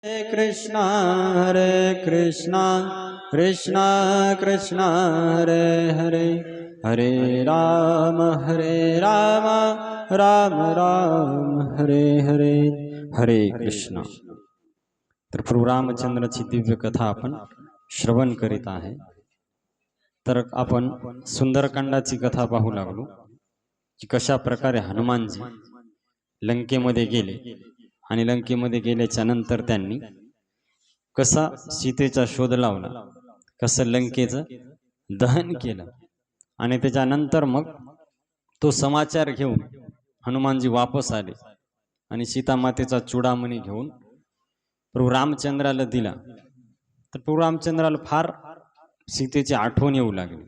हरे कृष्णा कृष्णा कृष्णा हरे हरे हरे राम राम राम हरे हरे हरे कृष्णा। तर प्रभू रामचंद्राची दिव्य कथा आपण श्रवण करीत आहे। तर आपण सुंदरकांडाची कथा पाहू लागलो की कशा प्रकारे हनुमानजी लंकेमध्ये गेले आणि लंकेमध्ये गेल्याच्या नंतर त्यांनी कसा सीतेचा शोध लावला, कसं लंकेचं दहन केलं आणि त्याच्यानंतर मग तो समाचार घेऊन हनुमानजी वापस आले आणि सीता मातेचा चूडामणी घेऊन प्रभू रामचंद्राला दिला। तर प्रभू रामचंद्राला फार सीतेची आठवण येऊ लागली।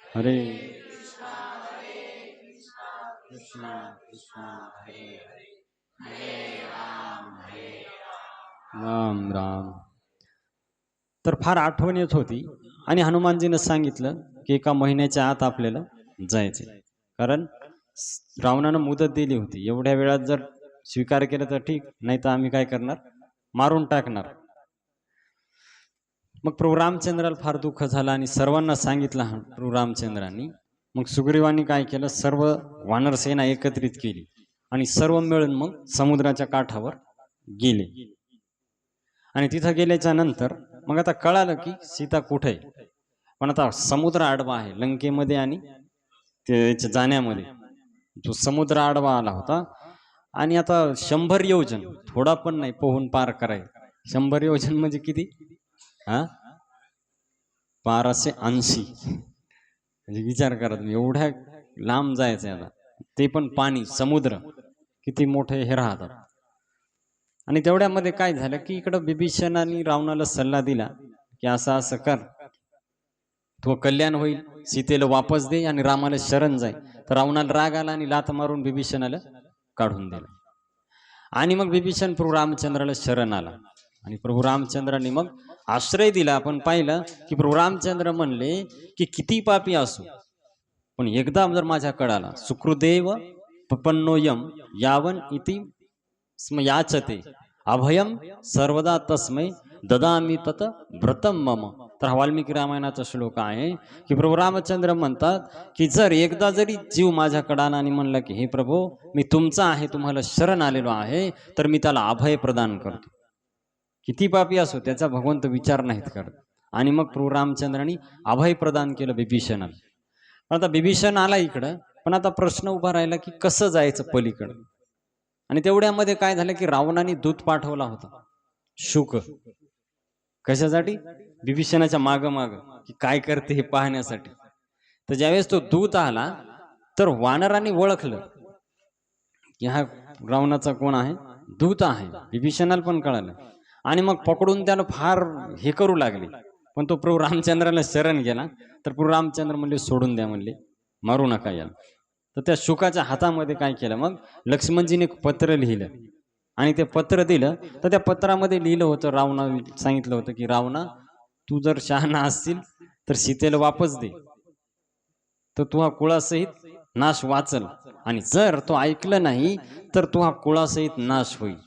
हरे कृष्णा कृष्णा हरे हरे राम राम। तर फार आठवण येत होती आणि हनुमानजीनं सांगितलं की एका महिन्याच्या आत आपल्याला जायचे, कारण रावणानं मुदत दिली होती। एवढ्या वेळात जर स्वीकार केलं तर ठीक, नाही तर आम्ही काय करणार, मारून टाकणार। मग प्रभू रामचंद्राला फार दुःख झालं आणि सर्वांना सांगितलं प्रभू रामचंद्रांनी। मग सुग्रीवांनी काय केलं, सर्व वानरसेना एकत्रित केली आणि सर्व मिळून मग समुद्राच्या काठावर गेले। आणि तिथं गेल्याच्या नंतर मग आता कळालं की सीता कुठे आहे, पण आता समुद्र आडवा आहे लंकेमध्ये आणि त्याच्या जाण्यामध्ये जो समुद्र आडवा आला होता आणि आता 100 योजन, थोडा पण नाही, पोहून पार करायचं। 100 योजन म्हणजे किती, हा 1280, म्हणजे विचार करा तुम्ही, एवढ्या लांब जायचंय आता, ते पण पाणी समुद्र किती मोठे हे राहतात। आणि तेवढ्यामध्ये काय झालं की इकडं बिभीषणाने रावणाला सल्ला दिला की असं असं कर, तो कल्याण होईल, सीतेला वापस दे आणि रामाला शरण जाय। तर रावणाला राग आला आणि लाथ मारून बिभीषणाला काढून दिला आणि मग बिभीषण प्रभू रामचंद्राला शरण आला आणि प्रभू रामचंद्रांनी मग आश्रय दिला। आपण पाहिलं की प्रभू रामचंद्र म्हणले की किती पापी असो, पण एकदा जर माझ्याकडे आला, सुकृदेव पपन्नोयम यावन इति स्मयाचते अभयम सर्वदा तस्मै ददामी तत व्रतम मम। तर वाल्मिकी रामायणाचा श्लोक आहे की प्रभू रामचंद्र म्हणतात की जर एकदा जरी जीव माझ्याकडे आला आणि म्हणला की हे प्रभू मी तुमचा आहे, तुम्हाला शरण आलेलो आहे, तर मी त्याला अभय प्रदान करतो। किती पापी असो त्याचा भगवंत विचार नाहीत करत। आणि मग प्रभू रामचंद्रांनी अभय प्रदान केलं बिभीषणाला। आता बिभीषण आला इकडं, पण आता प्रश्न उभा राहिला की कसं जायचं पलीकडं। आणि तेवढ्यामध्ये काय झालं की रावणाने दूत पाठवला होता, शुक, कशासाठी, बिभीषणाच्या माग माग की काय करते हे पाहण्यासाठी। तर ज्यावेळेस तो दूत आला तर वानरांनी ओळखलं की हा रावणाचा कोण आहे, दूत आहे। बिभीषणाला पण कळालं आणि मग पकडून त्याला फार हे करू लागले, पण तो प्रभू रामचंद्राला शरण गेला। तर प्रभू रामचंद्र म्हणले सोडून द्या, म्हणले मारू नका याला। तर त्या शुकाच्या हातामध्ये काय केलं, मग लक्ष्मणजीने एक पत्र लिहिलं आणि ते पत्र दिलं। तर त्या पत्रामध्ये लिहिलं होतं, रावणाने सांगितलं होतं की रावणा, तू जर शहाणा असशील तर सीतेला वापस दे, तर तुझा कुळासहित नाश वाचल, आणि जर तो ऐकलं नाही तर तुझा कुळासहित नाश होईल,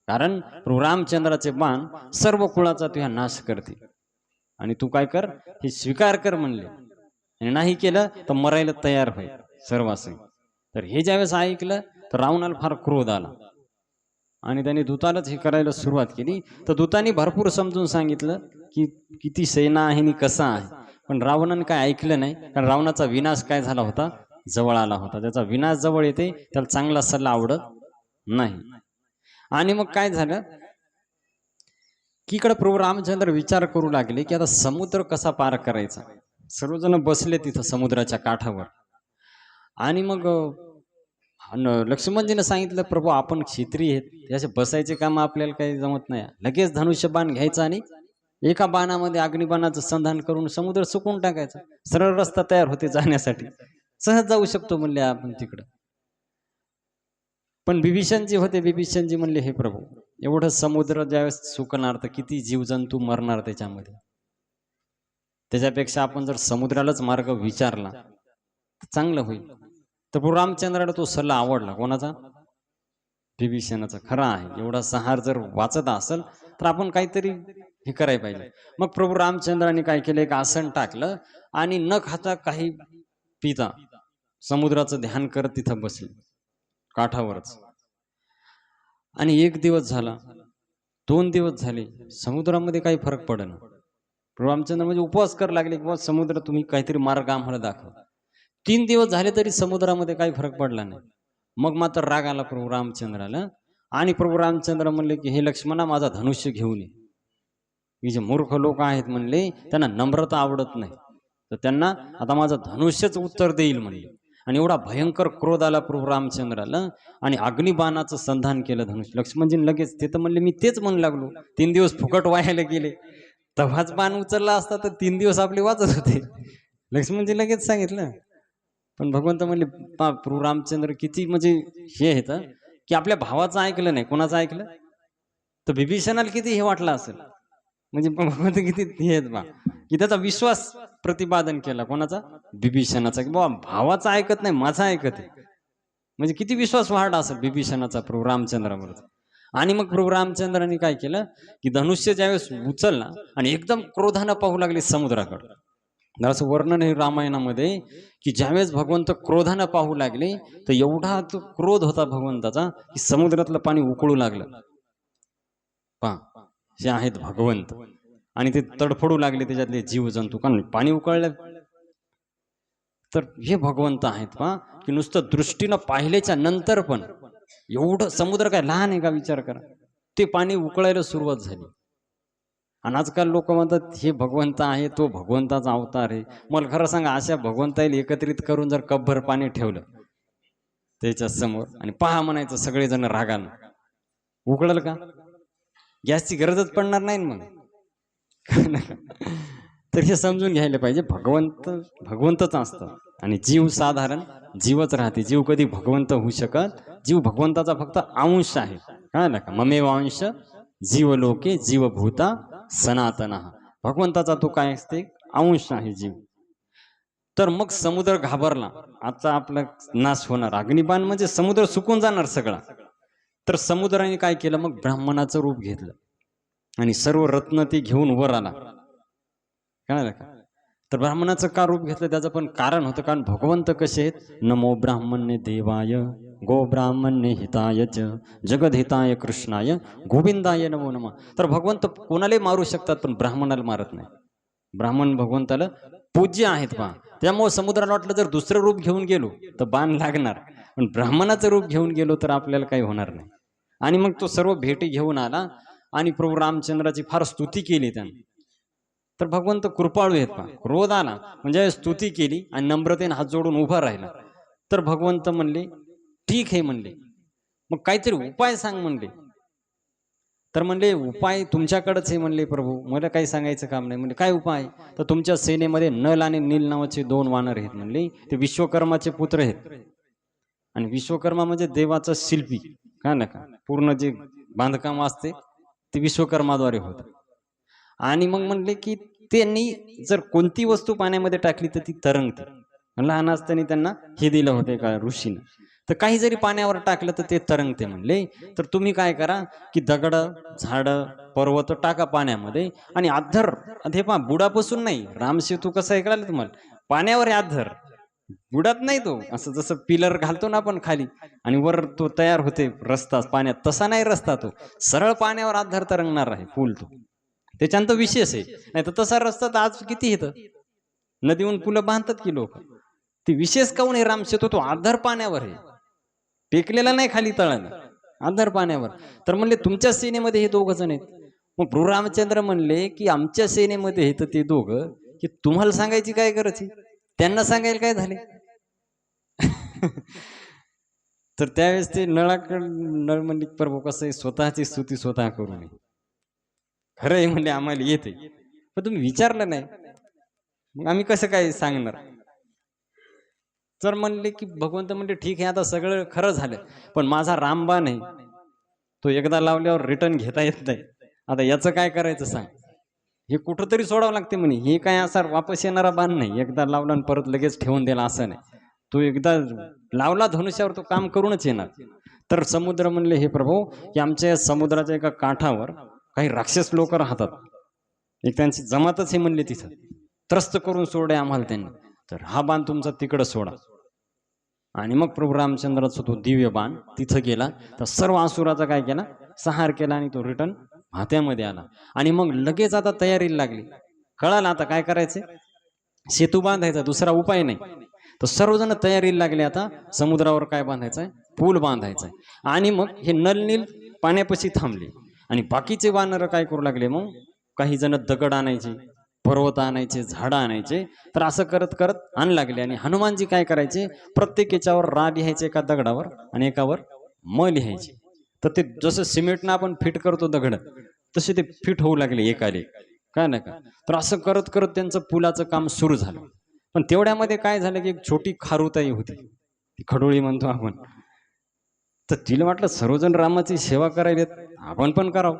कारण प्रभू रामचंद्राचे बाण सर्व कुळाचा तुझा नाश करते, आणि तू काय कर, हे स्वीकार कर म्हणले, आणि नाही केलं तर मरायला तयार होईल सर्वांसहित। तर हे ज्यावेळेस ऐकलं तर रावणाला फार क्रोध आला आणि त्याने दूतालाच हे करायला सुरुवात केली। तर दूतांनी भरपूर समजून सांगितलं की किती सेना आहे आणि कसा आहे, पण रावणाने काय ऐकलं नाही, कारण रावणाचा विनाश काय झाला होता, जवळ आला होता। त्याचा विनाश जवळ येते, त्याला चांगला सल्ला आवडत नाही। आणि मग काय झालं की इकडे प्रभू रामचंद्र विचार करू लागले की आता समुद्र कसा पार करायचा। सर्वजण बसले तिथं समुद्राच्या काठावर आणि मग लक्ष्मणजीने सांगितलं, प्रभू आपण क्षत्रिय आहेत, याचे बसायचे काम आपल्याला काही जमत नाही, लगेच धनुष्यबाण घ्यायचा आणि एका बाणामध्ये अग्निबाणाचं संधान करून समुद्र सुकून टाकायचा, सरळ रस्ता तयार होते जाण्यासाठी, सहज जाऊ शकतो म्हणले आपण तिकडं। पण बिभीषणजी होते, बिभीषणजी म्हणले हे प्रभू, एवढं समुद्र ज्यावेळेस सुकणार तर किती जीवजंतू मरणार त्याच्यामध्ये, त्याच्यापेक्षा आपण जर समुद्रालाच मार्ग विचारला तर चांगलं होईल। तर प्रभू रामचंद्राला तो सल्ला आवडला, कोणाचा, बिभीषणाचा खरा आहे. एवढा संहार जर वाचत असेल तर आपण काहीतरी हे करायला पाहिजे. मग प्रभू रामचंद्रांनी काय केलं, एक आसन टाकलं आणि न खाता काही पिता समुद्राचं ध्यान करत तिथं बसले काठावरच. आणि 1 दिवस झाला, 2 दिवस झाले, समुद्रामध्ये काही फरक पडेना. प्रभू रामचंद्र म्हणजे उपवास करायला लागले की समुद्र तुम्ही काहीतरी मार्ग आम्हाला दाखवा. 3 दिवस झाले तरी समुद्रामध्ये काही फरक पडला नाही. मग मात्र राग आला प्रभू रामचंद्राला आणि प्रभू रामचंद्र म्हणले की हे लक्ष्मणा, माझा धनुष्य घेऊन ये. ही जे मूर्ख लोक आहेत म्हणले, त्यांना नम्रता आवडत नाही, तर त्यांना आता माझं धनुष्यच उत्तर देईल म्हणले. आणि एवढा भयंकर क्रोध आला प्रभू रामचंद्राला आणि अग्निबाणाचं संधान केलं धनुष्य. लक्ष्मणजी लगेच, ते तर म्हणले मी तेच म्हणू लागलो, 3 दिवस फुकट वायाला गेले, तेव्हाच बाण उचलला असता तर 3 दिवस आपले वाचत होते. लक्ष्मणजी लगेच सांगितलं. पण भगवंत म्हणले प्रभू रामचंद्र किती म्हणजे हे आहेत की आपल्या भावाचं ऐकलं नाही, कोणाचं ऐकलं, तर बिभीषणाला किती हे वाटलं असेल. म्हणजे भगवंत किती हे आहेत बा, की त्याचा विश्वास प्रतिपादन केला कोणाचा, बिभीषणाचा, की बाबा भावाचा ऐकत नाही, माझा ऐकत आहे. म्हणजे किती विश्वास वाढला असेल बिभीषणाचा प्रभू रामचंद्रावर. आणि मग प्रभू रामचंद्रांनी काय केलं की धनुष्य ज्यावेळेस उचलला आणि एकदम क्रोधानं पाहू लागले समुद्राकडे. असं वर्णन आहे रामायणामध्ये की ज्यावेळेस भगवंत क्रोधानं पाहू लागले तर एवढा तो क्रोध होता भगवंताचा की समुद्रातलं पाणी उकळू लागलं. पहा, जे आहेत भगवंत, आणि ते तडफडू लागले त्याच्यातले जीवजंतू, कारण पाणी उकळलं. तर हे भगवंत आहेत पहा, की नुसतं दृष्टीनं पाहिल्याच्या नंतर पण एवढं समुद्र काय लहान आहे का, विचार करा, ते पाणी उकळायला सुरुवात झाली. आणि आजकाल लोक म्हणतात हे भगवंत आहे, तो भगवंताचा अवतार आहे. मला खरं सांगा, अशा भगवंताला एकत्रित करून जर कपभर पाणी ठेवलं त्याच्या समोर आणि पहा म्हणायचं सगळेजण रागानं, उकळल का? गॅसची गरजच पडणार नाही मग. तर हे समजून घ्यायला पाहिजे, भगवंतच असतं आणि जीव साधारण जीवच राहते. जीव कधी भगवंत होऊ शकत, जीव भगवंताचा फक्त अंश आहे. कळलं का? ममेव अंश जीवलोके जीवभूता सनातन. भगवंताचा तो काय असते, अंश आहे जीव. तर मग समुद्र घाबरला, आता आपला नाश होणार, अग्निबाण म्हणजे समुद्र सुकून जाणार सगळा. तर समुद्राने काय केलं, मग ब्राह्मणाचं रूप घेतलं आणि सर्व रत्न ते घेऊन वर आला. कळलं का? तर ब्राह्मणाचं का रूप घेतलं, त्याचं पण कारण होतं. कारण भगवंत कसे आहेत, नमो ब्राह्मण्य देवाय गो ब्राह्मण्य हिताय च जगदहिताय कृष्णाय गोविंदाय नमो नमः. तर भगवंत कोणालाही मारू शकतात पण ब्राह्मणाला मारत नाही. ब्राह्मण भगवंताला पूज्य आहेत पहा. त्यामुळे समुद्राला वाटलं जर दुसरं रूप घेऊन गेलो तर बाण लागणार, पण ब्राह्मणाचं रूप घेऊन गेलो तर आपल्याला काही होणार नाही. आणि मग तो सर्व भेटी घेऊन आला आणि प्रभू रामचंद्राची फार स्तुती केली त्याने. तर भगवंत कृपाळू आहेत पहा. क्रोध आला म्हणजे स्तुती केली आणि नम्रतेने हात जोडून उभा राहिला. तर भगवंत म्हणले ठीक आहे म्हणले, मग काहीतरी उपाय सांग म्हणले. तर म्हणले उपाय तुमच्याकडेच आहे म्हणले प्रभू, मला काही सांगायचं काम नाही. म्हणजे काय उपाय, तर तुमच्या सेनेमध्ये नल आणि नील नावाचे 2 वानर आहेत म्हणले, ते विश्वकर्माचे पुत्र आहेत. आणि विश्वकर्मा म्हणजे देवाचा शिल्पी, का ना का, पूर्ण जे बांधकाम असते ते विश्वकर्माद्वारे होत. आणि मग म्हणले की त्यांनी जर कोणती वस्तू पाण्यामध्ये टाकली तर ती तरंगते. लहान असताना त्यांना हे दिलं होतं का ऋषीनं, तर काही जरी पाण्यावर टाकलं तर ते तरंगते म्हणले. तर तुम्ही काय करा की दगड, झाड, पर्वत टाका पाण्यामध्ये आणि आधर, हे पहा बुडापासून नाही, रामसेतू कसा आहे कळालं तुम्हाला, पाण्यावर आधर, बुडत नाही तो. असं जसं पिलर घालतो ना आपण खाली आणि वर तो तयार होते रस्ता पाण्यात, तसा नाही रस्ता, तो सरळ पाण्यावर आधर तरंगणार आहे फुल तो. त्याच्यानंतर विशेष आहे, नाही तर तसा रस्ता तर आज किती येतं, नदीहून पुलं बांधतात की लोक. ती विशेष काऊन आहे रामसेतू, तो आधार पाण्यावर आहे, टेकलेला नाही खाली तळाला, आधार पाण्यावर. तर म्हणले तुमच्या सेनेमध्ये हे 2 जण आहेत. मग प्रभू रामचंद्र म्हणले की आमच्या सेनेमध्ये हे तर ते 2 की तुम्हाला सांगायची काय गरज आहे, त्यांना सांगायला काय झाले. तर त्यावेळेस ते नळ म्हणले प्रभू कसं आहे, स्वतःची स्तुती स्वतः करू नये. खरं आहे म्हणले आम्हाला येते, पण तुम्ही विचारलं नाही, मग आम्ही कसं काय सांगणार. तर म्हणले की भगवंत म्हणले ठीक आहे, आता सगळं खरं झालं, पण माझा रामबाण आहे तो एकदा लावल्यावर रिटर्न घेता येत नाही. आता याचं काय करायचं सांग. हे कुठंतरी सोडावं लागते म्हणे, हे काय असा वापस येणारा बाण नाही, एकदा लावला आणि परत लगेच ठेवून दिला असं नाही. तो एकदा लावला धनुष्यावर तो काम करूनच येणार. तर समुद्र म्हणले, हे प्रभू, की आमच्या समुद्राच्या एका काठावर काही राक्षस लोक राहतात, एक त्यांची जमातच हे म्हणले तिथं, त्रस्त करून सोडे आम्हाला त्यांनी, तर हा बाण तुमचा तिकडं सोडा. आणि मग प्रभू रामचंद्राचा तो दिव्य बाण तिथं गेला, तर सर्व असुराचा काय केला, संहार केला आणि तो रिटर्न हात्यामध्ये आला. आणि मग लगेच आता तयारीला लागली, कळालं आता काय करायचे, सेतू बांधायचा, दुसरा उपाय नाही. तर सर्वजण तयारीला लागले, आता समुद्रावर काय बांधायचंय, पूल बांधायचाय. आणि मग हे नलनील पाण्यापाशी थांबले आणि बाकीचे वानर काय करू लागले, मग काही जण दगड आणायचे, पर्वत आणायचे, झाडं आणायचे, तर असं करत करत आण लागले. आणि हनुमानजी काय करायचे, प्रत्येक याच्यावर रा लिहायचे एका दगडावर आणि एकावर म लिहायचे. तर ते जसं सिमेंटनं आपण फिट करतो दगड, तसे ते फिट होऊ लागले एकाले, काय ना का. तर असं करत करत त्यांचं पुलाचं काम सुरू झालं. पण तेवढ्यामध्ये काय झालं, की एक छोटी खारुताई होती, ती खडोळी म्हणतो आपण. तर तिला वाटलं सर्वजण रामाची सेवा करायलेत, आपण पण करावं.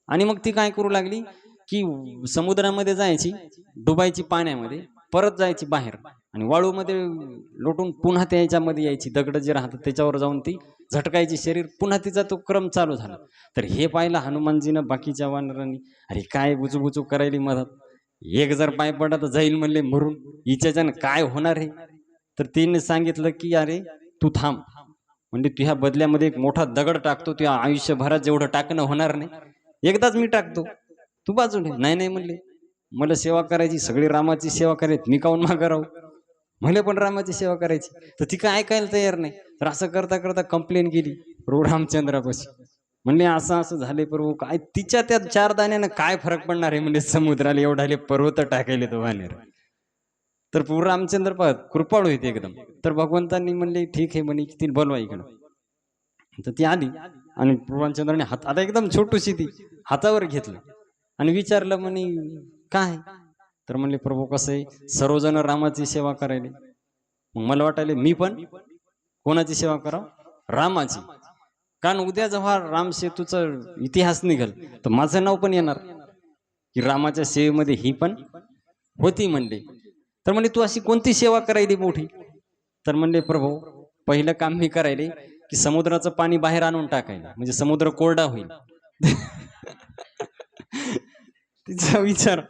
आणि मग ती काय करू लागली, की समुद्रामध्ये जायची, डुबायची पाण्यामध्ये, परत जायची बाहेर आणि वाळूमध्ये लोटून पुन्हा त्याच्यामध्ये यायची, दगड जे राहतात त्याच्यावर जाऊन ती झटकायची शरीर, पुन्हा तिचा तो क्रम चालू झाला. तर हे पाहिलं हनुमानजीनं, बाकीच्या वानरांनी, अरे काय बुचू करायली मधात, एक जर पाय पडला तर जाईल म्हणले मरून, हिच्याच्यानं काय होणार आहे. तर तिने सांगितलं, की अरे तू थांब, म्हणजे तुझ्या बदल्यामध्ये एक मोठा दगड टाकतो, तुझ्या आयुष्यभरात जेवढं टाकणं होणार नाही, एकदाच मी टाकतो, तू बाजूने. नाही नाही म्हणले, मला सेवा करायची, सगळी रामाची सेवा करायची, मी काऊन मागं राहू, मला पण रामाची सेवा करायची. तर ती काय ऐकायला तयार नाही. तर असं करता करता कंप्लेन केली प्रभू रामचंद्रापाशी. म्हणले असं असं झाले प्रभू, काय तिच्या त्या 4 दाण्यानं काय फरक पडणार आहे, म्हणजे समुद्राला एवढाले पर्वत टाकायले तो वानेर. तर प्रभू रामचंद्र कृपाळू होते एकदम. तर भगवंतांनी म्हणले ठीक आहे म्हणे, की तिला बोलवा इकडं. तर ती आली आणि प्रभू रामचंद्राने हात, आता एकदम छोटूशी ती, हातावर घेतलं आणि विचारलं म्हणे काय. तर म्हणले प्रभू कसं आहे, सर्वजण रामाची सेवा करायले, मग मला वाटायले मी पण कोणाची सेवा करावं, रामाची. कारण उद्या जेव्हा राम सेतूचा इतिहास निघल, तर माझं नाव पण येणार, की रामाच्या सेवेमध्ये ही पण होती म्हणले. तर म्हणले तू अशी कोणती सेवा करायली मोठी. तर म्हणले प्रभू, पहिलं काम मी करायले, की समुद्राचं पाणी बाहेर आणून टाकायला, म्हणजे समुद्र कोरडा होईल. तिचा विचार.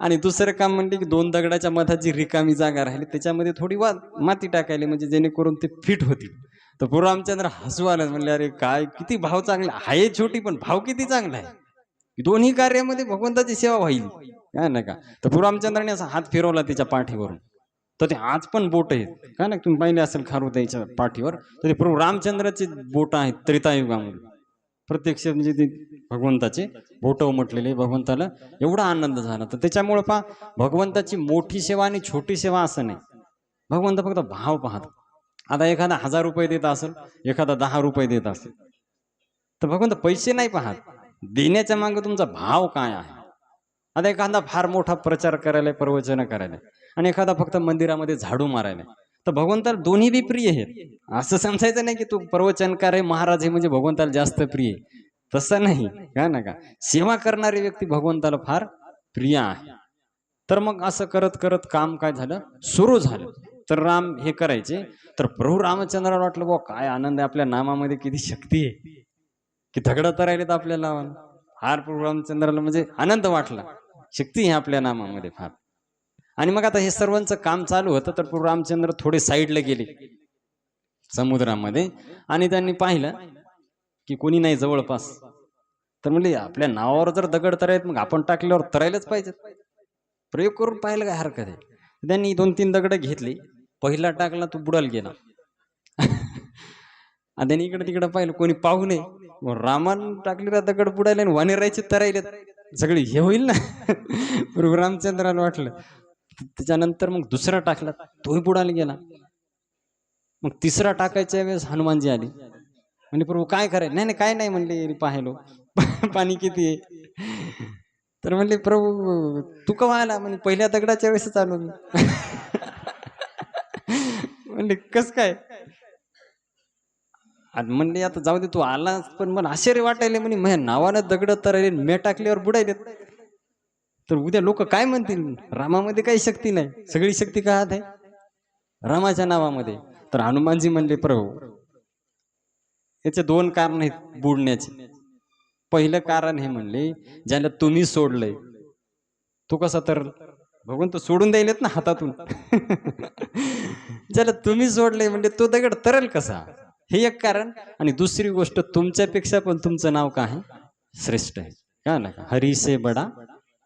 आणि दुसरं काम म्हणते, की 2 दगडाच्या मधात जी रिकामी जागा राहिली त्याच्यामध्ये थोडी माती टाकायली, म्हणजे जेणेकरून ते फिट होतील. तर पूर्व रामचंद्र हसू आलं, म्हणले अरे काय किती भाव चांगला आहे, छोटी पण भाव किती चांगला आहे, दोन्ही कार्यामध्ये भगवंताची सेवा व्हायली, काय ना का. तर पूर्व रामचंद्राने असा हात फिरवला तिच्या पाठीवरून, तर ते आज पण बोट आहेत, काय ना, तुम्ही पाहिले असेल खारुताईच्या पाठीवर, तर ते प्रभू रामचंद्राचे बोट आहेत त्रेतायुगामध्ये, प्रत्यक्ष म्हणजे ते भगवंताचे बोट उमटलेले. भगवंताला एवढा आनंद झाला. तर त्याच्यामुळे पहा, भगवंताची मोठी सेवा आणि छोटी सेवा असं नाही, भगवंत फक्त भाव पाहतो. आता एखादा 1000 रुपये देत असेल, एखादा 10 रुपये देत असेल, तर भगवंत पैसे नाही पाहत, देण्याच्या मागे तुमचा भाव काय आहे. आता एखादा फार मोठा प्रचार करायला, प्रवचन करायला, आणि एखादा फक्त मंदिरामध्ये झाडू मारायला, तर भगवंताला दोन्ही बी प्रिय आहेत. असं समजायचं नाही की तू प्रवचनकार आहे, महाराज आहे म्हणजे भगवंताला जास्त प्रिय, तसं नाही, काय ना का. सेवा करणारी व्यक्ती भगवंताला फार प्रिय आहे. तर मग असं करत करत काम काय झालं, सुरू झालं. तर राम हे करायचे. तर प्रभू रामचंद्राला वाटलं, बुवा काय आनंद आहे, आपल्या नामामध्ये किती शक्ती आहे, की दगड तर राहिलेत आपल्या नावाला. फार प्रभू रामचंद्राला म्हणजे आनंद वाटला, शक्ती आहे आपल्या नामामध्ये फार. आणि मग आता हे सर्वांचं काम चालू होतं. तर प्रभू रामचंद्र थोडे साईडला गेले समुद्रामध्ये, आणि त्यांनी पाहिलं की कोणी नाही जवळपास. तर म्हणले आपल्या नावावर जर दगड तरायत, मग आपण टाकल्यावर तरायलाच पाहिजेत, प्रयोग करून पाहिलं काय हरकत आहे. त्यांनी 2-3 दगड घेतली, पहिला टाकला तो बुडाला गेला. आणि त्यांनी इकडे तिकडे पाहिलं, कोणी पाहू नये. मग रामान टाकलेला दगड बुडायला आणि वानेरायचे तरायले, सगळे हे होईल ना. प्रभू रामचंद्राला वाटलं. त्याच्यानंतर मग दुसरा टाकला, तोही बुडाला गेला. मग तिसरा टाकायच्या वेळेस हनुमानजी आली, म्हणजे प्रभू काय करायचं. नाही नाही काय नाही म्हणले, पाहिलो पाणी किती आहे. तर म्हणले प्रभू तू केव्हा आला, म्हणजे पहिल्या दगडाच्या वेळेसच आलो मी. म्हणले कस काय. आणि म्हणले आता जाऊ दे, तू आलास, पण मला आश्चर्य वाटायले, म्हणे माझ्या नावानं दगड तर मे टाकल्यावर बुडायलेत, तर उद्या लोक काय म्हणतील. रामामध्ये काही शक्ती नाही, सगळी शक्ती का आहे रामाच्या नावामध्ये. तर हनुमानजी म्हणले प्रभू याचे दोन कारण आहेत बुडण्याचे. पहिलं कारण हे म्हणले, ज्याला तुम्ही सोडलंय तो कसा तर भगवान तो सोडून द्यायलेत ना हातातून. ज्याला तुम्ही सोडलंय म्हणजे तो दगड तरल कसा, हे एक कारण. आणि दुसरी गोष्ट, तुमच्यापेक्षा पण तुमचं नाव काय आहे, श्रेष्ठ आहे. का ना, हरी से बडा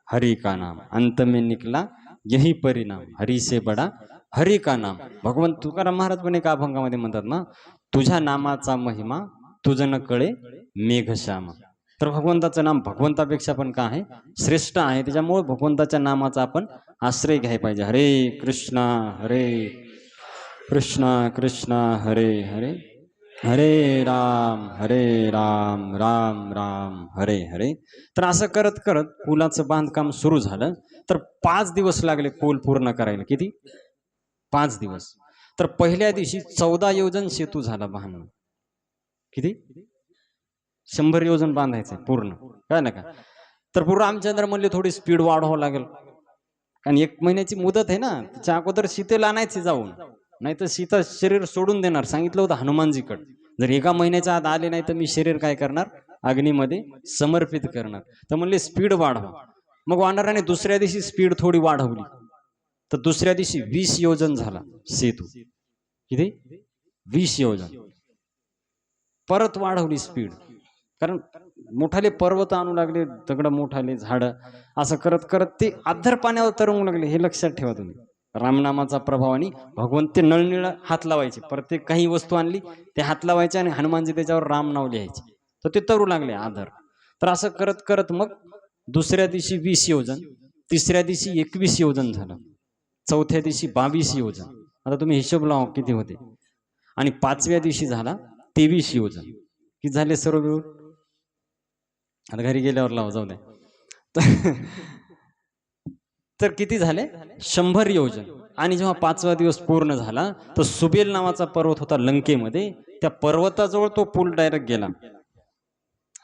हरी का नाम, अंत में निकला यही परिणाम, हरी से बडा हरी का नाम. भगवान तुकाराम महाराज पण एका अभंगामध्ये म्हणतात ना, तुझ्या नामाचा महिमा तुझ न कळे मेघश्यामा. तर भगवंताचं नाम भगवंतापेक्षा पण काय आहे, श्रेष्ठ आहे. त्याच्यामुळे भगवंताच्या नामाचा आपण आश्रय घ्यायला पाहिजे. हरे कृष्णा कृष्णा हरे हरे, हरे राम राम राम हरे हरे. तर असं करत करत पुलाचं बांधकाम सुरू झालं. तर 5 दिवस लागले पूल पूर्ण करायला. किती? 5 दिवस. तर पहिल्या दिवशी 14 योजन सेतू झाला बांधून. किती? 100 योजन बांधायचंय पूर्ण. काय ना का. तर पूर्व रामचंद्र म्हणले थोडी स्पीड वाढवावं लागेल, कारण 1 महिन्याची मुदत आहे ना. त्याच्या अगोदर सीतेला आणायचे जाऊन, नाही तर सीता शरीर सोडून देणार. सांगितलं होतं हनुमानजीकडे, जर 1 महिन्याच्या आत आले नाही तर मी शरीर काय करणार, अग्नीमध्ये समर्पित करणार. तर म्हणले स्पीड वाढवा. मग वानराने दुसऱ्या दिवशी स्पीड थोडी वाढवली. तर दुसऱ्या दिवशी 20 योजन झाला सेतू. किती? 20 योजन. परत वाढवली स्पीड, कारण मोठाले पर्वत आणू लागले, दगड मोठाले, झाड, असं करत करत ते अद्धर पाण्यावर तरंगू लागले. हे लक्षात ठेवा तुम्ही. रामनामाचा प्रभाव आणि भगवंत ते नळनीळ हात लावायचे. प्रत्येक काही वस्तू आणली ते हात लावायचे आणि हनुमानजी त्याच्यावर राम नाव लिहायचे. तर ते तरू लागले आधर. तर असं करत करत मग दुसऱ्या दिवशी 20 योजन, तिसऱ्या दिवशी 21 योजन झालं, चौथ्या दिवशी 22 योजन. आता तुम्ही हिशोब लावा किती होते. आणि 5व्या दिवशी झाला 23 योजन. किती झाले सर्व मिळून? आता घरी गेल्यावर लावा, जाऊ द्या. तर किती झाले? 100 योजन. आणि जेव्हा 5वा दिवस पूर्ण झाला तर सुबेल नावाचा पर्वत होता लंकेमध्ये, त्या पर्वताजवळ तो पूल डायरेक्ट गेला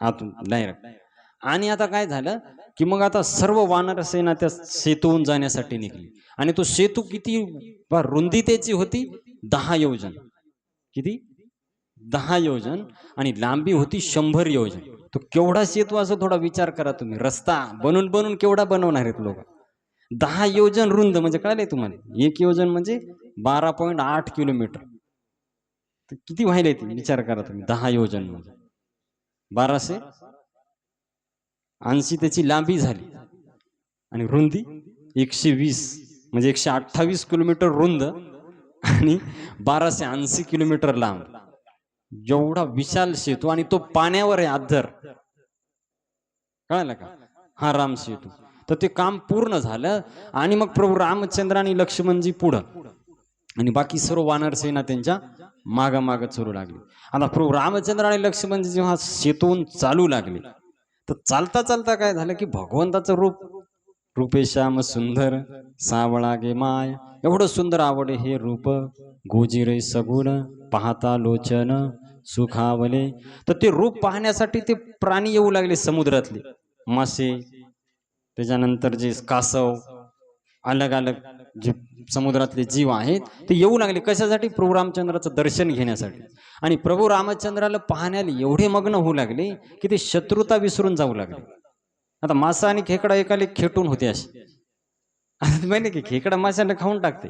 आतून डायरेक्ट. आणि आता काय झालं की मग आता सर्व वानर सेना त्या सेतून जाण्यासाठी निघली. आणि तो सेतू किती रुंदी त्याची होती? 10 योजन. किती? 10 योजन. आणि लांबी होती 100 योजन. तो केवढा सेतू, असं थोडा विचार करा तुम्ही. रस्ता बनून बनून केवढा बनवणार आहेत लोक. 10 योजन रुंद म्हणजे कळले तुम्हाला. 1 योजन म्हणजे 12.8 किलोमीटर. तर किती व्हायला ते विचार करा तुम्ही. 10 योजन म्हणजे 1280 त्याची लांबी झाली. आणि रुंदी 120 म्हणजे 128 किलोमीटर रुंद आणि 1280 किलोमीटर लांब. एवढा विशाल सेतू. आणि तो पाण्यावर आहे अद्धर. कळलं का. हा राम सेतू. तर ते काम पूर्ण झालं. आणि मग प्रभू रामचंद्र आणि लक्ष्मणजी पुढं आणि बाकी सर्व वानर सेना त्यांच्या माग चलू लागली. आता प्रभू रामचंद्र आणि लक्ष्मणजी जेव्हा सेतून चालू लागले, तर चालता चालता काय झालं की भगवंताचं रूप, रूपे श्याम सुंदर सावळा गे माय, एवढं सुंदर आवडे हे रूप, गोजिरे सगुण पाहता लोचन सुखावले. तर ते रूप पाहण्यासाठी ते प्राणी येऊ लागले समुद्रातले, मासे, त्याच्यानंतर जे कासव, अलग अलग जे समुद्रातले जीव आहेत ते येऊ लागले. कशासाठी? प्रभू रामचंद्राचं दर्शन घेण्यासाठी. आणि प्रभू रामचंद्राला पाहण्याला एवढे मग्न होऊ लागले की ते शत्रुता विसरून जाऊ लागले. आता मासा आणि खेकडा एकाला खेटून होते असे. आता माहिती की खेकडा माशाला खाऊन टाकते,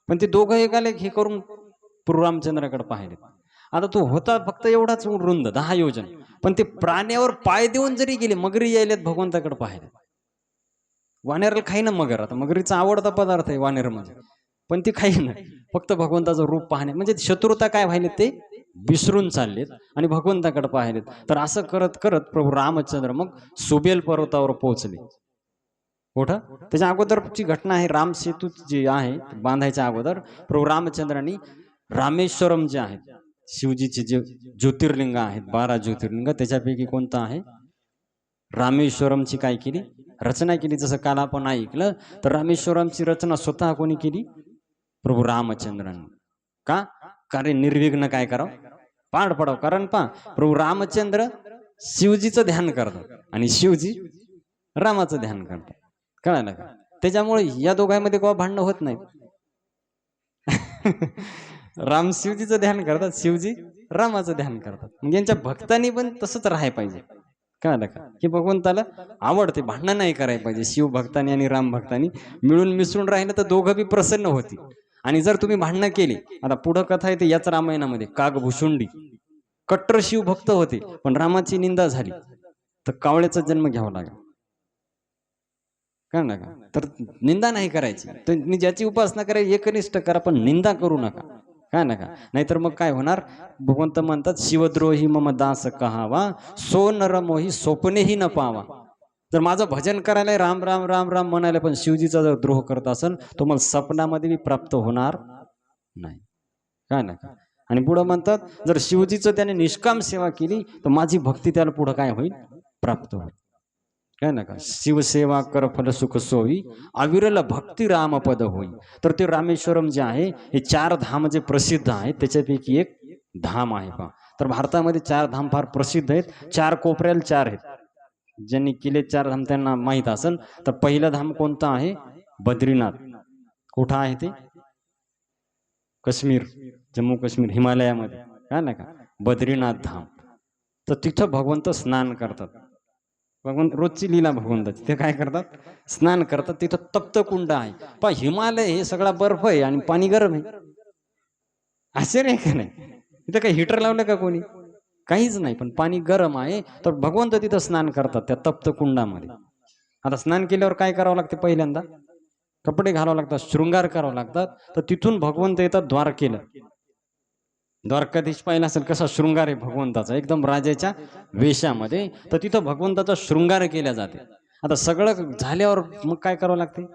पण ते दोघं एकाला हे करून प्रभू रामचंद्राकडे पाहिले. आता तो होता फक्त एवढाच रुंद 10 योजन, पण ते प्राण्यावर पाय देऊन जरी गेले, मगरी यायलेत भगवंताकडे पाहिले. वानेरला खाई ना मगर. आता मगरीचा आवडता पदार्थ आहे वानेर म्हणजे, पण ती खाई ना. फक्त भगवंताचं रूप पाहणे म्हणजे शत्रुता काय व्हायले ते विसरून चाललेत आणि भगवंताकडे पाहिलेत. तर असं करत करत प्रभू रामचंद्र मग सुबेल पर्वतावर पोहोचले. कुठं? त्याच्या अगोदरची घटना आहे. राम सेतू जे आहे बांधायच्या अगोदर प्रभू रामचंद्रांनी रामेश्वरम जे आहेत, शिवजीचे जे ज्योतिर्लिंग आहेत, 12 ज्योतिर्लिंग, त्याच्यापैकी कोणतं आहे? रामेश्वरमची काय केली? रचना केली. जसं काल आपण ऐकलं, तर रामेश्वरमची रचना स्वतः कोणी केली? प्रभू रामचंद्रांनी. का? कारण निर्विघ्न काय करावं? पार पडावं. कारण प्रभू रामचंद्र शिवजीचं ध्यान करतात आणि शिवजी रामाचं ध्यान करतात. कळालं का. त्याच्यामुळे या दोघांमध्ये कोणा भांडणं होत नाही. राम शिवजीचं ध्यान करतात, शिवजी रामाचं ध्यान करतात. मग यांच्या भक्तांनी पण तसंच राहायला पाहिजे. कळलं का? की भगवंताला आवडते, भांडणं नाही करायला पाहिजे. शिव भक्तांनी आणि राम भक्तांनी मिळून मिसळून राहिलं तर दोघं बी प्रसन्न होतील. आणि जर तुम्ही भांडणं केली, आता पुढं कथा येते याच रामायणामध्ये, कागभूषुंडी कट्टर शिव भक्त होते, पण रामाची निंदा झाली तर कावळ्याचा जन्म घ्यावा लागला. कळलं का? तर निंदा नाही करायची. तुम्ही ज्याची उपासना करायची एकनिष्ठ करा, पण निंदा करू नका. काय नका, नाहीतर मग काय होणार? भगवंत म्हणतात, शिवद्रोही मम दास कहावा, सो नर मोही स्वप्नेही न पावा. जर माझं भजन करायला राम राम राम राम म्हणायला, पण शिवजीचा जर द्रोह करत असेल तो मला स्वप्नामध्ये बी प्राप्त होणार नाही. काय नका. आणि पुढं म्हणतात, जर शिवजीचं त्याने निष्काम सेवा केली तर माझी भक्ती त्याला पुढं काय होईल? प्राप्त होईल. काय नका. शिवसेवा कर फल सुख सोयी, अविरल भक्ती राम पद होई. तर ते रामेश्वरम जे आहे, हे 4 धाम जे प्रसिद्ध आहेत त्याच्यापैकी एक धाम आहे पहा. तर भारतामध्ये 4 धाम फार प्रसिद्ध आहेत. 4 कोपऱ्याला 4 आहेत. ज्यांनी केले 4 धाम त्यांना माहित असेल. तर पहिलं धाम कोणतं आहे? बद्रीनाथ. कुठं आहे ते? काश्मीर, जम्मू काश्मीर, हिमालयामध्ये. काय ना का, बद्रीनाथ धाम. तर तिथं भगवंत स्नान करतात. भगवंत रोजची लीला भगवंताची. ते काय करतात? स्नान करतात. तिथं तप्त कुंड आहे. पण हिमालय हे सगळा बर्फ आहे आणि पाणी गरम आहे. आश्चर्य आहे का नाही? तिथं काही हिटर लावलं का कोणी? काहीच नाही, पण पाणी गरम आहे. तर भगवंत तिथं स्नान करतात त्या तप्त कुंडामध्ये. आता स्नान केल्यावर काय करावं लागते? पहिल्यांदा कपडे घालावं लागतात, शृंगार करावं लागतात. तर तिथून भगवंत येतात द्वारकेला. द्वारकाधीश पाहिला असेल कसा शृंगार आहे भगवंताचा, एकदम राजाच्या वेशामध्ये. तर तिथं भगवंताचा शृंगार केला जाते. आता सगळं झाल्यावर मग काय करावं लागते?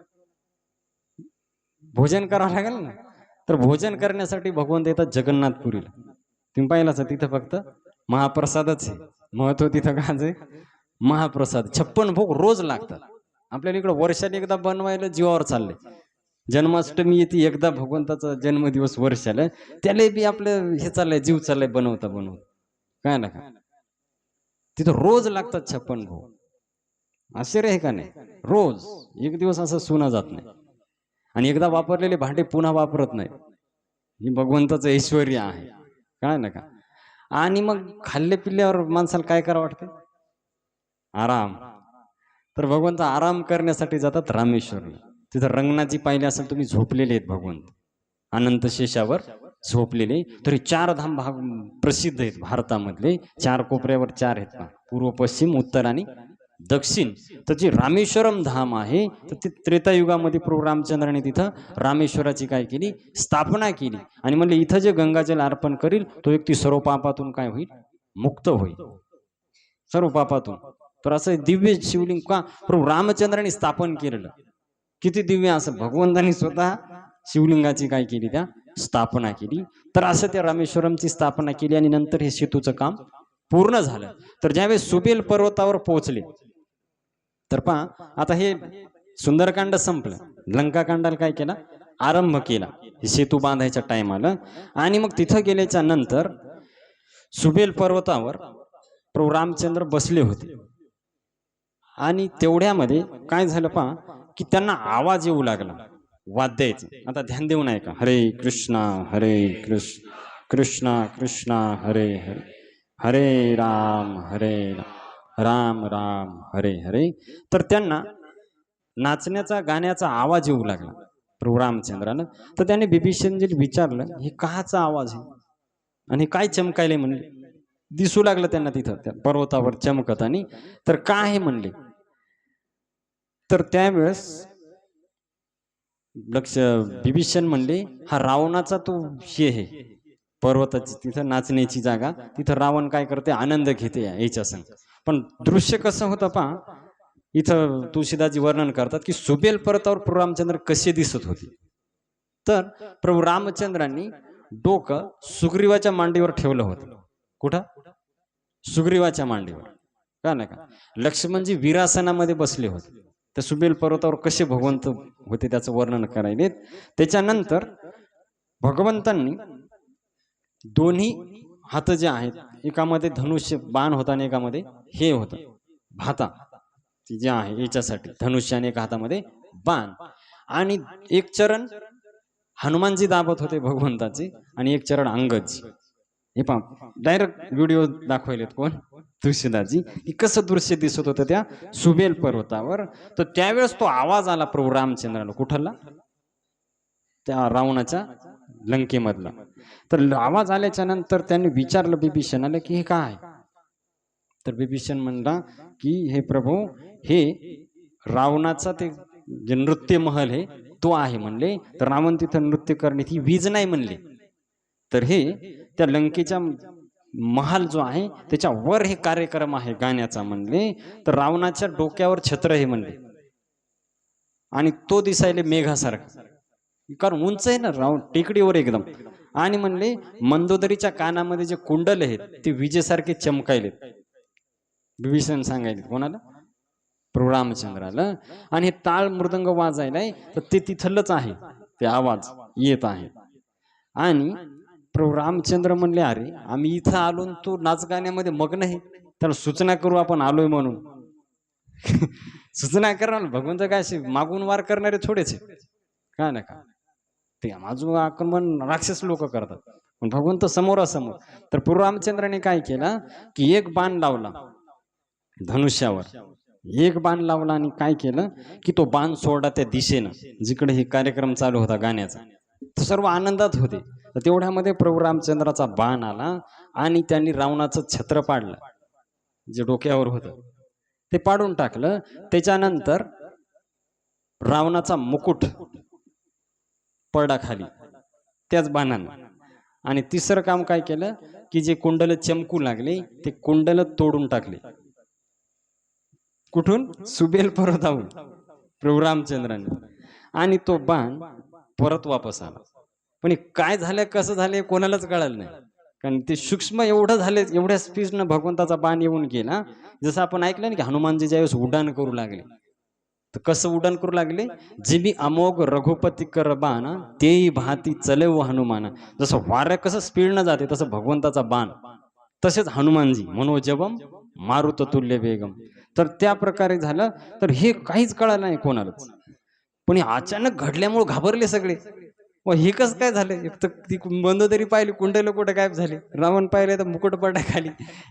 भोजन करावं लागेल ना. तर भोजन करण्यासाठी भगवंत येतात जगन्नाथपुरीला. तुम्ही पाहिलं असेल तिथं फक्त महाप्रसादच आहे. महत्व तिथं काय आहे? महाप्रसाद. 56 भोग रोज लागतात. आपल्याला इकडं वर्षाला एकदा बनवायला जीवावर चाललंय. जन्माष्टमी येते एकदा, भगवंताचा जन्मदिवस वर्षाला, त्याला बी आपलं हे चाललंय, जीव चाललंय बनवता बनवता. काय ना का, तिथं रोज लागतात 56 भोग. आश्चर्य आहे का नाही? रोज एक दिवस असं सुना जात नाही. आणि एकदा वापरलेले भांडे पुन्हा वापरत नाही. ही भगवंताचं ऐश्वर्य आहे. काय ना का. आणि मग खाल्ले पिल्ल्यावर माणसाला काय करावं वाटतं? आराम. तर भगवंत आराम करण्यासाठी जातात रामेश्वरला. तिथं रंगनाची पाहिले असेल तुम्ही, झोपलेले आहेत भगवंत अनंत शेषावर झोपलेले. तरी 4 धाम भाग प्रसिद्ध आहेत भारतामधले. 4 कोपऱ्यावर 4 आहेत ना, पूर्व, पश्चिम, उत्तर आणि दक्षिण. तर जी रामेश्वरम धाम आहे, तर ती त्रेतायुगामध्ये प्रभू रामचंद्राने तिथं रामेश्वराची काय केली? स्थापना केली. आणि म्हणले इथं जे गंगाजल अर्पण करील तो व्यक्ती सर्व पापातून काय होईल? मुक्त होईल, सर्व पापातून. तर असं दिव्य शिवलिंग का प्रभू रामचंद्राने स्थापन केलेलं. किती दिव्य! असं भगवंतांनी स्वतः शिवलिंगाची काय केली? त्या स्थापना केली. तर असं त्या रामेश्वरमची स्थापना केली. आणि नंतर हे सेतूचं काम पूर्ण झालं. तर ज्यावेळेस सुबेल पर्वतावर पोहोचले, तर पहा आता हे सुंदरकांड संपलं, लंकाकांडाला काय केला? आरंभ केला सेतू बांधायच्या टाइमाला. आणि मग तिथं गेल्याच्या नंतर सुबेल पर्वतावर प्रभू रामचंद्र बसले होते. आणि तेवढ्यामध्ये काय झालं पहा, की त्यांना आवाज येऊ लागला वाद्याचा. आता ध्यान देऊन ऐका. हरे कृष्णा हरे कृष्ण कृष्णा कृष्णा हरे हरे, हरे राम राम राम हरे हरे. तर त्यांना नाचण्याचा, गाण्याचा आवाज येऊ लागला प्रभू रामचंद्राला. तर त्याने बिभीषणजीला विचारलं, हे काचा आवाज आहे आणि काय चमकायले म्हणले. दिसू लागलं त्यांना तिथं त्या पर्वतावर चमकत. आणि तर काय आहे म्हणले. तर त्यावेळेस लक्ष बिभीषण म्हणले, हा रावणाचा तो हे आहे पर्वताची, तिथं नाचण्याची जागा. तिथं रावण काय करते? आनंद घेते याच्या संग. पण दृश्य कसं होतं पहा. इथं तुळशीदासजी वर्णन करतात की सुबेल पर्वतावर प्रभू रामचंद्र कसे दिसत होते. तर प्रभू रामचंद्रांनी डोकं सुग्रीवाच्या मांडीवर ठेवलं होतं. कुठं? सुग्रीवाच्या मांडीवर. का नाही का. लक्ष्मणजी वीरासनामध्ये बसले होते. तर सुबेल पर्वतावर कसे भगवंत होते त्याचं वर्णन करायले. त्याच्यानंतर भगवंतांनी दोन्ही हात जे आहेत, एकामध्ये धनुष्य बाण होता आणि एकामध्ये हे होतं भाता जे आहे याच्यासाठी धनुष्य, आणि एका हातामध्ये बाण. आणि एक चरण हनुमानजी दाबत होते भगवंताचे, आणि एक चरण अंगदजी. हे पहा डायरेक्ट व्हिडिओ दाखवलेत कोण तुळशीदासजी की कसं दृश्य दिसत होतं त्या सुबेल पर्वतावर. तर त्यावेळेस तो आवाज आला प्रभू रामचंद्राला कुठला त्या रावणाच्या लंकेमधला. तर आवाज आल्याच्या नंतर त्यांनी विचारलं बिभीषणाला की हे काय. तर बिभीषण म्हणला की हे प्रभू हे रावणाचा ते जे नृत्य महल आहे तो आहे म्हणले. तर रावण तिथं नृत्य करणे ही वीज नाही म्हणले, तर हे त्या लंकेच्या महाल जो आहे त्याच्या वर हे कार्यक्रम आहे गाण्याचा म्हणले. तर रावणाच्या डोक्यावर छत्र हे म्हणले आणि तो दिसायले मेघासारखा, कारण उंच आहे ना रावण टेकडीवर एकदम. आणि म्हणले मंदोदरीच्या कानामध्ये जे कुंडल आहेत ते विजेसारखे चमकायले. विभीषण सांगायले कोणाला, प्रभू रामचंद्राला. आणि हे टाळ मृदंग वाजायलाय तर ते तिथलच आहे, ते आवाज येत आहे. आणि प्रभू रामचंद्र म्हणले अरे आम्ही इथं आलो तो नाच गाण्यामध्ये मग्न आहे, त्याला सूचना करू आपण आलोय म्हणून. सूचना करणार भगवंत काय मागून वार करणारे थोडेच काय ना का, ते माझं आक्रमण राक्षस लोक करतात पण भगवंत समोरासमोर. तर प्रभू रामचंद्राने काय केलं की एक बाण लावला धनुष्यावर, एक बाण लावला आणि काय केलं की तो बाण सोडला त्या दिशेनं जिकडे हे कार्यक्रम चालू होता गाण्याचा. तर सर्व आनंदात होते. तर तेवढ्यामध्ये प्रभू रामचंद्राचा बाण आला आणि त्यांनी रावणाचं छत्र पाडलं जे डोक्यावर होतं ते पाडून टाकलं. त्याच्यानंतर रावणाचा मुकुट पडला खाली त्याच बाणानं. आणि तिसरं काम काय केलं की जे कुंडल चमकू लागले ते कुंडल तोडून टाकले. कुठून, सुबेल पर्वतावरून प्रभू रामचंद्राने. आणि तो बाण परत वापस आला. पण काय झालं कसं झालं कोणालाच कळालं नाही, कारण ते सूक्ष्म एवढं झाले, एवढ्या स्पीडनं भगवंताचा बाण येऊन गेला. जसं आपण ऐकलं ना की हनुमानजी ज्यावेळेस उड्डाण करू लागले, तर कसं उड्डाण करू लागले, जे बी अमोघ रघुपती कर बाण तेही भाती चले व हनुमान. जसं वाऱ्या कसं स्पीडनं जाते तसं भगवंताचा बाण, तसेच हनुमानजी मनोजवम मारुत तुल्य वेगम. तर त्या प्रकारे झालं. तर हे काहीच कळालं नाही कोणालाच, पण हे अचानक घडल्यामुळे घाबरले सगळे. व हे कसं काय झालं, एक तर ती मंदोदरी पाहिली कुंडल कुठं गायब झाले, रावण पाहिले तर मुकुट पडला खाली,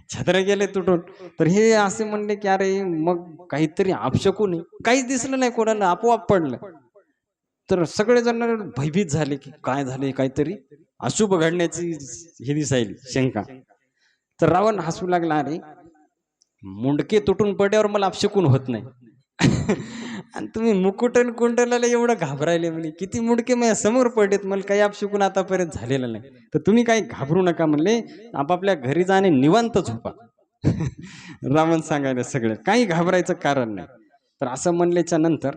छत्र गेले तुटून. तर हे असे म्हणले की अरे मग काहीतरी आपशकून काहीच दिसलं नाही कोणाला, आपोआप पडलं. तर सगळेजण भयभीत झाले की काय झाले, काहीतरी अशुभ घडण्याची हे दिसायली शंका. तर रावण हसू लागला, अरे मुंडके तुटून पड्यावर मला अपशकून होत नाही. आणि तुम्ही मुकुट आणि कुंडलाला एवढं घाबरायले म्हणे, किती मुंडके माझ्या समोर पडलेत, मला काही अपशकून आतापर्यंत झालेलं नाही. तर तुम्ही काही घाबरू नका म्हणले, आपापल्या घरी जाणे निवांत झोपा. रावण सांगायला सगळं काही घाबरायचं कारण नाही. तर असं म्हणल्याच्या नंतर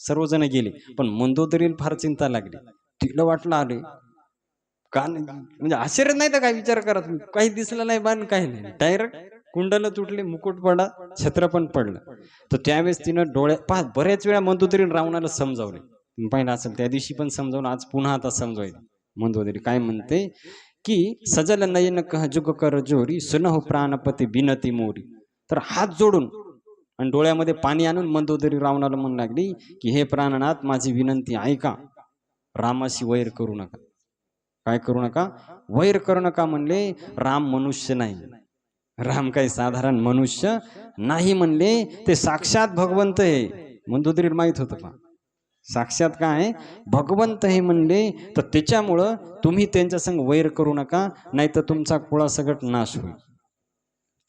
सर्वजण गेले. पण मंदोदरीला फार चिंता लागली. तिला वाटलं अरे का नाही, म्हणजे आश्चर्य नाही तर काय विचार करा तुम्ही, काही दिसलं नाही बाण काही नाही, डायरेक्ट कुंडल तुटले, मुकुट पडा, छत्र पण पडलं. तर त्यावेळेस तिनं पहा बऱ्याच वेळा मंदोदरी रावणाला समजावले. तुम्ही पाहिलं असेल त्या दिवशी पण समजावलं, आज पुन्हा आता समजावले. मंदोदरी काय म्हणते की सजल नयन कह जुग कर जोरी सुनहु प्राणपती बिनती मोरी. तर हात जोडून आणि डोळ्यामध्ये पाणी आणून मंदोदरी रावणाला म्हणू लागली की हे प्राणनाथ माझी विनंती ऐका, रामाशी वैर करू नका. काय करू नका, वैर करू नका म्हणले. राम मनुष्य नाही, राम काही साधारण मनुष्य नाही म्हणले, ते साक्षात भगवंत आहे. मंदोदरीला माहित होतं का साक्षात काय भगवंत हे म्हणले. तर त्याच्यामुळं तुम्ही त्यांच्या संग वैर करू नका, नाही तर तुमचा कुळासकट नाश होईल.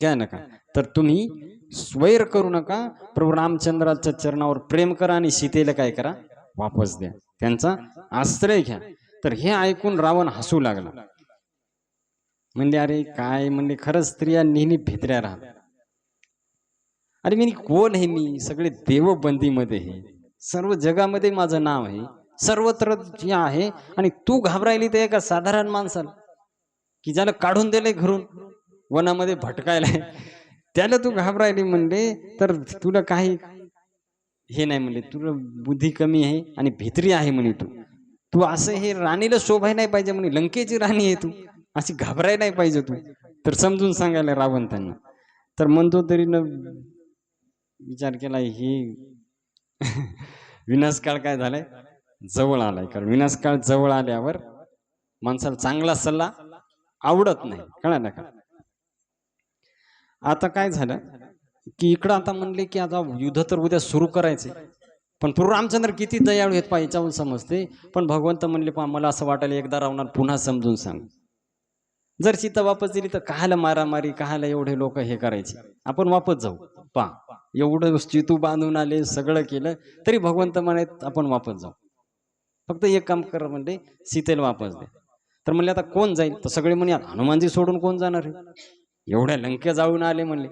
काय नका, तर तुम्ही वैर करू नका. प्रभू रामचंद्राच्या चरणावर प्रेम करा आणि सीतेला काय करा, वापस द्या, त्यांचा आश्रय घ्या. तर हे ऐकून रावण हसू लागला. म्हणजे अरे काय म्हणले, खरंच स्त्रिया नेहमी भित्र्या राहतात. अरे मी कोण आहे, मी सगळे देवबंदीमध्ये आहे, सर्व जगामध्ये माझं नाव आहे, सर्वत्र आहे. आणि तू घाबरायली ते एका साधारण माणसाला की ज्याला काढून दिले घरून वनामध्ये भटकायला, त्याला तू घाबरायली म्हणले. तर तुला काही हे नाही म्हणले, तुला बुद्धी कमी आहे आणि भित्री आहे म्हणे. तू तू असं हे राणीला शोभाय नाही पाहिजे म्हणे, लंकेची राणी आहे तू, अशी घाबराय नाही पाहिजे तू. तर समजून सांगायला रावण त्यांना. तर मंदोदरीनं विचार केला ही विनाशकाळ काय झालाय, जवळ आलाय. कारण विनाशकाळ जवळ आल्यावर माणसाला चांगला सल्ला आवडत नाही, कळलं का? आता काय झालं की इकडं आता म्हणले की आता युद्ध तर उद्या सुरू करायचे, पण प्रभू रामचंद्र किती दयाळू आहेत पहा, याच्याहून समजते. पण भगवंत म्हणले पहा, मला असं वाटायला एकदा रावणार पुन्हा समजून सांग. जर सीता वापस दिली तर काहाला मारामारी, काहाला एवढे लोक हे करायचे, आपण वापस जाऊ. पहा एवढं चितू बांधून आले, सगळं केलं, तरी भगवंत म्हणत आपण वापस जाऊ. फक्त एक काम कर म्हणजे सीतेला वापस दे. तर म्हणले आता कोण जाईल? तर सगळे म्हणे हनुमानजी सोडून कोण जाणार आहे, एवढ्या लंके जाऊन आले म्हणले.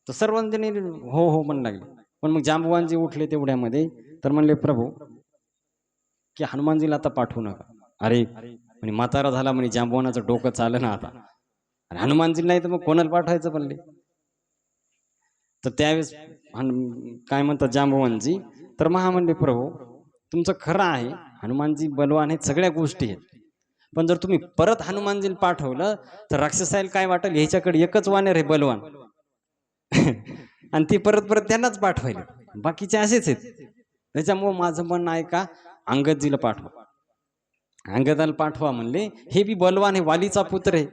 तर सर्वांनी हो हो म्हणू लागले. पण मग जांबवानजी उठले तेवढ्यामध्ये, तर म्हणले प्रभू की हनुमानजीला आता पाठवू नका. अरे म्हणे म्हातारा झाला म्हणे, जांबवानाचं डोकं चालं ना आता, आणि हनुमानजी नाही तर मग कोणाला पाठवायचं म्हणले. तर त्यावेळेस काय म्हणतात जांबवानजी, तर महा म्हणले प्रभू तुमचं खरं आहे, हनुमानजी बलवान आहेत, सगळ्या गोष्टी आहेत, पण जर तुम्ही परत हनुमानजीला पाठवलं तर राक्षसाला काय वाटेल, ह्याच्याकडे एकच वानर आहे बलवान आणि ती परत परत त्यांनाच पाठवायला, बाकीचे असेच आहेत. त्याच्यामुळं माझं म्हणणं आहे का, अंगदजीला पाठवा, अंगदाला पाठवा म्हणले. हे बी बलवान आहे, वालीचा पुत्र आहे.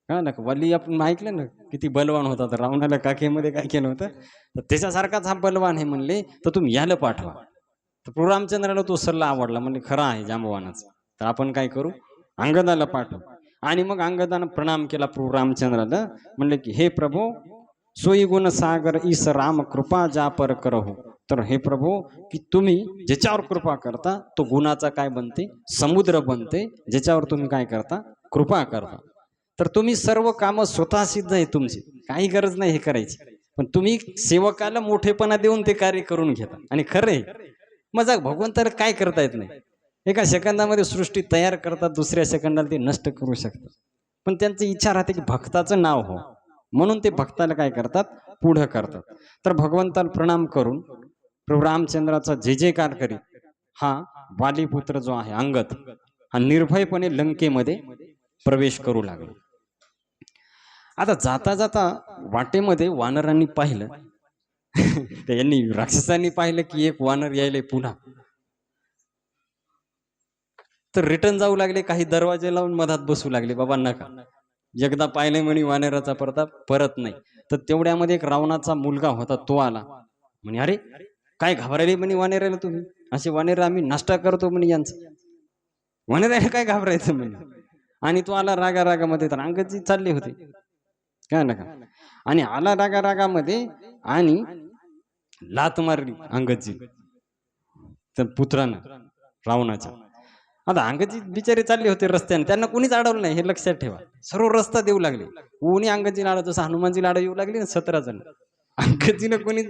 हा ना, वाली आपण ऐकलं ना किती बलवान होता, तर रावणाला काखेमध्ये काय केलं होतं, तर त्याच्यासारखाच हा बलवान आहे म्हणले, तर तुम्ही याला पाठवा. तर प्रभू रामचंद्राला तो सल्ला आवडला, म्हणजे खरा आहे जांबवानाचा, तर आपण काय करू, अंगदाला पाठवू. आणि मग अंगदानं प्रणाम केला प्रभू रामचंद्राला, म्हणले की हे प्रभू सोई गुण सागर ईस राम कृपा जा पर करहु. तर हे प्रभू की तुम्ही ज्याच्यावर कृपा करता तो गुणाचा काय बनते, समुद्र बनते, ज्याच्यावर तुम्ही काय करता, कृपा करता. तर तुम्ही सर्व कामं स्वतः सिद्ध आहे तुमची, काही गरज नाही हे करायची, पण तुम्ही सेवकाला मोठेपणा देऊन ते कार्य करून घेता. आणि खरंय मजाक, भगवंताला काय करता येत नाही, एका सेकंदामध्ये सृष्टी तयार करतात, दुसऱ्या सेकंदाला ते नष्ट करू शकतात. पण त्यांची इच्छा राहते की भक्ताचं नाव हो, म्हणून ते भक्ताला काय करतात, पुढं करतात. तर भगवंताला प्रणाम करून प्रभू रामचंद्राचा जय जयकार करीत हा वालीपुत्र जो आहे अंगद, हा निर्भयपणे लंकेमध्ये प्रवेश करू लागला. आता जाता जाता वाटेमध्ये वानरांनी पाहिलं त्यांनी राक्षसांनी पाहिलं की एक वानर यायले पुन्हा, तर रिटर्न जाऊ लागले, काही दरवाजे लावून मधात बसू लागले, बाबा नका, एकदा पाहिले म्हणे वानराचा प्रताप परत नाही. तर तेवढ्यामध्ये एक रावणाचा मुलगा होता, तो आला म्हणे, अरे काय घाबरायले म्हणे वानेरायला तुम्ही, असे वानेर आम्ही नाश्ता करतो म्हणे यांचं, वानेरायला काय घाबरायचं म्हणे. आणि तो आला रागा रागामध्ये, तर अंगदजी चालले होते काय नका, आणि आला रागा रागामध्ये आणि लात मारली अंगदजी तर पुत्रानं रावणाच्या. आता अंगदजी बिचारे चालले होते रस्त्याने, त्यांना कोणीच अडवलं नाही, हे लक्षात ठेवा. सर्व रस्ता देऊ लागले, कोणी अंगदजी लाडा, जसं हनुमानजी लाडा येऊ लागले ना 17 जण, अंगदजीनं कोणी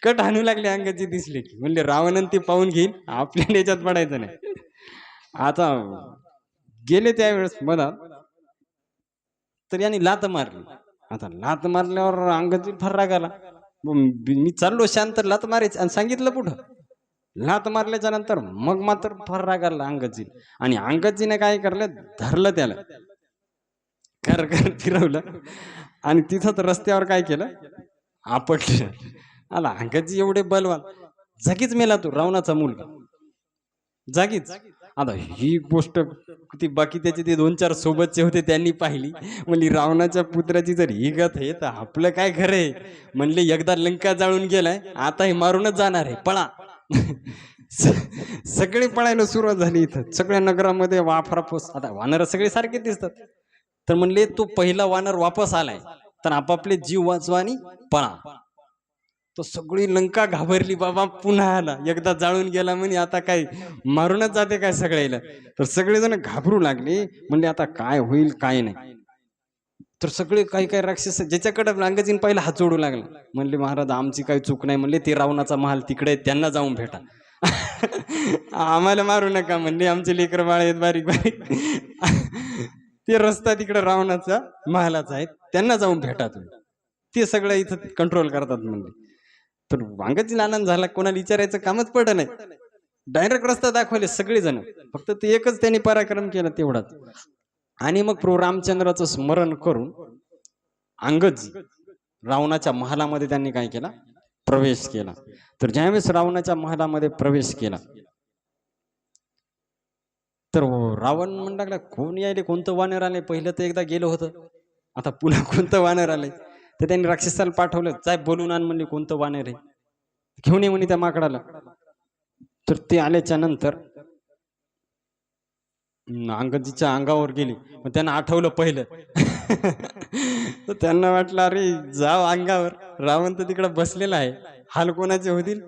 कट आणू लागले. अंगदजी दिसले की म्हणले रावणन ते पाहून घेईल, आपल्या याच्यात पडायचं नाही. आता गेले त्यावेळेस मधात, तर यांनी लात मारली. आता लात मारल्यावर अंगदजी फार राग आला, मी चाललो शांत, लात मारायची आणि सांगितलं पुढं, लात मारल्याच्या नंतर मग मात्र फार राग आला अंगदजी. आणि अंगदजीने काय करलं, धरलं त्याला, कर कर फिरवलं, आणि तिथंच रस्त्यावर काय केलं, आपटलं. आला अंगदजी एवढे बलवान, जागीच मेला तो रावणाचा मुलगा, जागीच. आता ही गोष्ट ती बाकी त्याचे ते 2-4 सोबतचे होते त्यांनी पाहिली, म्हणली रावणाच्या पुत्राची जर ही गत आहे तर आपलं काय खरं आहे. म्हणले एकदा लंका जाळून गेलाय, आता हे मारूनच जाणार आहे, पळा. सगळे पळायला सुरुवात झाली, इथं सगळ्या नगरामध्ये वाफराफोस. आता वानर सगळे सारखे दिसतात, तर म्हणले तो पहिला वानर वापस आलाय, तर आपापले जीव वाचवा आणि पळा. तो सगळी लंका घाबरली, बाबा पुन्हा आला, एकदा जाळून गेला म्हणे, आता काय मारूनच जाते काय सगळ्याला. तर सगळेजण घाबरू लागले, म्हणले आता काय होईल काय नाही. तर सगळे काही काही राक्षस ज्याच्याकडे अंगदजीन पहिला हात जोडू लागला, म्हणले महाराज आमची काही चूक नाही, म्हणले ते रावणाचा महाल तिकडे, त्यांना जाऊन भेटा. आम्हाला मारू नका म्हणले, आमचे लेकर बाळ आहेत बारीक बारीक, ते रस्ता तिकडे रावणाचा महालाचा आहे, त्यांना जाऊन भेटा तुम्ही, ते सगळं इथं कंट्रोल करतात म्हणले. तर अंगदजीला आनंद झाला, कोणाला विचारायचं कामच पडलं नाही, डायरेक्ट रस्ता दाखवले सगळेजण, फक्त ते एकच त्यांनी पराक्रम केला तेवढाच. आणि मग प्रभू रामचंद्राचं स्मरण करून अंगदजी रावणाच्या महालामध्ये त्यांनी काय केला, प्रवेश केला. तर ज्यावेळेस रावणाच्या महालामध्ये प्रवेश केला, तर रावण म्हणू लागला, कोण यायले, कोणतं वानर आले, पहिलं तर एकदा गेलं होतं, आता पुन्हा कोणतं वानर आलंय. तर त्यांनी राक्षसाला पाठवलं, जाय बोलून आण म्हणले कोणतं वानर आहे, घेऊन ये म्हणे त्या माकडाला. तर ते आल्याच्या नंतर अंगदीच्या अंगावर गेली, मग त्यांना आठवलं पहिलं. तर त्यांना वाटलं अरे जाव अंगावर, रावण तर तिकडे बसलेला आहे, हाल कोणाचे होतील.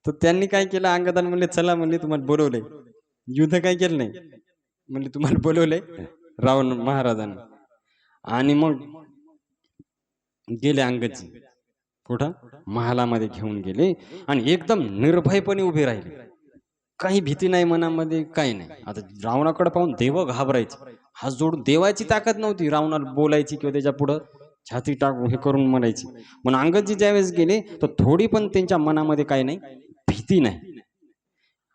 तर त्यांनी काय केलं, अंगदान म्हणले चला म्हणले तुम्हाला बोलवलंय. युद्ध काय केलं नाही, म्हणले तुम्हाला बोलवलंय रावण महाराजांनी. आणि मग गेले अंगदजी कुठं, महालामध्ये घेऊन गेले आणि एकदम निर्भयपणे उभे राहिले. काही भीती नाही मनामध्ये, काही नाही. आता रावणाकडे पाहून देव घाबरायचे, हात जोडून, देवाची ताकद नव्हती रावणाला बोलायची किंवा त्याच्या पुढं छाती टाकून हे करून म्हणायची. म्हणून अंगदजी ज्यावेळेस गेले तर थोडी पण त्यांच्या मनामध्ये काही नाही, भीती नाही.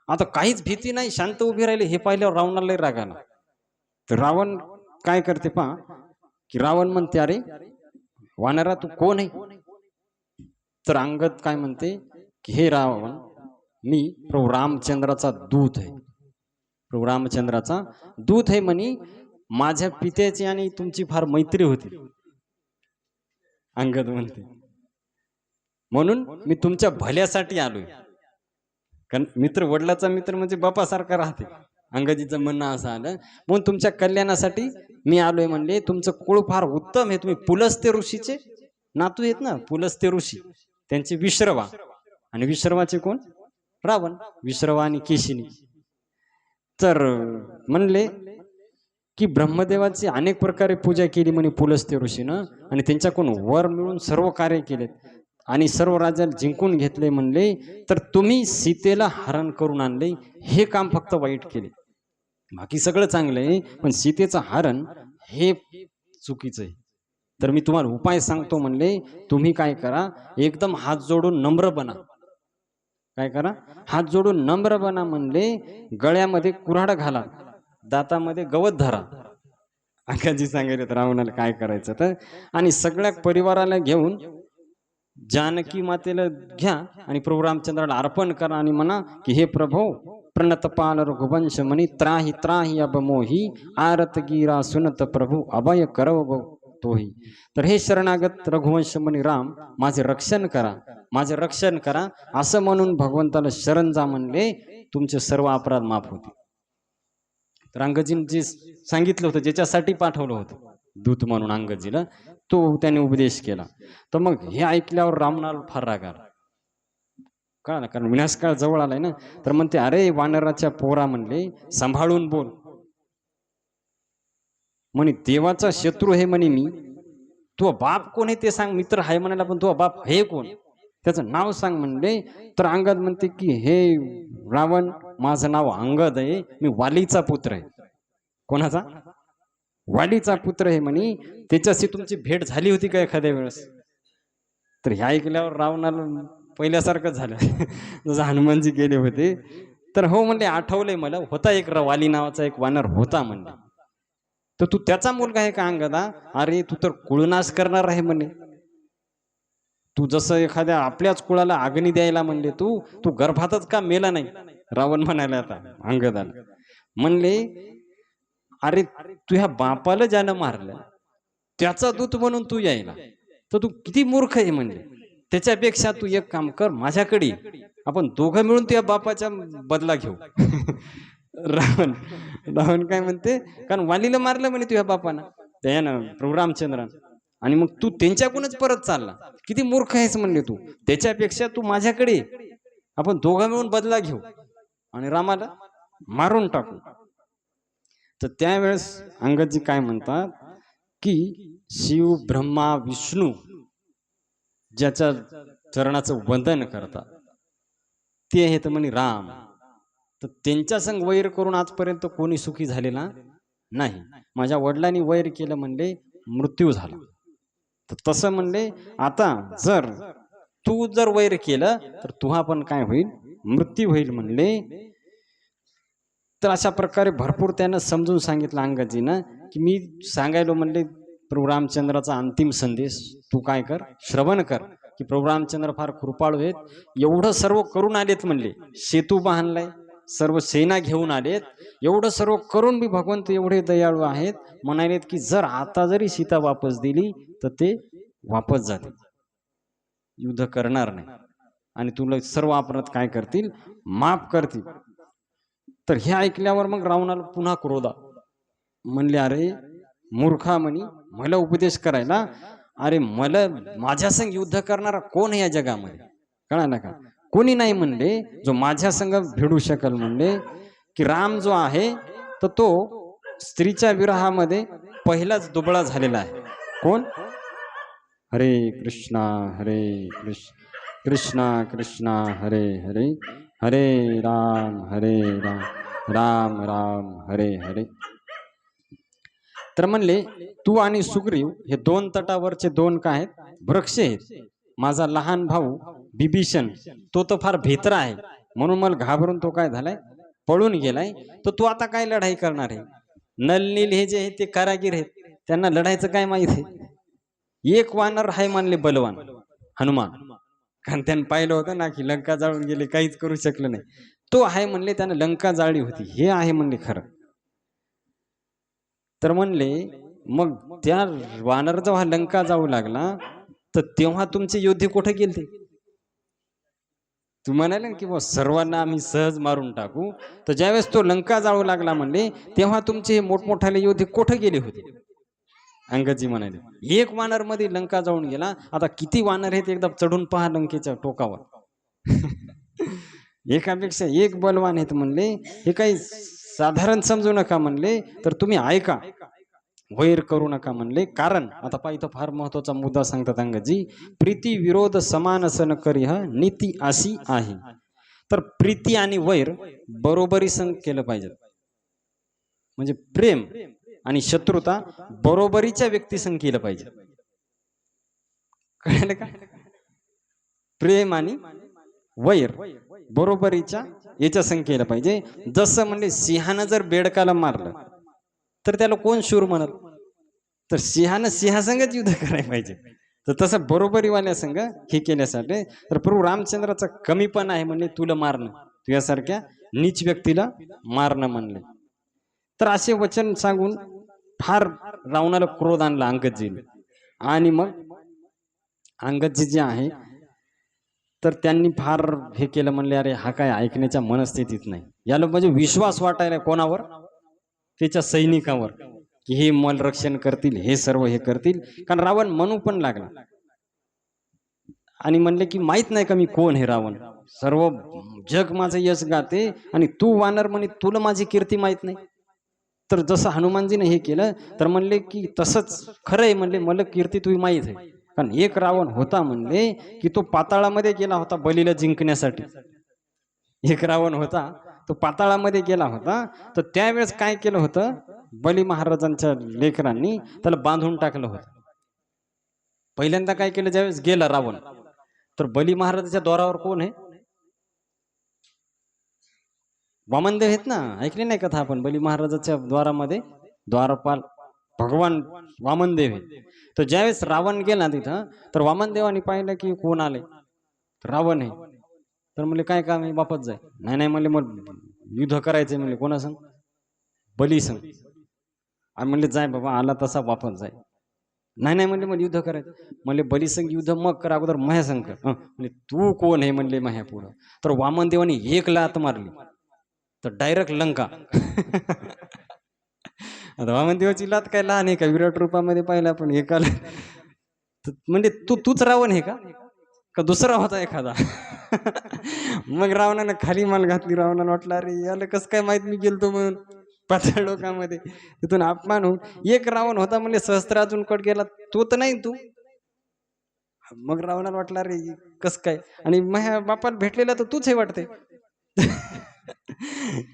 आता काहीच भीती नाही, शांत उभे राहिले. हे पाहिल्यावर रावणाला राग आला. तर रावण काय करते पहा, की रावण म्हणते अरे वानरा तू कोण आहे. तर अंगद काय म्हणते, की हे रावण, मी प्रभू रामचंद्राचा दूत आहे, प्रभू रामचंद्राचा दूत आहे म्हणे. माझ्या पित्याची आणि तुमची फार मैत्री होती, अंगद म्हणते, म्हणून मी तुमच्या भल्यासाठी आलोय. कारण मित्र, वडिलाचा मित्र म्हणजे बापासारखा राहते. अंगदीचं म्हणणं असं आलं, म्हणून तुमच्या कल्याणासाठी मी आलोय म्हणले. तुमचं कुळ फार उत्तम आहे, तुम्ही पुलस्त्य ऋषीचे नातू आहेत ना, पुलस्त्य ऋषी, त्यांचे विश्रवा, आणि विश्रवाचे कोण, रावण, विश्रवा आणि केशिनी. तर म्हणले की ब्रह्मदेवाची अनेक प्रकारे पूजा केली म्हणे पुलस्त्य ऋषीनं, आणि त्यांच्याकडून वर मिळून सर्व कार्य केलेत आणि सर्व राज्याला जिंकून घेतले म्हणले. तर तुम्ही सीतेला हरण करून आणले, हे काम फक्त वाईट केले, बाकी सगळं चांगलं आहे, पण सीतेचं हरण हे चुकीचं आहे. तर मी तुम्हाला उपाय सांगतो म्हणले. तुम्ही काय करा, एकदम हात जोडून नम्र बना. काय करा, हात जोडून नम्र बना म्हणले. गळ्यामध्ये कुऱ्हाड घाला, दातामध्ये गवत धरा. अंगाजी सांगितलं रावणाला काय करायचं तर, आणि सगळ्या परिवाराला घेऊन जानकी मातेला घ्या आणि प्रभू रामचंद्राला अर्पण करा आणि म्हणा की हे प्रभो, प्रणतपाल रघुवंश मनी, त्राही त्राही अब मोही, आरत गिरा सुनत प्रभू, अभय करव तोही. तर हे शरणागत रघुवंश मनी राम, माझे रक्षण करा, माझे रक्षण करा, असं म्हणून भगवंताला शरण जा म्हणले. तुमचे सर्व अपराध माफ होते. तर अंगदजीने जे सांगितलं होतं, ज्याच्यासाठी पाठवलं होतं दूत म्हणून अंगदजीला, तो त्याने उपदेश केला. तर मग हे ऐकल्यावर रावणाला फार राग आला. कळालं, कारण विनाशकाळ जवळ आलाय ना. तर म्हणते अरे वानराच्या पोरा म्हणले, सांभाळून बोल म्हणे, देवाचा शत्रू हे म्हणे मी, तू बाप कोण आहे ते सांग. मित्र आहे म्हणाला, पण तू बाप हे कोण, त्याचं नाव सांग म्हणले. तर अंगद म्हणते की हे रावण, माझं नाव अंगद आहे, मी वालीचा पुत्र आहे. कोणाचा, वालीचा पुत्र आहे म्हणे. त्याच्याशी तुमची भेट झाली होती का एखाद्या वेळेस. तर ह्या ऐकल्यावर रावणाला पहिल्यासारखंच झालं. जसं हनुमानजी गेले होते. तर हो म्हणले, आठवलंय मला, होता एक वाली नावाचा एक वानर होता म्हणले. तर तू त्याचा मुलगा आहे का अंगदा. अरे तू तर कुळनाश करणार आहे म्हणे, तू जसं एखाद्या आपल्याच कुळाला अग्नी द्यायला म्हणले, तू तू गर्भातच का मेला नाही. रावण म्हणाले आता अंगदाला, म्हणले अरे तुझ्या बापाला ज्यानं मारलं त्याचा दूत म्हणून तू यायला, तर तू किती मूर्ख आहे म्हणले. त्याच्यापेक्षा तू एक काम कर, माझ्याकडे आपण दोघं मिळून तुझ्या बापाचा बदला घेऊ. रावण रावण काय म्हणते, कारण वालीला मारलं म्हणे तुझ्या बापानं, त्यानं प्रभू रामचंद्रानं, आणि मग तू त्यांच्याकडूनच परत चालला, किती मूर्ख आहेस म्हणले तू. त्याच्यापेक्षा तू माझ्याकडे, आपण दोघं मिळून बदला घेऊ आणि रामाला मारून टाकू. तर त्यावेळेस अंगदजी काय म्हणतात की शिव ब्रह्मा विष्णू ज्याच्या चरणाचं वंदन करतात ते आहेत म्हणे राम. तर त्यांच्या संग वैर करून आजपर्यंत कोणी सुखी झालेला नाही. माझ्या वडिलांनी वैर केलं म्हणले, मृत्यू झाला. तर तसं म्हणले, आता जर तू जर वैर केलं तर तुहा पण काय होईल, मृत्यू होईल म्हणले. तर अशा प्रकारे भरपूर त्यानं समजून सांगितलं अंगदजीनं, की मी सांगायलो म्हणले प्रभू रामचंद्राचा अंतिम संदेश तू काय कर, श्रवण कर, की प्रभू रामचंद्र फार कृपाळू आहेत, एवढं सर्व करून आलेत म्हणले. सेतू बांधलाय, सर्व सेना घेऊन आलेत, एवढं सर्व करून बी भगवंत एवढे दयाळू आहेत, म्हणालेत की जर आता जरी सीता वापस दिली तर ते वापस जातील, युद्ध करणार नाही आणि तुला सर्व अपराध काय करतील, माफ करतील. तर हे ऐकल्यावर मग रावणाला पुन्हा क्रोध आला. म्हणले अरे मूर्खा म्हणी, मला उपदेश करायला, अरे मला माझ्या संग युद्ध करणारा कोण आहे या जगामध्ये, कळालं का, कोणी नाही म्हणले जो माझ्या संग भिडू शकल. म्हणले की राम जो आहे तर तो स्त्रीच्या विरहामध्ये पहिलाच दुबळा झालेला आहे. कोण? हरे कृष्णा हरे कृष्ण कृष्णा कृष्णा हरे हरे, हरे राम राम राम हरे हरे. तर म्हणले तू आणि सुग्रीव हे दोन तटावरचे दोन काय आहेत, वृक्ष आहेत. माझा लहान भाऊ बिभीषण तो तर फार भेत्रा आहे, म्हणून मला घाबरून तो काय झालाय, पळून गेलाय. तर तू आता काय लढाई करणार आहे? नल नील हे जे आहेत ते कारागीर आहेत, त्यांना लढायचं काय माहित आहे. एक वानर आहे मानले बलवान, हनुमान, कारण त्यानं पाहिलं होतं ना की लंका जाळून गेले, काहीच करू शकलं नाही. तो आहे म्हणले, त्यानं लंका जाळली होती, हे आहे म्हणले खरं. तर म्हणले मग त्या वानर जेव्हा लंका जाऊ लागला तर तेव्हा तुमचे योद्धे कुठे गेलते? तू म्हणाले की बा सर्वांना आम्ही सहज मारून टाकू, तर ज्यावेळेस तो लंका जाळू लागला म्हणले तेव्हा तुमचे मोठमोठाले योद्धे कुठे गेले होते? अंगदजी म्हणाले एक वानर मध्ये लंका जाऊन गेला, आता किती वानर आहेत एकदा चढून पहा लंकेच्या टोकावर. एकापेक्षा एक बलवान आहेत म्हणले, हे काही साधारण समजू नका म्हणले, तर तुम्ही ऐका, वैर करू नका म्हणले. कारण आता पहा इथं फार महत्वाचा मुद्दा सांगतात अंगदजी, प्रीती विरोध समान सन करी ह नीती अशी आहे. तर प्रीती आणि वैर बरोबरी संग केलं पाहिजे, म्हणजे प्रेम आणि शत्रुता बरोबरीच्या व्यक्ती संग केलं पाहिजे, कळलं का? प्रेम आणि वैर बरोबरीच्या याच्या संग केलं पाहिजे. जसं म्हणजे सिंहानं जर बेडकाला मारलं तर त्याला कोण शूर म्हणल, तर सिंहानं सिंहासंगच युद्ध करायला पाहिजे. तर तसं बरोबरीवाल्या संघ हे केल्यासाठी तर प्रभू रामचंद्राचा कमीपण आहे म्हणले, तुला मारणं, तुझ्यासारख्या नीच व्यक्तीला मारणं म्हणले. तर असे वचन सांगून फार रावणाला क्रोध आणला अंगदजीने. आणि मग अंगदजी जे आहे तर त्यांनी फार हे केलं, म्हणले अरे हा काय ऐकण्याच्या मनस्थितीत नाही, याला म्हणजे विश्वास वाटायला कोणावर, त्याच्या सैनिकावर, की हे मल रक्षण करतील, हे सर्व हे करतील. कारण रावण म्हणू पण लागला आणि म्हणले की माहित नाही का मी कोण हे रावण, सर्व जग माझं यश गाते आणि तू वानर म्हणे तुला माझी कीर्ती माहित नाही. तर जसं हनुमानजीने हे केलं तर म्हणले की तसंच खरं आहे म्हणले, मला कीर्ती तुझी माहित आहे. कारण एक रावण होता म्हणले की तो पाताळामध्ये गेला होता बलीला जिंकण्यासाठी. एक रावण होता तो पाताळामध्ये गेला होता, तर त्यावेळेस काय केलं होतं, बली महाराजांच्या लेकरांनी त्याला बांधून टाकलं होतं. पहिल्यांदा काय केलं, ज्यावेळेस गेला रावण तर बली महाराजाच्या द्वारावर कोण आहे, वामनदेव आहेत ना, ऐकले नाही कथा आपण, बली महाराजाच्या द्वारामध्ये द्वारपाल भगवान वामनदेव आहे. तर ज्यावेळेस रावण गेला तिथं तर वामनदेवानी पाहिलं की कोण आले, रावण आहे. तर म्हणले काय काम आहे, वापस जाय. नाही नाही म्हणले मग युद्ध करायचंय म्हणले, कोणा संग, बली संग. आणि म्हणले जाय बाबा, आला तसा वापस जाय. नाही नाही म्हणले मग युद्ध करायचं. म्हणले बली संग युद्ध मग कर, अगोदर मह्या संग कर. म्हणजे तू कोण आहे म्हणले मह्या पुढं. तर वामनदेवानी एक लात मारली तर डायरेक्ट लंका. आता वामनदेवाची लात काय लहान आहे का, विराट रूपामध्ये पाहिलं आपण एकाला. म्हणजे तूच रावण आहे का दुसरा होता एखादा. मग रावणानं खाली माल घातली. रावणाला वाटलं अरे याला कसं काय माहित मी गेलतो म्हणून पाताळ लोकांमध्ये. तिथून अपमान होऊन एक रावण होता म्हणजे सहस्त्रार्जुन कट गेला, तो तर नाही तू. मग रावणाला वाटलं अरे कस काय, आणि माझ्या बापाला भेटलेला तर तूच हे वाटते.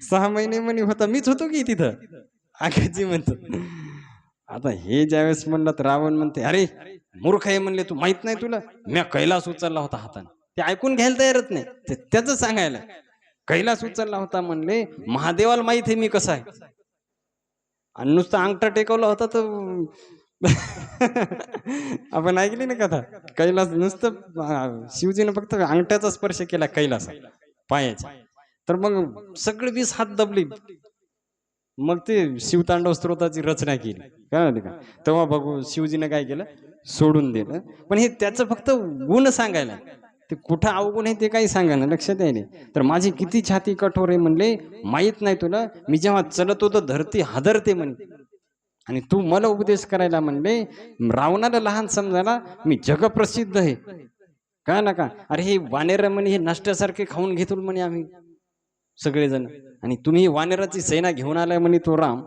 6 महिने म्हणे होता, मीच होतो की तिथं, आगाजी म्हणतो. आता हे ज्यावेळेस म्हणलं तर रावण म्हणते अरे मूर्ख आहे म्हणले, तू माहित नाही तुला, मी कैलास उचलला होता हाताने. ते ऐकून घ्यायला तयारच नाही, त्याच सांगायला कैलास उचलला होता म्हणले, महादेवाला माहित आहे मी कसा आहे. आणि नुसतं अंगठा टेकवला होता तर आपण ऐकली ना कथा, कैलास नुसतं शिवजीने फक्त अंगठ्याचा स्पर्श केला कैलास पायाचा, तर मग सगळे 20 हात दबले. मग ते शिवतांडव स्तोत्राची रचना केली, काय माहिती का. तेव्हा बघू शिवजीने काय केलं, सोडून दिलं. पण हे त्याचं फक्त गुण सांगायला, ते कुठं अवगुण आहे ते काही सांगायला लक्षात आहे नाही. तर माझी किती छाती कठोर आहे म्हणले, माहित नाही तुला, मी जेव्हा चलत होतो धरती हादरते म्हणे, आणि तू मला उपदेश करायला म्हणले. रावणाला लहान समजायला मी जगप्रसिद्ध आहे, काय ना का. अरे हे वानेर म्हणे हे नष्ट्यासारखे खाऊन घेतो म्हणे आम्ही सगळेजण, आणि तुम्ही वानेराची सेना घेऊन आलाय म्हणे तो राम,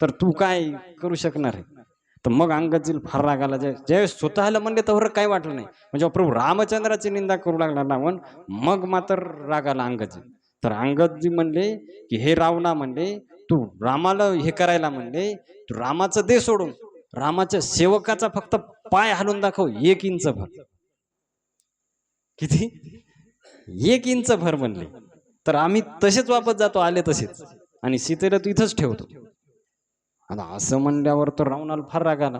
तर तू काय करू शकणार आहे. तर मग अंगदजीला फार राग आला. ज्यावेळेस स्वतःला म्हणले तर काय वाटलं नाही, म्हणजे प्रभू रामचंद्राची निंदा करू लागला रावण, मग मात्र राग आला अंगदजी. तर अंगदजी म्हणले की हे रावणा म्हणले, तू रामाला हे करायला म्हणले, तू रामाचं दे सोडून, रामाच्या सेवकाचा फक्त पाय हलवून दाखव 1 इंच भर. किती? 1 इंच भर म्हणले, तर आम्ही तसेच वापस जातो आले तसेच, आणि सीतेला तू इथंच ठेवतो. आता असं म्हणल्यावर तर रावणाला फार राग आला.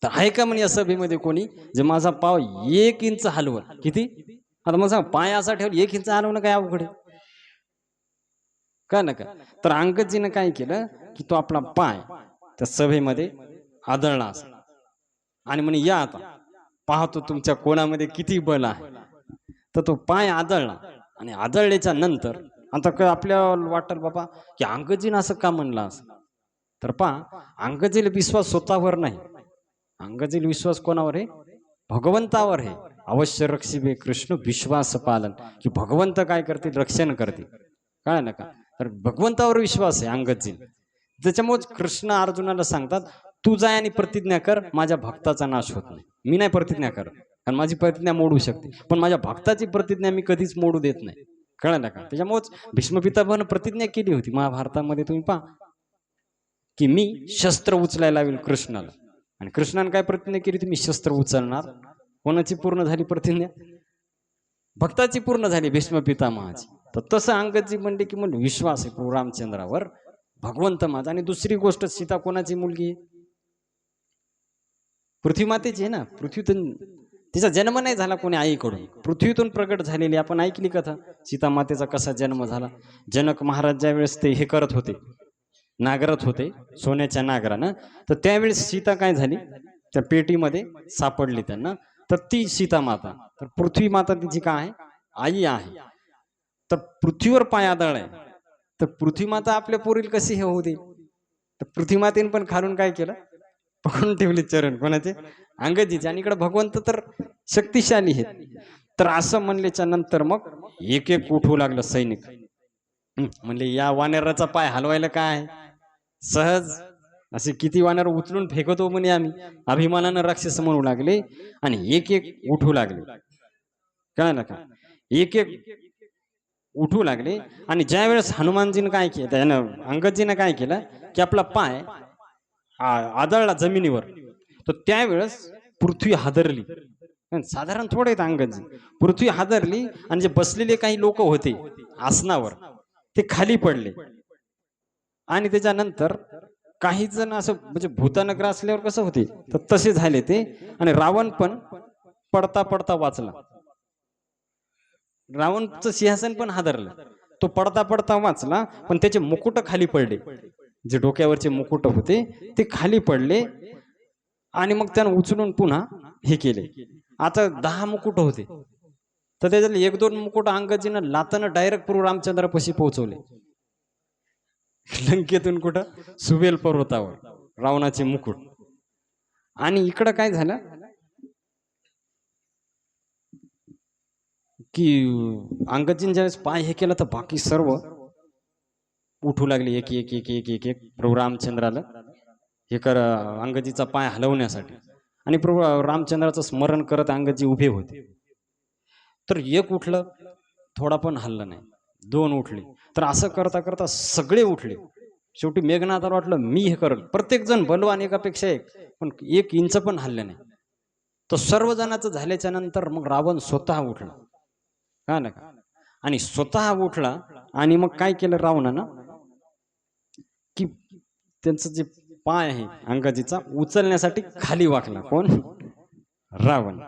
तर आहे का म्हणे या सभेमध्ये कोणी जे माझा पाव 1 इंच हलवल. किती? आता मग सांग, पाय असा ठेवला 1 इंच हलवणं काय अवघड आहे, का नका. तर अंगदजीनं काय केलं की तो आपला पाय त्या सभेमध्ये आदळला असा, आणि म्हणे या आता पाहतो तुमच्या कोणामध्ये किती बल आहे. तर तो पाय आदळला, आणि आदळल्याच्या नंतर आता काय आपल्याला वाटलं बाबा की अंगदजीनं असं का म्हणलं असं. तर पहा, अंगदजीला विश्वास स्वतःवर नाही, अंगदजीला विश्वास कोणावर आहे, भगवंतावर आहे. अवश्य रक्षिबे कृष्ण विश्वास पालन, की भगवंत काय करतील, रक्षण करतील, काय नका. तर भगवंतावर विश्वास आहे अंगदजी. त्याच्यामुळेच कृष्ण अर्जुनाला सांगतात, तू जाय आणि प्रतिज्ञा कर, माझ्या भक्ताचा नाश होत नाही. मी नाही प्रतिज्ञा करत, कारण माझी प्रतिज्ञा मोडू शकते, पण माझ्या भक्ताची प्रतिज्ञा मी कधीच मोडू देत नाही, कळलं का. त्याच्यामुळेच भीष्म पितामहाने प्रतिज्ञा केली होती महाभारतामध्ये, तुम्ही पहा की मी शस्त्र उचलायला लावेल कृष्णाला, आणि कृष्णाने काय प्रतिज्ञा केली होती, मी शस्त्र उचलणार. कोणाची पूर्ण झाली प्रतिज्ञा, भक्ताची पूर्ण झाली, भीष्म पितामहाची. तर तसं अंगदजी म्हणले की म्हणून विश्वास आहे प्रभू रामचंद्रावर, भगवंत माझा. आणि दुसरी गोष्ट, सीता कोणाची मुलगी आहे, पृथ्वी मातेची आहे ना. पृथ्वीतून तिचा जन्म नाही झाला कोणी आईकडून, पृथ्वीतून प्रगट झालेली. आपण ऐकली कथा सीता मातेचा कसा जन्म झाला. जनक महाराज ज्या वेळेस ते हे करत होते, नागरत होते सोन्याच्या नागरानं, तर त्यावेळेस सीता काय झाली, त्या पेटीमध्ये सापडली त्यांना. तर ती सीता माता, तर पृथ्वी माता तिची काय आहे, आई आहे. तर पृथ्वीवर पाय आदळलाय, तर पृथ्वी माता आपल्या पोरील कशी हे होऊ दे. तर पृथ्वी मातेने पण खालून काय केलं, पकडून ठेवले चरण कोणाचे, अंगदजीचे. आणि इकडे भगवंत तर शक्तिशाली आहेत. तर असं म्हणल्याच्या नंतर मग एक एक उठवू लागलं सैनिक. म्हणले या वानराचा पाय हलवायला काय, सहज असे किती वानर उचलून फेकतो म्हणे आम्ही, अभिमानानं राक्षस म्हणू लागले, आणि एक एक उठू लागले, काय ना का. एक एक उठू लागले. आणि ज्या वेळेस हनुमानजीनं काय केलं, त्यानं अंगदजीनं काय केलं की आपला पाय आदळला जमिनीवर, तर त्यावेळेस पृथ्वी हादरली. साधारण थोडे आहेत अंगदजी, पृथ्वी हादरली, आणि जे बसलेले काही लोक होते आसनावर ते खाली पडले. आणि त्याच्यानंतर काही जण असं म्हणजे भूतानं ग्रासल्यावर कसं होते, तर तसे झाले ते. आणि रावण पण पडता पडता वाचला, रावणचं सिंहासन पण हादरलं, तो पडता पडता वाचला. पण त्याचे मुकुट खाली पडले, जे डोक्यावरचे मुकुट होते ते खाली पडले. आणि मग त्यानं उचलून पुन्हा हे केले. आता 10 मुकुट होते, तर त्याच्यातले 1-2 मुकुट अंगदजीनं लातानं डायरेक्ट प्रभू रामचंद्रापाशी पोहोचवले. लंकेतून कुठं, सुबेल पर्वतावर रावणाचे मुकुट. आणि इकडं काय झालं की अंगदजीने ज्यावेळेस पाय हे केलं, तर बाकी सर्व उठू लागले एक एक एक एक एक एक प्रभू रामचंद्राला हे कर, अंगदजीचा पाय हलवण्यासाठी. आणि प्रभू रामचंद्राचं स्मरण करत अंगदजी उभे होते. तर एक उठलं, थोडा पण हल्ला नाही, 2 उठले. तर असं करता करता सगळे उठले. शेवटी मेघनाथाला वाटलं मी हे करल, प्रत्येक जण बलवान एकापेक्षा एक, पण 1 इंच पण हल्ले नाही. तर सर्व जणांचं झाल्याच्या नंतर मग रावण स्वतः उठला, का ना का. आणि स्वतः उठला, आणि मग काय केलं रावणानं की त्यांचं जे पाय आहे अंगदजीचा उचलण्यासाठी खाली वाकला. कोण, रावण.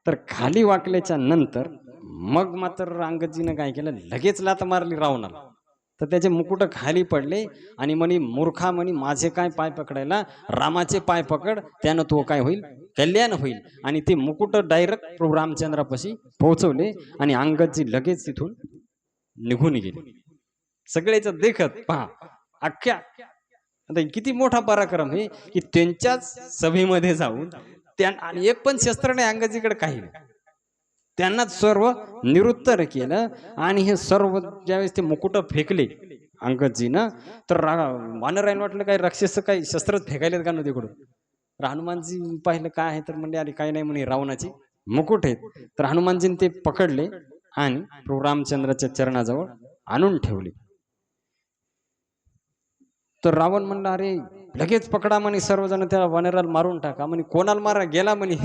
तर खाली वाकल्याच्या नंतर मग मात्र अंगदजीनं काय केलं, लगेच लात मारली रावणाला. तर त्याचे मुकुट खाली पडले आणि म्हणे, मूर्खा म्हणे, माझे काय पाय पकडायला, रामाचे पाय पकड, त्यानं तो काय होईल, कल्याण होईल. आणि ते मुकुट डायरेक्ट प्रभू रामचंद्रापाशी पोहोचवले आणि अंगदजी लगेच तिथून निघून गेले. सगळेच देखत पहा अख्ख्या, आता किती मोठा पराक्रम हे, की त्यांच्याच सभेमध्ये जाऊन त्या, आणि एक पण शस्त्र नाही अंगदजीकडे, काही नाही, त्यांनाच सर्व निरुत्तर केलं. आणि हे सर्व ज्यावेळेस ते मुकुट फेकले अंगदजीनं, तर वानरायन वाटलं काय राक्षस काही शस्त्रच फेकायलेत का नव्हते तिकडून. तर हनुमानजी पाहिलं काय आहे, तर म्हणजे अरे काय नाही म्हणे, रावणाची मुकुट आहेत. तर हनुमानजीने ते पकडले आणि प्रभू रामचंद्राच्या चरणाजवळ आणून ठेवले. तर रावण म्हणला, अरे लगेच पकडा म्हणे, सर्वजण त्या वानराला मारून टाका म्हणे. कोणाला मारा, गेला म्हणे.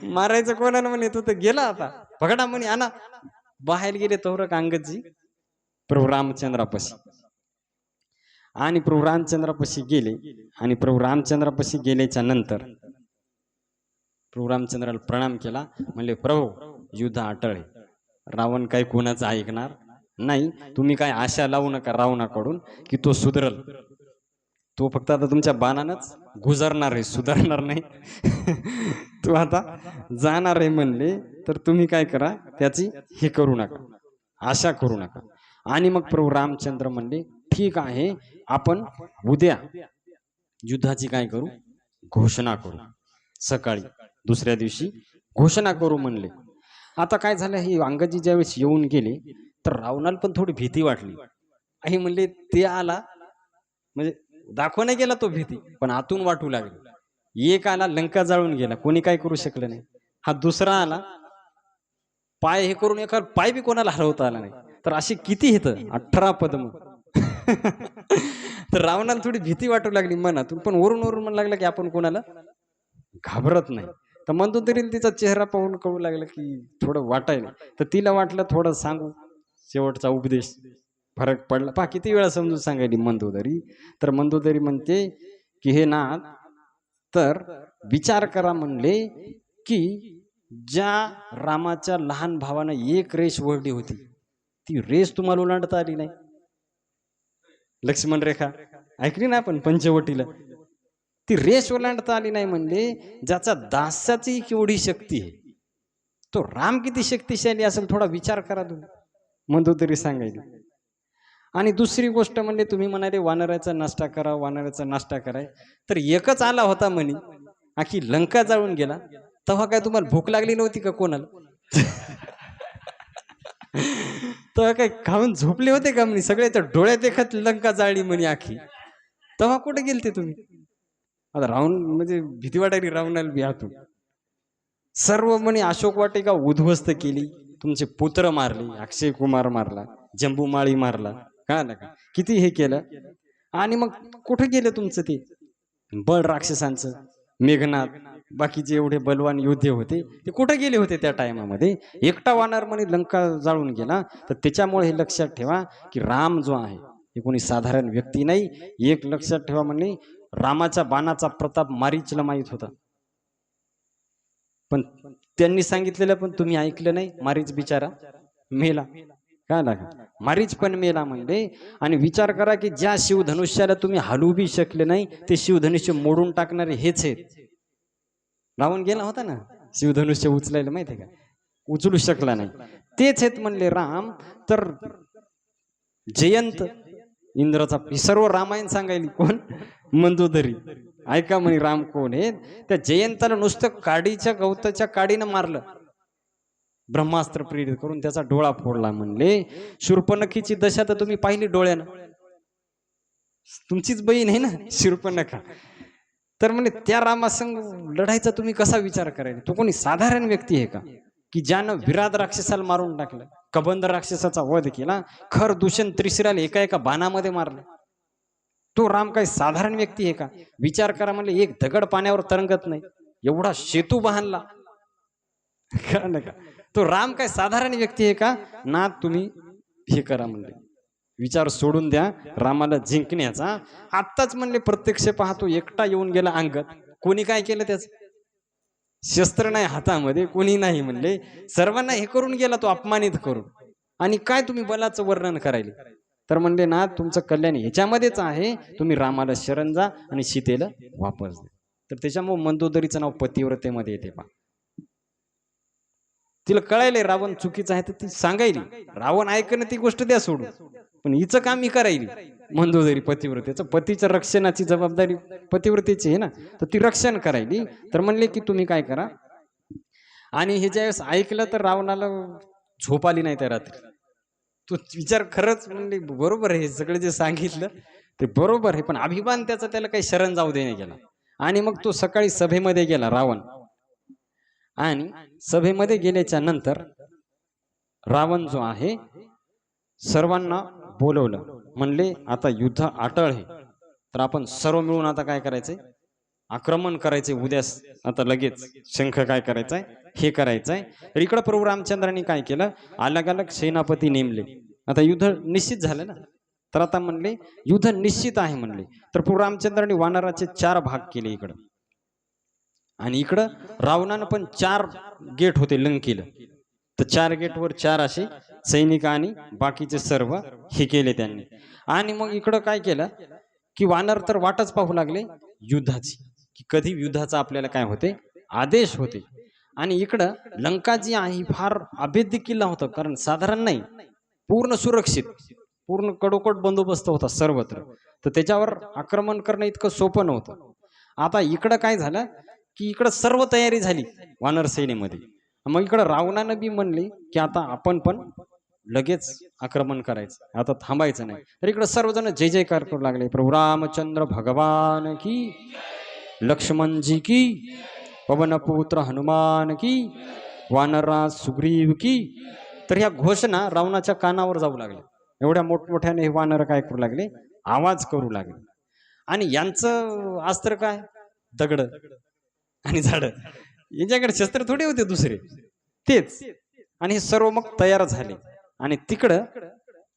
मारायचं कोणाला म्हणे, तो तर गेला, आता पकडा म्हणे, आणा. बाहेर गेले तोरक अंगदजी प्रभू रामचंद्रापाशी. आणि प्रभू रामचंद्रापाशी गेले. आणि प्रभू रामचंद्रापाशी गेल्याच्या नंतर प्रभू रामचंद्राला प्रणाम केला. म्हणले, प्रभू युद्ध अटळ, रावण काही कोणाचं ऐकणार नाही. तुम्ही काय आशा लावू नका रावणाकडून की तो सुधरल. तो फक्त आता तुमच्या बाणानच गुजरणार आहे, सुधारणार नाही. तो आता जाणार आहे म्हणले, तर तुम्ही काय करा, त्याची हे करू नका, आशा करू नका. आणि मग प्रभू रामचंद्र म्हणले, ठीक आहे, आपण उद्या युद्धाची काय करू, घोषणा करू. सकाळी दुसऱ्या दिवशी घोषणा करू म्हणले. आता काय झालं, हे अंगदजी ज्यावेळेस येऊन गेले, तर रावणाला पण थोडी भीती वाटली. आणि म्हणले, ते आला म्हणजे दाखव नाही गेला तो भीती, पण आतून वाटू लागली. एक आला लंका जाळून गेला, कोणी काय करू शकलं नाही. हा दुसरा आला, पाय हे करून एका पाय बी कोणाला हलवता आला नाही. तर अशी किती येतं, 18 पद्म. तर रावणाला थोडी भीती वाटू लागली मनातून, पण वरून वरून म्हणू लागला की आपण कोणाला घाबरत नाही. तर म्हणतो तरी तिचा चेहरा पाहून कळू लागलं की थोडं वाटायला. तर तिला वाटलं थोडं सांगू शेवटचा उपदेश, फरक पडला. पहा किती वेळा समजून सांगायली मंदोदरी. तर मंदोदरी म्हणते की हे नाथ, तर विचार करा म्हणले की ज्या रामाच्या लहान भावानं एक रेष ओढली होती, ती रेष तुम्हाला ओलांडता आली नाही. लक्ष्मण रेखा ऐकली ना आपण पंचवटीला, ती रेष ओलांडता आली नाही. म्हणले ज्याचा दासाची केवढी शक्ती आहे, तो राम किती शक्तिशाली असेल, थोडा विचार करा तुम्ही, मंदोदरी सांगायली. आणि दुसरी गोष्ट म्हणजे तुम्ही म्हणाले वानराचा नाश्ता करा, वानराचा नाश्ता कराय, तर एकच आला होता म्हणे, आखी लंका जाळून गेला. तेव्हा काय तुम्हाला भूक लागली नव्हती का कोणाला? तेव्हा काय खाऊन झोपले होते का म्हणे, सगळ्याच्या डोळ्यात देखत लंका जाळली म्हणे आखी. तेव्हा कुठे गेलते तुम्ही? आता रावण म्हणजे भीती वाटायली रावणाला बी आतून. सर्व म्हणे अशोक वाटिका उद्ध्वस्त केली, तुमचे पुत्र मारले, अक्षय कुमार मारला, जंबूमाळी मारला, का ना का किती हे केलं. आणि मग कुठे गेलं तुमचं ते बळ राक्षसांचं, मेघनाथ, बाकीचे एवढे बलवान योद्धे होते, ते कुठे गेले होते त्या टायमामध्ये? एकटा वानर म्हणे लंका जाळून गेला. तर त्याच्यामुळे हे लक्षात ठेवा की राम जो आहे हे कोणी साधारण व्यक्ती नाही. एक लक्षात ठेवा, म्हणले रामाच्या बाणाचा प्रताप मारीचला माहित होता, पण त्यांनी सांगितलेलं पण तुम्ही ऐकलं नाही. मारीच बिचारा मेला, काय लागा, मारीच पण मेला म्हणले. आणि विचार करा की ज्या शिवधनुष्याला तुम्ही हलवू बी शकले नाही, ते शिवधनुष्य मोडून टाकणारे हेच आहेत. रावण गेला होता ना शिवधनुष्य उचलायला, माहितीये का, उचलू शकला नाही, तेच आहेत म्हणले राम. तर जयंत इंद्राचा, सर्व रामायण सांगायली कोण? मंदोदरी. ऐका म्हणे राम कोण आहेत. त्या जयंताला नुसतं काडीच्या गवताच्या काडीनं मारलं, ब्रह्मास्त्र प्रेरित करून त्याचा डोळा फोडला. म्हणले शूर्पणखीची दशा तर तुम्ही पाहिली डोळ्यानं, तुमचीच बहीण आहे ना शूर्पणखा. तर म्हणजे त्या रामासंग लढायचा तुम्ही कसा विचार करायला? तो कोणी साधारण व्यक्ती आहे का, की ज्यानं विराट राक्षसाला मारून टाकलं, कबंध राक्षसाचा वध केला, खर दूषण त्रिशिराला एका एका बाणामध्ये मारलं. तो राम काही साधारण व्यक्ती आहे का? विचार करा म्हणले, एक दगड पाण्यावर तरंगत नाही, एवढा सेतू बांधला, कळलं का? तो राम काय साधारण व्यक्ती आहे का? ना तुम्ही हे करा म्हणले, विचार सोडून द्या रामाला जिंकण्याचा. आत्ताच म्हणले प्रत्यक्ष पाहतो, एकटा येऊन गेला अंगद, कोणी काय केलं त्याच? शस्त्र नाही हातामध्ये, कोणी नाही म्हणले, सर्वांना हे करून गेला तो अपमानित करून. आणि काय तुम्ही बलाचं वर्णन करायले? तर म्हणले ना, तुमचं कल्याण ह्याच्यामध्येच आहे, तुम्ही रामाला शरण जा आणि सीतेला वापस द्या. तर त्याच्यामुळे मंदोदरीचं नाव पतिव्रतेमध्ये येते पा. तिला कळायले रावण चुकीचं आहे तर ती सांगायली, रावण ऐकणं ती गोष्ट द्या सोडून, पण हिचं काम मी करायली. मंदोदरी पतिव्रतेचं, पतीचं रक्षणाची जबाबदारी पतिव्रतेची आहे ना, तर ती रक्षण करायली. तर म्हणले की तुम्ही काय करा. आणि हे ज्यावेळेस ऐकलं तर रावणाला झोप आली नाही त्या रात्री. तो विचार खरंच म्हणले बरोबर आहे, हे सगळं जे सांगितलं ते बरोबर आहे, पण अभिमान त्याचा त्याला काही शरण जाऊ देणे गेला. आणि मग तो सकाळी सभेमध्ये गेला रावण. आणि सभेमध्ये गेल्याच्या नंतर रावण जो आहे सर्वांना बोलवलं. म्हणले आता युद्ध अटळ आहे, तर आपण सर्व मिळून आता काय करायचंय, आक्रमण करायचे उद्या. आता लगेच शंख काय करायचंय, हे करायचंय. तर इकडं प्रभू रामचंद्रांनी काय केलं, अलग अलग सेनापती नेमले. आता युद्ध निश्चित झालं ना, तर आता म्हणले युद्ध निश्चित आहे म्हणले. तर प्रभू रामचंद्रांनी वानराचे 4 भाग केले इकडं. आणि इकडं रावणानं पण 4 गेट होते लंकेला. तर 4 गेटवर 4 असे सैनिक आणि बाकीचे सर्व हे केले त्यांनी. आणि मग इकडं काय केलं की वानर तर वाटच पाहू लागले युद्धाची, की कधी युद्धाचा आपल्याला काय होते, आदेश होते. आणि इकडं लंका जी आहे ही फार अभेद्य किल्ला होता, कारण साधारण नाही, पूर्ण सुरक्षित, पूर्ण कडोकट बंदोबस्त होता सर्वत्र. तर त्याच्यावर आक्रमण करणं इतकं सोपं नव्हतं. आता इकडं काय झालं की इकडं सर्व तयारी झाली वानर सेनेमध्ये. मग इकडं रावणानं बी म्हणले की आता आपण पण लगेच आक्रमण करायचं, आता थांबायचं नाही. तर इकडं सर्वजण जय जयकार करू लागले, प्रभू रामचंद्र भगवान की, लक्ष्मणजी की, पवनपुत्र हनुमान की, वानरराज सुग्रीव की. तर ह्या घोषणा रावणाच्या कानावर जाऊ लागल्या. एवढ्या मोठमोठ्याने हे वानर काय करू लागले, आवाज करू लागले. आणि यांचं अस्त्र काय, दगड आणि झाड. यांच्याकडे शस्त्र थोडे होते दुसरे, तेच. आणि हे सर्व मग तयार झाले. आणि तिकडं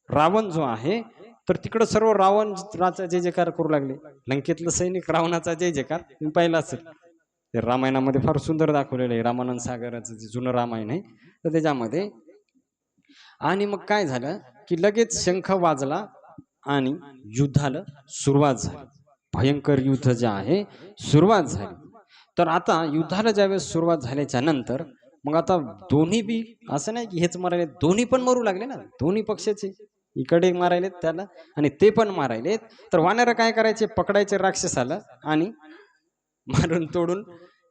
रावण जो आहे, तर तिकडं सर्व रावणाचा जय जयकार करू लागले. लंकेतलं सैनिक रावणाचा जय जयकार तुम्ही पाहिला असेल, ते रामायणामध्ये फार सुंदर दाखवलेलं आहे. रामानंद सागराचं जे जुनं रामायण आहे, तर त्याच्यामध्ये. आणि मग काय झालं की लगेच शंख वाजला आणि युद्धाला सुरुवात झाली. भयंकर युद्ध जे आहे सुरुवात झाली. तर आता युद्धाला ज्यावेळेस सुरुवात झाल्याच्या नंतर मग आता दोन्ही बी असं नाही की हेच मारायले, दोन्ही पण मरू लागले ना, दोन्ही पक्षाचे. इकडे मारायलेत त्याला आणि ते पण मारायलेत. तर वानर काय करायचे, पकडायचे राक्षसाला आणि मारून तोडून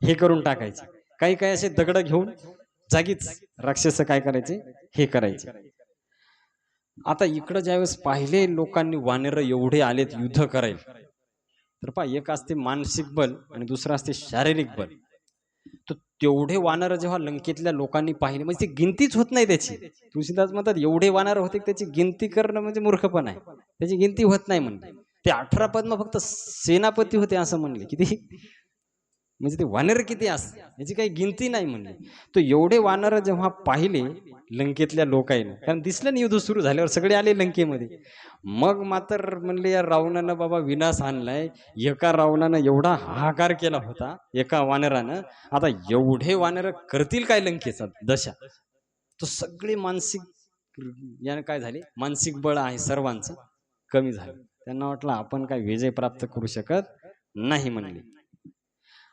हे करून टाकायचे. काही काही असे दगड घेऊन जागीच राक्षस काय करायचे, हे करायचे. आता इकडं ज्यावेळेस पाहिले लोकांनी वानर एवढे आलेत युद्ध करायला, तर पहा एक असते मानसिक बल आणि दुसरं असते शारीरिक बल. तर तेवढे वानर जेव्हा लंकेतल्या लोकांनी पाहिले, म्हणजे ती गिनतीच होत नाही त्याची. तुळशीदास म्हणतात एवढे वानर होते त्याची गिनती करणं म्हणजे मूर्खपण आहे, त्याची गिनती होत नाही म्हणले. ते 18 पद्म फक्त सेनापती होते असं म्हणले. किती म्हणजे ते वानर किती असते याची काही गिनती नाही म्हणले. तो एवढे वानर जेव्हा पाहिले लंकेतल्या लोकांनी, कारण दिसलं नाही युद्ध सुरू झाल्यावर सगळे आले लंकेमध्ये, मग मात्र म्हणले या रावणानं बाबा विनाश आणलाय. एका रावणानं एवढा हाहाकार केला होता एका वानरानं, आता एवढे वानर करतील काय लंकेचा दशा. तो सगळे मानसिक यानं काय झाले, मानसिक बळ आहे सर्वांचं कमी झालं. त्यांना वाटलं आपण काय विजय प्राप्त करू शकत नाही म्हणले.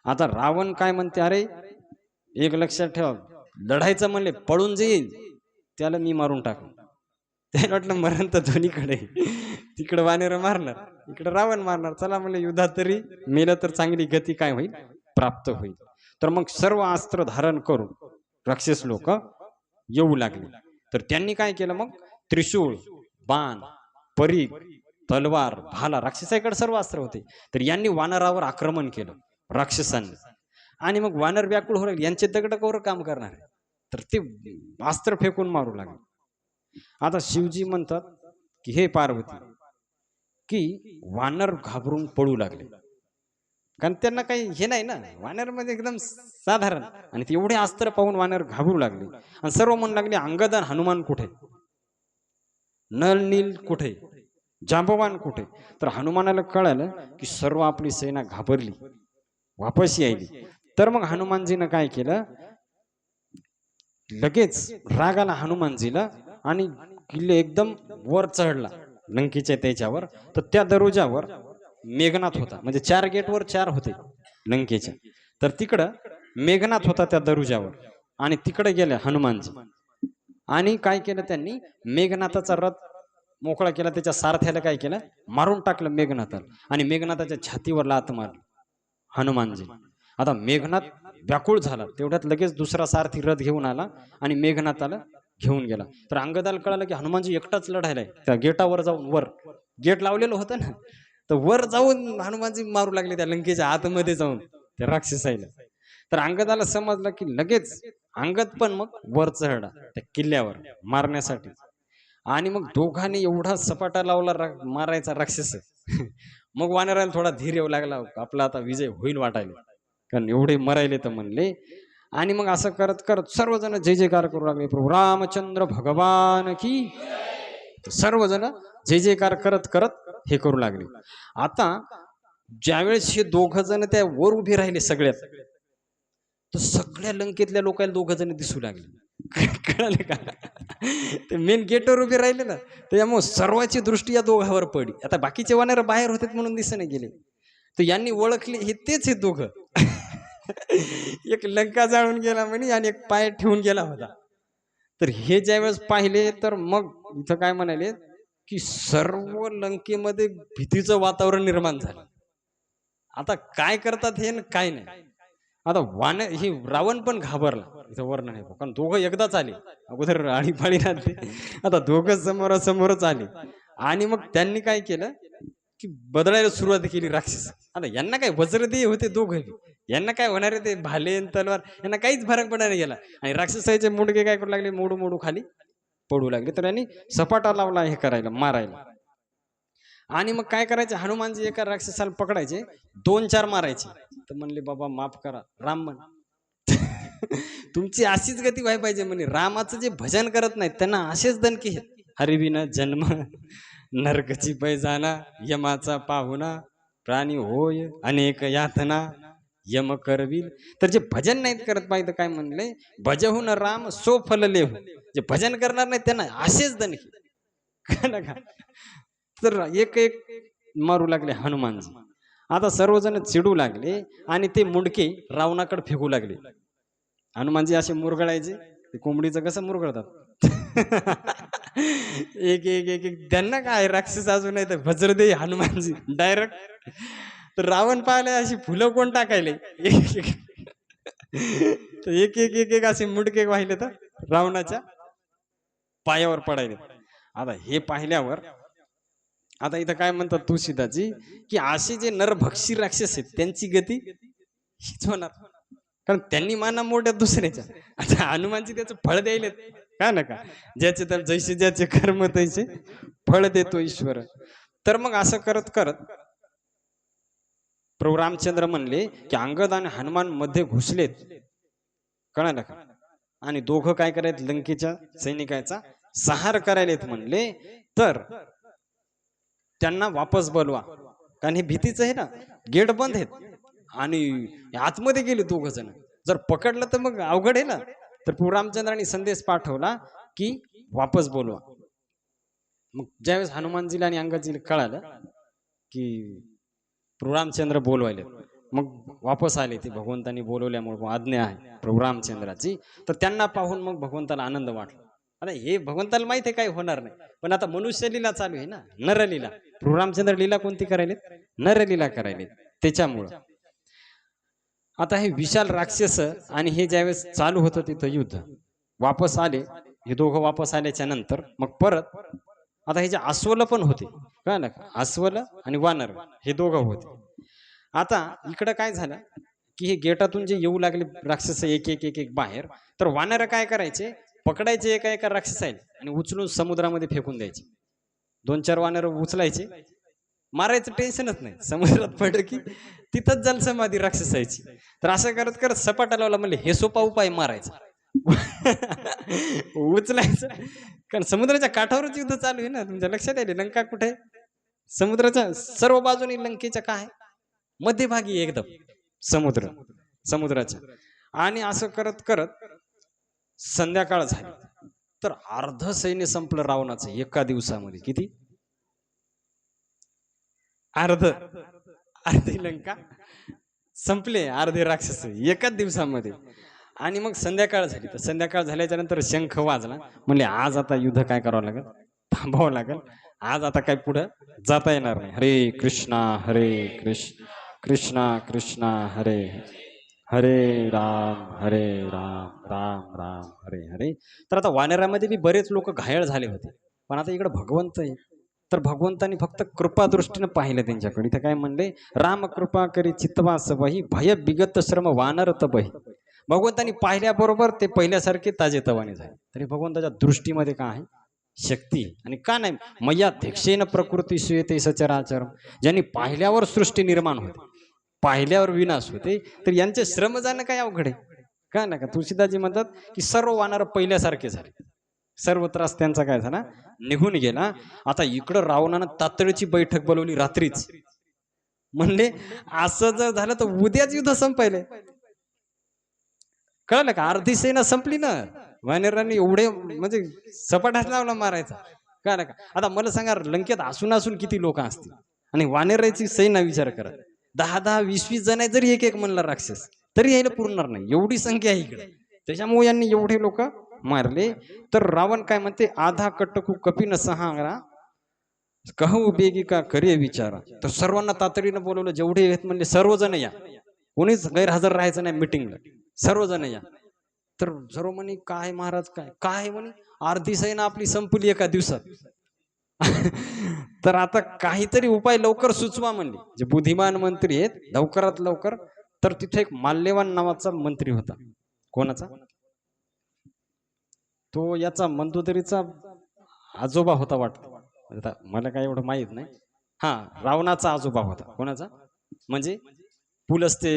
आता रावण काय म्हणते, अरे एक लक्षात ठेवा, लढायचं म्हणले पळून जाईल त्याला मी मारून टाकू. त्याला वाटलं मरण तर दोन्हीकडे, तिकडं वानेर मारणार, इकडं रावण मारणार, चला म्हणले युद्धात तरी मेलं तर चांगली गती काय होईल, प्राप्त होईल. तर मग सर्व अस्त्र धारण करून राक्षस लोक येऊ लागले. तर त्यांनी काय केलं मग, त्रिशूळ, बाण, परीघ, तलवार, भाला, राक्षसाकडे सर्व अस्त्र होते. तर यांनी वानरावर आक्रमण केलं राक्षसांनी. आणि मग वानर व्याकुळ हो लागले, यांचे दगड कवर काम करणार, तर ते अस्त्र फेकून मारू लागले. आता शिवजी म्हणतात की हे पार्वती, की वानर घाबरून पळू लागले, कारण त्यांना काही हे नाही ना, वानर म्हणजे एकदम साधारण. आणि ते एवढे अस्त्र पाहून वानर घाबरू लागले आणि सर्व म्हणू लागले अंगद आणि हनुमान कुठे, नल नील कुठे, जांबवान कुठे. तर हनुमानाला कळालं की सर्व आपली सेना घाबरली, वापस यायली. तर मग हनुमानजीनं काय केलं, लगेच राग आला हनुमानजीला आणि किल्ले एकदम वर चढला लंकेच्या त्याच्यावर. तर त्या दरवाजावर मेघनाथ होता, म्हणजे 4 गेटवर 4 होते लंकेच्या. तर तिकडं मेघनाथ होता त्या दरवाजावर आणि तिकडे गेले हनुमानजी. आणि काय केलं त्यांनी, मेघनाथाचा रथ मोकळा केला, त्याच्या सारथ्याला काय केलं, मारून टाकलं मेघनाथाला आणि मेघनाथाच्या छातीवर लात मारली हनुमानजी. आता मेघनाथ व्याकुळ झाला, तेवढ्यात लगेच दुसरा सारथी रथ घेऊन आला आणि मेघनाथाला घेऊन गेला. तर अंगदाला कळालं की हनुमानजी एकटाच लढायलाय. त्या गेटावर जाऊन, वर गेट लावलेलं होतं ना, तर वर जाऊन हनुमानजी मारू लागले त्या लंकेच्या आतमध्ये जाऊन त्या राक्षसाईला. तर अंगदाला समजलं की लगेच अंगद पण मग वर चढला त्या किल्ल्यावर मारण्यासाठी. आणि मग दोघांनी एवढा सपाटा लावला मारायचा राक्षस. मग वानराला थोडा धीर येऊ लागला, आपला आता विजय होईल वाटायला, कारण एवढे मरायले तर म्हणले. आणि मग असं करत करत सर्वजण जय जयकार करू लागले, प्रभू रामचंद्र भगवान की. सर्वजण जय जयकार करत करत हे करू लागले. आता ज्यावेळेस हे दोघ जण त्या वर उभे राहिले सगळ्यात, तर सगळ्या लंकेतल्या लोकांना दोघ जण दिसू लागले. कळाले का, ते मेन गेटवर उभे राहिले ना, त्यामुळे सर्वांची दृष्टी या दोघांवर पडली. आता बाकीचे वानर बाहेर होते म्हणून दिसणे गेले, तर यांनी ओळखले हे तेच हे दोघं. एक लंका जाळून गेला म्हणे आणि एक पाय ठेवून गेला होता. तर हे ज्यावेळेस पाहिले, तर मग इथं काय म्हणाले की सर्व लंकेमध्ये भीतीचं वातावरण निर्माण झालं. आता काय करतात हे ना काय नाही. आता हे रावण पण घाबरला, इथं वर्णन आहे, कारण दोघं एकदाच आले, अगोदर आळीपाळी राहते, आता दोघं समोरासमोरच आले. आणि मग त्यांनी काय केलं की बदलायला सुरुवात केली राक्षस. आता यांना काय वज्रदेह होते दोघं, यांना काय होणार आहे, ते भाले तलवार यांना काहीच फरक पडायला गेला. आणि राक्षसाचे मुंडके काय करू लागले, मोडू मोडू खाली पडू लागले. तर यांनी सपाटा लावला हे करायला, मारायला. आणि मग काय करायचे, हनुमानजी एका राक्षसाला पकडायचे, 2-4 मारायचे. तर म्हणले बाबा माफ करा राम म्हण. तुमची अशीच गती व्हाय पाहिजे म्हणे, रामाचं जे भजन करत नाहीत त्यांना असेच दणके आहेत. हरिविना जन्म नरकची पैजाना, यमाचा पाहुणा, प्राणी होय अनेक यातना, यम करविल. तर जे भजन नाहीत करत पाहिजे, काय म्हणले, भजहून राम सो फल लेहू. जे भजन करणार नाही त्यांना असेच दणके. तर एक एक मारू लागले हनुमानजी. आता सर्वजण चिडू लागले आणि ते मुंडके रावणाकडे फेकू लागले. हनुमानजी असे मुरगळायचे, ते कोंबडीचं कसं मुरगळतात. एक एक एक एक त्यांना काय, राक्षस अजून नाही तर वज्रदेही हनुमानजी डायरेक्ट. तर रावण पाहिलं अशी फुलं कोण टाकायले, तर एक एक एक एक असे मुंडके वाहिले तर रावणाच्या पायावर पडायले. आता हे पाहिल्यावर आता इथं काय म्हणतात तुळशीदासजी, की असे जे नरभक्षी राक्षस आहेत त्यांची गती हीच होणार, कारण त्यांनी माना मोठ्या दुसऱ्याच्या. आता हनुमानजी त्याचं फळ द्यायले काय ना का, ज्याचे तर जैसे ज्याचे कर्म तैसे फळ देतो ईश्वर. तर मग असं करत करत प्रभू रामचंद्र म्हणले की अंगद आणि हनुमान मध्ये घुसलेत, कळालं का, आणि दोघं काय करायत, लंकेच्या सैनिकाचा संहार करायलेत म्हणले. तर त्यांना वापस बोलवा, कारण हे भीतीचं आहे ना, गेट बंद आहेत आणि आतमध्ये गेले दोघ जण, जर पकडलं तर मग अवघड आहे ना. तर प्रभू रामचंद्रांनी संदेश पाठवला की वापस बोलवा. मग ज्यावेळेस हनुमानजीला आणि अंगदजीला कळालं की प्रभू रामचंद्र बोलवायले, मग वापस आले. ते भगवंतांनी बोलवल्यामुळे आज्ञा आहे प्रभू रामचंद्राची. तर त्यांना पाहून मग भगवंताला आनंद वाटला. आता हे भगवंताला माहिती आहे काही होणार नाही, पण आता मनुष्य लीला चालू आहे ना, नरलीला. प्रभू रामचंद्र लीला कोणती करायलेत, नरलीला करायलेत, त्याच्यामुळं. आता हे विशाल राक्षस आणि हे ज्यावेळेस चालू होतं तिथं युद्ध, वापस आले हे दोघं. वापस आल्याच्या नंतर मग परत आता हे जे अस्वल पण होते, काय ना, अस्वल आणि वानर हे दोघं होते. आता इकडं काय झालं की हे गेटातून जे येऊ लागले राक्षस एक एक एक एक बाहेर, तर वानर काय करायचे, पकडायचे एका एका राक्षसाला आणि उचलून समुद्रामध्ये फेकून द्यायचे. 2-4 वानर उचलायचे, मारायचं टेन्शनच नाही, समुद्रात पडलं की तिथंच जलसमाधी राक्षसायची. तर असं करत करत सपाटा लावला, म्हणले हे सोपा उपाय मारायचा. उचलायचं, कारण समुद्राच्या काठावरच युद्ध चालू आहे ना. तुमच्या लक्षात आले, लंका कुठे आहे, समुद्राच्या सर्व बाजूनी लंकेच्या काय मध्यभागी एकदम समुद्र. समुद्राच्या. आणि असं करत करत संध्याकाळ झाली तर अर्ध सैन्य संपलं रावणाचं एका दिवसामध्ये. किती? अर्ध. अर्धी लंका संपले, अर्धे राक्षस एकाच दिवसामध्ये. आणि मग संध्याकाळ झाली तर संध्याकाळ झाल्याच्या नंतर शंख वाजला. म्हणले आज आता युद्ध काय करावं लागेल, थांबावं लागेल. आज आता काय पुढं जाता येणार नाही. हरे कृष्णा हरे कृष्ण कृष्णा कृष्णा हरे हरे हरे राम राम राम हरे हरे. तर आता वानरामध्ये बी बरेच लोक घायल झाले होते. पण आता इकडे भगवंत आहे. तर भगवंतानी फक्त कृपा दृष्टीने पाहिलं त्यांच्याकडे. इथे काय म्हणले, राम कृपा करी चित्तवास बही भय बिगत श्रम वानर तबही. भगवंतानी पाहिल्याबरोबर ते पहिल्यासारखे ताजेतवाने झाले. तरी भगवंताच्या दृष्टीमध्ये काय आहे, शक्ती. आणि का नाही, मय्याध्यक्षेन प्रकृती सुयते सचराचर. ज्यांनी पाहिल्यावर सृष्टी निर्माण होते, पाहिल्यावर विनाश होते, तर यांचे श्रम जाणं काय अवघड आहे का? ना का तुळशीदासजी म्हणतात की सर्व वानर पहिल्यासारखे झाले, सर्व त्रास त्यांचा काय झाला, निघून गेला. आता इकडं रावणानं तातडीची बैठक बोलवली रात्रीच. म्हणले असं जर झालं तर उद्याच युद्ध संपायले. कळलं का? अर्धी सेना संपली ना. वानरांनी एवढे म्हणजे सपाटाच लावला मारायचा. कळलं का? आता मला सांगा, लंकेत असून असून किती लोक असतील आणि वानराची सेना विचार करा. 10-10, 20-20 जण आहे जरी एक एक म्हणला राक्षस, तरी यायला पुरणार नाही, एवढी संख्या आहे इकडे. त्याच्यामुळे यांनी एवढे लोक मारले. तर रावण काय म्हणते, आधा कटकू कपीन सहारा कहू बेगी का करे विचारा. तर सर्वांना तातडीनं बोलवलं, जेवढे आहेत म्हणले सर्वजण या, कोणीच गैरहजर राहायचं नाही मिटिंगला, सर्वजण या. तर सर्व म्हणे काय महाराज, काय काय म्हणे, अर्धी सेना आपली संपली एका दिवसात. तर आता काहीतरी उपाय लवकर सुचवा म्हणले, जे बुद्धिमान मंत्री आहेत लवकरात लवकर. तर तिथे एक माल्यवान नावाचा मंत्री होता. कोणाचा? तो याचा मंदोदरीचा आजोबा होता वाटतं. आता मला काय एवढं माहित नाही. हा, रावणाचा आजोबा होता. कोणाचा? म्हणजे पुलस्ते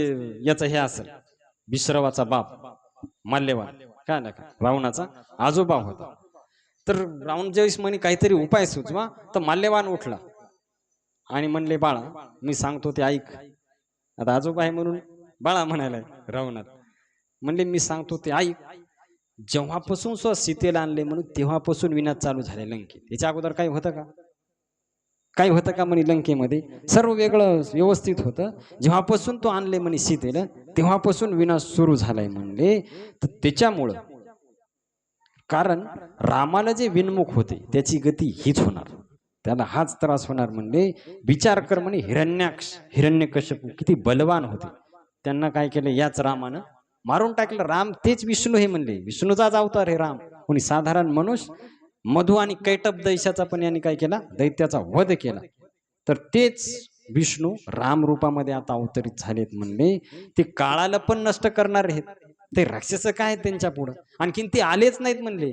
याचा हे असेल, विश्रवाचा बाप माल्यवान. काय ना का रावणाचा आजोबा होता. तर रावण ज्यावेळेस म्हणे काहीतरी उपाय सुचवा, तर माल्यवान उठला आणि म्हणले, बाळा मी सांगतो ते ऐक. आता आजोबा आहे म्हणून बाळा म्हणायला रावणात. म्हणले मी सांगतो ते ऐक. जेव्हापासून सीतेला आणले म्हणून तेव्हापासून विनाश चालू झाले लंकेत. याच्या अगोदर काही होतं का? काही होतं का म्हणे लंकेमध्ये? सर्व वेगळं व्यवस्थित होतं. जेव्हापासून तो आणले म्हणे सीतेला, तेव्हापासून विनाश सुरू झालाय म्हणले. तर त्याच्यामुळं, कारण रामाला जे विनमुख होते त्याची गती हीच होणार, त्याला हाच त्रास होणार म्हणले. विचार कर म्हणे, हिरण्यकश्यप किती बलवान होते, त्यांना काय केलं, याच रामानं मारून टाकलं. राम तेच विष्णू हे म्हणले, विष्णूचाच अवतार हे राम. कोणी साधारण मनुष्य, मधु आणि कैटब दैशाचा पण यांनी काय केला, दैत्याचा वध केला. तर तेच विष्णू राम रूपामध्ये आता अवतरित झालेत म्हणले. ते काळाला पण नष्ट करणार आहेत. ते राक्षस काय त्यांच्या पुढं, आणखीन ते आलेच नाहीत म्हणले.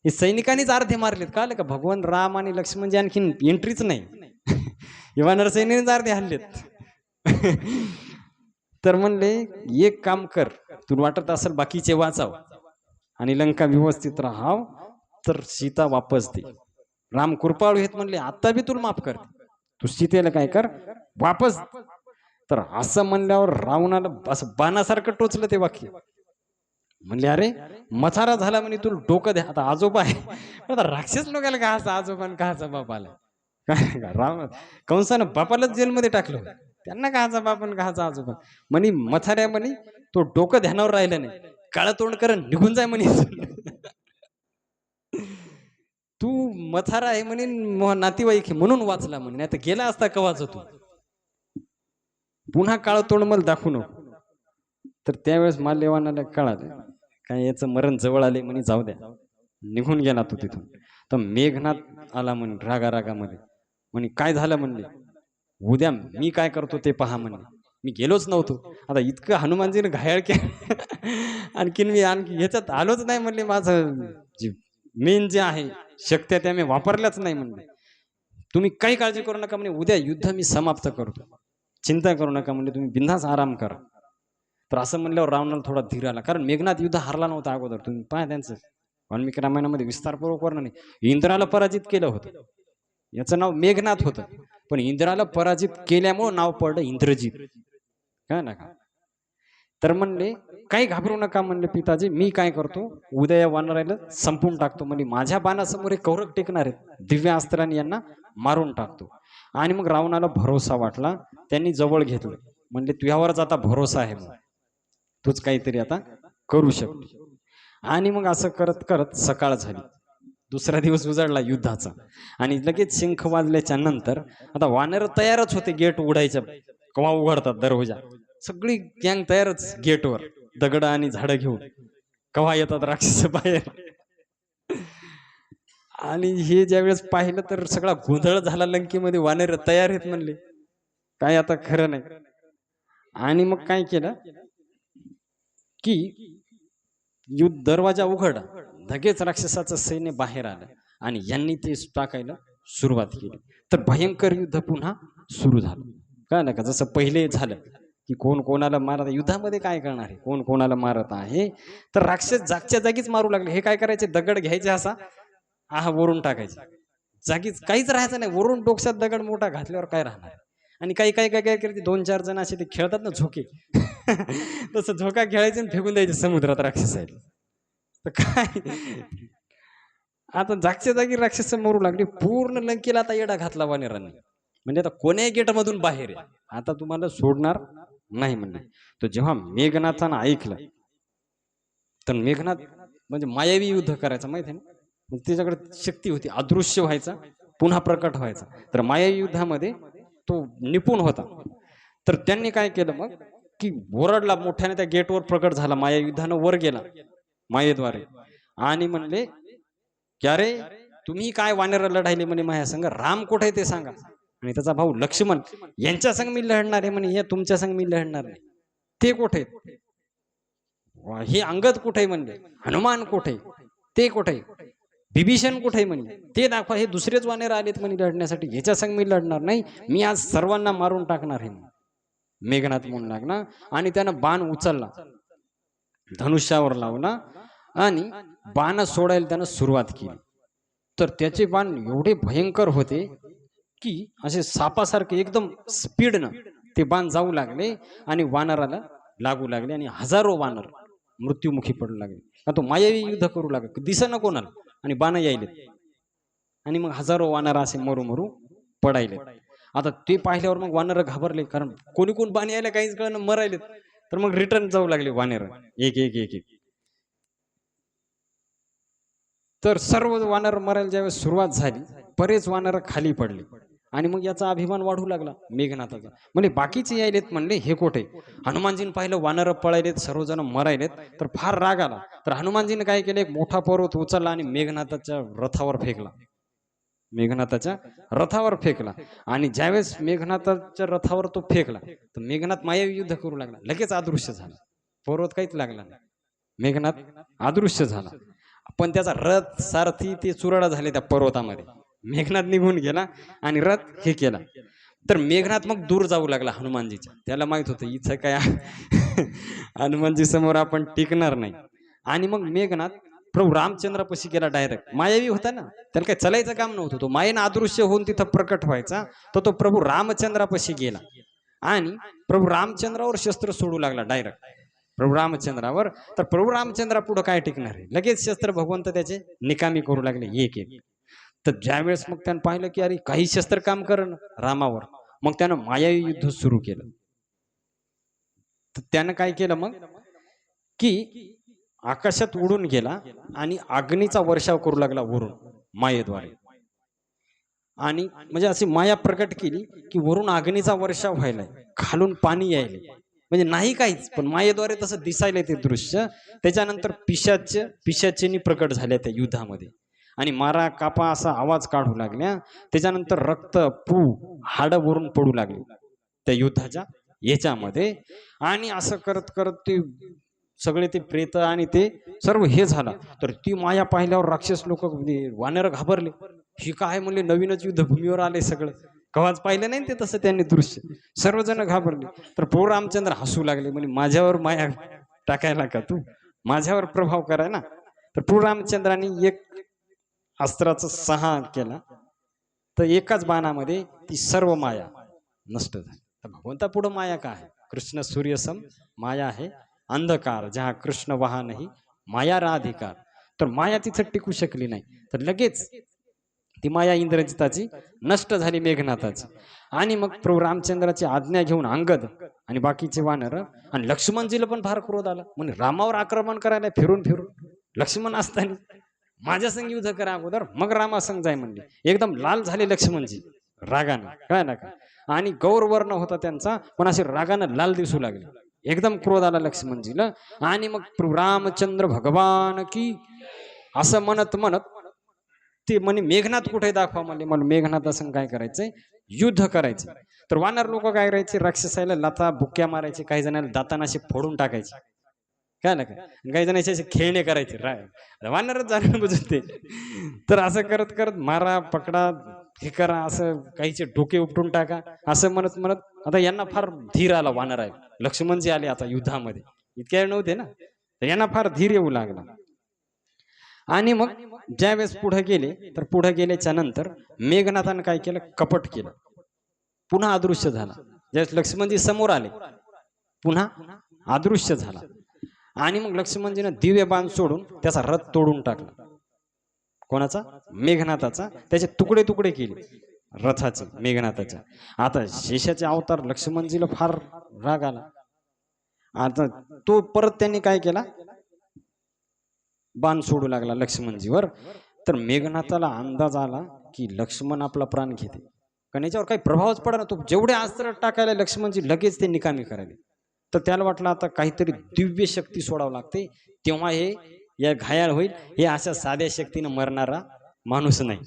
हे सैनिकांनीच अर्धे मारलेत. कळलं का? भगवान राम आणि लक्ष्मण जे आणखीन एंट्रीच नाही. किंवा नरसैनीच अर्धे हल्लेत. तर म्हणले एक काम कर, तुला वाटत असेल बाकीचे वाचाव आणि लंका व्यवस्थित राहाव, तर सीता वापस दे. राम कृपाळू आहेत म्हणले, आता बी तुला माफ कर, तू सीतेला काय कर, वापस. तर असं म्हणल्यावर रावणाला असं बाणासारखं टोचलं ते वाक्य. म्हणले अरे मथारा झाला म्हणे, तुला डोकं द्या. आता आजोबा आहे, आता राक्षस लोकांना का आजोबा काचा बाप आला. काय राम कंसानं बापालाच जेलमध्ये टाकलं, त्यांना काचा बापन काचा आजोबा. म्हणे मथाऱ्या म्हणे, तो डोकं ध्यानावर राहिलं नाही, काळं तोंड करण निघून जाय म्हणे. तू मथारा आहे म्हणे, नातेवाईक म्हणून वाचला म्हणे, नाही तर गेला असता कवाच तू. पुन्हा काळ तोंड मला दाखवू नको. तर त्यावेळेस माल्यवानाला कळालं काय याचं मरण जवळ आले म्हणे, जाऊ द्या, निघून गेला तू तिथून. तर मेघनाथ आला म्हणे रागारागामध्ये. म्हणे काय झालं म्हणले, उद्या मी काय करतो ते पहा म्हणले. मी गेलोच नव्हतो, आता इतकं हनुमानजीने घायल केलं. आणखीन मी ह्याच्यात आलोच नाही म्हणले. माझं जे मेन जे आहे शक्त्या त्या मी वापरल्याच नाही म्हणले. तुम्ही काही काळजी करू नका म्हणे, उद्या युद्ध मी समाप्त करतो, चिंता करू नका म्हणजे, तुम्ही बिंदास आराम करा. तर असं म्हणल्यावर रावणाला थोडा धीर आला, कारण मेघनाथ युद्ध हारला नव्हता अगोदर. तुम्ही पहा त्यांचं वाल्मिकी रामायणामध्ये विस्तारपूर्वक वर्णन आहे. इंद्राला पराजित केलं होतं, याचं नाव मेघनाथ होतं, पण इंद्राला पराजित केल्यामुळं नाव पडलं इंद्रजित. काय ना का? तर म्हणले काही घाबरू नका म्हणले पिताजी, मी काय करतो उद्या या वानराला संपून टाकतो. म्हणजे माझ्या बाणासमोर एक कौरव टेकणार आहेत, दिव्य अस्त्राने यांना मारून टाकतो. आणि मग रावणाला भरोसा वाटला, त्यांनी जवळ घेतलं. म्हणले तुझ्यावरच आता भरोसा आहे, मग तूच काहीतरी आता करू शकतो. आणि मग असं करत करत सकाळ झाली. दुसरा दिवस उजाडला युद्धाचा. आणि लगेच शंख वाजल्याच्या नंतर आता वानर तयारच होते गेट उघडायच्या. केव्हा उघडतात दरवाजा, सगळी गँग तयारच गेटवर दगड आणि झाडं घेऊन. केव्हा येतात राक्षस बाहेर. आणि हे ज्यावेळेस पाहिलं तर सगळा गोंधळ झाला लंकेमध्ये. वानर तयार आहेत म्हणले, काय आता खरं नाही. आणि मग काय केलं की युद्ध दरवाजा उघडला, लगेच राक्षसाचं सैन्य बाहेर आलं आणि यांनी ते टाकायला सुरुवात केली. तर भयंकर युद्ध पुन्हा सुरू झालं. कळलं का, जसं पहिले झालं की कोण कोणाला मारत आहे. युद्धामध्ये काय करणार आहे, कोण कोणाला मारत आहे. तर राक्षस जागच्या जागीच मारू लागले. हे काय करायचे, दगड घ्यायचे असा वरून टाकायचे जागीच, काहीच राहायचं नाही. वरून डोक्यात दगड मोठा घातल्यावर काय राहणार. आणि काही काही काय काय करते, 2-4 जण असे ते खेळतात ना झोके, तसं झोका खेळायचे आणि फेकून द्यायचे समुद्रात राक्षसाला. तर काय आता जागच्या जागी राक्षस मरू लागले. पूर्ण लंकेला आता येडा घातला वानरांनी. म्हणजे आता कोण्याही गेट मधून बाहेर आहे, आता तुम्हाला सोडणार नाही म्हणले. तर जेव्हा मेघनाथानं ऐकलं, तर मेघनाथ म्हणजे मायावी युद्ध करायचा माहिती आहे ना. मग त्याच्याकडे शक्ती होती, अदृश्य व्हायचा पुन्हा प्रकट व्हायचा. तर मायावी युद्धामध्ये तो निपुण होता. तर त्यांनी काय केलं मग की ओरडला मोठ्याने, त्या गेटवर प्रकट झाला. माया युद्धानं वर गेला मायेद्वारे आणि म्हणले की अरे तुम्ही काय वानर लढायले म्हणे माझ्या संग, राम कुठे आहे ते सांगा. आणि त्याचा भाऊ लक्ष्मण, यांच्या संग मी लढणार आहे म्हणे, हे तुमच्या संग मी लढणार नाही. ते कुठे, हे अंगद कुठे म्हणले, हनुमान कुठे, ते कुठे, विभीषण कुठे म्हणे, ते दाखवा. हे दुसरेच वानर आलेत म्हणे लढण्यासाठी, ह्याच्या संग मी लढणार नाही, मी आज सर्वांना मारून टाकणार आहे. मेघनाथ म्हणू लागला आणि त्यानं बाण उचलला, धनुष्यावर लावला आणि बाण सोडायला त्यानं सुरुवात केली. तर त्याचे बाण एवढे भयंकर होते की असे सापासारखे एकदम स्पीडनं ते बाण जाऊ लागले आणि वानराला लागू लागले. आणि हजारो वानर मृत्युमुखी पडू लागले. तो मायावी युद्ध करू लागला, दिसेना कोणाला, आणि बाण यायले. आणि मग हजारो वानर असे मरू मरू पडायले. आता ते पाहिल्यावर मग वानर घाबरले, कारण कोणी कोण बाण यायला काहीच कळलं, मरायले. तर मग रिटर्न जाऊ लागले वानर एक एक एक एक. तर सर्व वानर मरायला ज्यावेळेस सुरुवात झाली, बरेच वानर खाली पडले. आणि मग याचा अभिमान वाढू लागला मेघनाथाचा. म्हणजे बाकीचे यायलेत म्हणले, हे कोठे. हनुमानजीने पाहिलं वानर पळायलेत, सर्वजण मरायलेत. तर फार राग आला. तर हनुमानजीने काय केलं, एक मोठा पर्वत उचलला आणि मेघनाथाच्या रथावर फेकला. मेघनाथाच्या रथावर फेकला. आणि ज्यावेळेस मेघनाथाच्या रथावर तो फेकला, तर मेघनाथ मायावी युद्ध करू लागला. लगेच अदृश्य झाला, पर्वत काहीच लागला नाही, मेघनाथ अदृश्य झाला. पण त्याचा रथ सारथी ते चुराडा झाले त्या पर्वतामध्ये. मेघनाथ निघून गेला आणि रथ हे केला. तर मेघनाथ मग दूर जाऊ लागला हनुमानजीच्या. त्याला माहित होतं इथं काय हनुमानजी समोर आपण टिकणार नाही. आणि मग मेघनाथ प्रभू रामचंद्रापाशी गेला डायरेक्ट. मायावी होता ना, त्याला काही चलायचं काम नव्हतं. तो मायेनं अदृश्य होऊन तिथं प्रकट व्हायचा. तर तो प्रभू रामचंद्रापाशी गेला आणि प्रभू रामचंद्रावर शस्त्र सोडू लागला डायरेक्ट, प्रभू रामचंद्रावर. तर प्रभू रामचंद्रा पुढे काय टिकणार आहे, लगेच शस्त्र भगवंत त्याचे निकामी करू लागले एक एक. तर ज्यावेळेस मग त्यानं पाहिलं की अरे काही शस्त्र काम करण रामावर, मग त्यानं मायावी युद्ध सुरू केलं. तर त्यानं काय केलं मग की आकाशात उडून गेला आणि अग्नीचा वर्षाव करू लागला वरून मायेद्वारे. आणि म्हणजे अशी माया प्रकट केली की वरून अग्नीचा वर्षाव व्हायलाय, खालून पाणी यायले. म्हणजे नाही काहीच, पण मायेद्वारे तसं दिसायला ते दृश्य. त्याच्यानंतर पिशाचेनी प्रकट झाल्या त्या युद्धामध्ये आणि मारा कापा असा आवाज काढू लागल्या. त्याच्यानंतर रक्त पू हाड वरून पडू लागली त्या युद्धाच्या याच्यामध्ये. आणि असं करत करत ते सगळे ते प्रेत आणि ते सर्व हे झाला. तर ती माया पाहिल्यावर राक्षस लोक वानर घाबरले. ही काय म्हणले, नवीनच युद्धभूमीवर आले सगळं, कवाच पाहिलं नाही ते तसं त्यांनी दृश्य. सर्वजण घाबरले. तर प्रभू रामचंद्र हसू लागले, म्हणजे माझ्यावर माया टाकायला का तू, माझ्यावर प्रभाव कराय ना. तर प्रभू रामचंद्रांनी एक अस्त्राचा सहा केला, तर एकाच बाणामध्ये ती सर्व माया नष्ट झाली. तर भगवंता पुढे माया काय आहे, कृष्ण सूर्यसम माया आहे अंधकार जहा कृष्ण वहा नाही माया राधिकार. तर माया तिथं टिकू शकली नाही, तर लगेच ती माया इंद्रजिताची नष्ट झाली मेघनाथाची. आणि मग प्रभू रामचंद्राची आज्ञा घेऊन अंगद आणि बाकीचे वानर आणि लक्ष्मणजीला पण फार क्रोध आला, म्हणजे रामावर आक्रमण करायला फिरून फिरून लक्ष्मण असताना माझ्या संग युद्ध करा अगोदर मग रामा संग जाय म्हणले. एकदम लाल झाले लक्ष्मणजी रागाने, काय ना का. आणि गौरवर्ण होता त्यांचा, पण असे रागानं लाल दिसू लागले. एकदम क्रोध आला लक्ष्मणजीला. आणि मग प्रभू रामचंद्र भगवान की असं म्हणत म्हणत ते म्हणे मेघनाथ कुठे दाखवा म्हणले. मला मेघनाथ संग काय करायचंय, युद्ध करायचं. तर वानर लोक काय करायचे, राक्षसाला लाथा बुक्क्या मारायचे, काही जणांना दाताना असे फोडून टाकायचे, काय ना काय, काही जणांचे असे खेळणे करायचे. वानरच जाणून बुजून ते. तर असं करत करत मारा पकडा हे करा, असं काहीचे डोके उपटून टाका, असं म्हणत म्हणत आता यांना फार धीर आला. वानर आहे लक्ष्मणजी आले आता युद्धामध्ये, इतक्या नव्हते ना, तर यांना फार धीर येऊ लागला. आणि मग ज्यावेळेस पुढे गेले, तर पुढे गेल्याच्या नंतर मेघनाथानं काय केलं, कपट केलं, पुन्हा अदृश्य झाला. ज्यावेळेस लक्ष्मणजी समोर आले पुन्हा अदृश्य झाला. आणि मग लक्ष्मणजीनं दिव्य बाण सोडून त्याचा रथ तोडून टाकला. कोणाचा, मेघनाथाचा. त्याचे तुकडे तुकडे केले रथाचे मेघनाथाच्या. आता शेषाचे अवतार लक्ष्मणजीला फार राग आला. आता तो परत त्यांनी काय केला, बाण सोडू लागला लक्ष्मणजीवर. तर मेघनाथाला अंदाज आला की लक्ष्मण आपला प्राण घेते, कारण याच्यावर काही प्रभावच पडा ना. तो जेवढे अस्त्र टाकायला लक्ष्मणजी लगेच ते निकामी करायले. तर त्याला वाटलं आता काहीतरी दिव्य शक्ती सोडावं लागते, तेव्हा हे या घायाळ होईल, हे अशा साध्या शक्तीनं मरणारा माणूस नाही.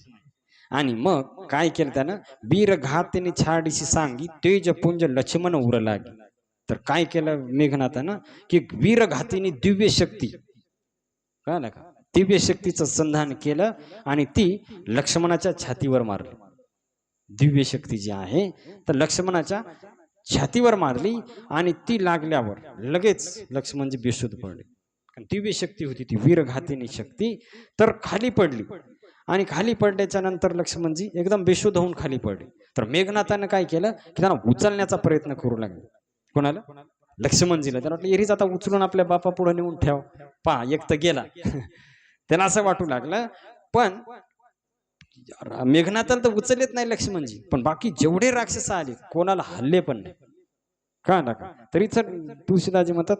आणि मग काय केलं त्यानं, वीर घातीने छाडीशी सांगी तेज पुंज लक्ष्मण उर लागी. तर काय केलं मेघनाथानं की वीर घातीने दिव्य शक्ती, कळलं का, दिव्य शक्तीचं संधान केलं आणि ती लक्ष्मणाच्या छातीवर मारली. दिव्य शक्ती जी आहे तर लक्ष्मणाच्या छातीवर मारली आणि ती लागल्यावर लगेच लक्ष्मणजी बेशुद्ध पडले. कारण दिव्य शक्ती होती ती वीरघातिनी शक्ती. तर खाली पडली आणि खाली पडल्याच्या नंतर लक्ष्मणजी एकदम बेशुद्ध होऊन खाली पडले. तर मेघनाथानं काय केलं की त्यांना उचलण्याचा प्रयत्न करू लागले. कोणाला, लक्ष्मणजीला. त्याला वाटलं एरीच आता उचलून आपल्या बापा पुढे नेऊन ठेव, पा एक तर गेला. त्याला असं वाटू लागलं. पण मेघनाथाला तर उचलत नाही लक्ष्मणजी, पण बाकी जेवढे राक्षस आले कोणाला हल्ले पण नाही, का ना का. तरी तुळशीदाजी म्हणतात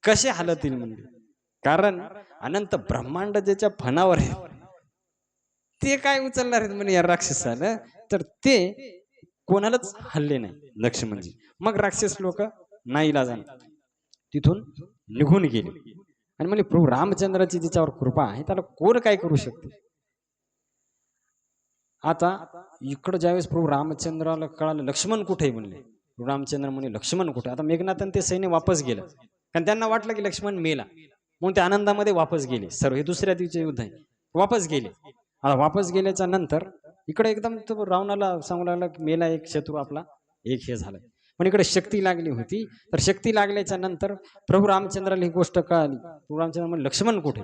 कसे हलतील म्हणजे, कारण अनंत ब्रह्मांड ज्याच्या फणावर आहे ते काय उचलणार आहेत म्हणे या राक्षसाला. तर ते कोणालाच हल्ले नाही लक्ष्मणजी. मग राक्षस लोक नाईलाजाने तिथून निघून गेले. आणि म्हणजे प्रभू रामचंद्राची जिच्यावर कृपा आहे त्याला कोण काय करू शकते. आता इकडं ज्यावेळेस प्रभू रामचंद्राला कळालं लक्ष्मण कुठे म्हणले, प्रभू रामचंद्र म्हणे लक्ष्मण कुठे. आता मेघनाथन ते सैन्य वापस गेलं, कारण त्यांना वाटलं की लक्ष्मण मेला, म्हणून ते आनंदामध्ये वापस गेले. सर्व हे दुसऱ्या दिवशी युद्ध आहे, वापस गेले. आता वापस गेल्याच्या नंतर इकडे एकदम तो रावणाला सांगू लागला की मेला एक शत्रू आपला, एक हे झालं. पण इकडे शक्ती लागली होती. तर शक्ती लागल्याच्या नंतर प्रभू रामचंद्राला ही गोष्ट कळाली. प्रभू रामचंद्र म्हणजे लक्ष्मण कुठे,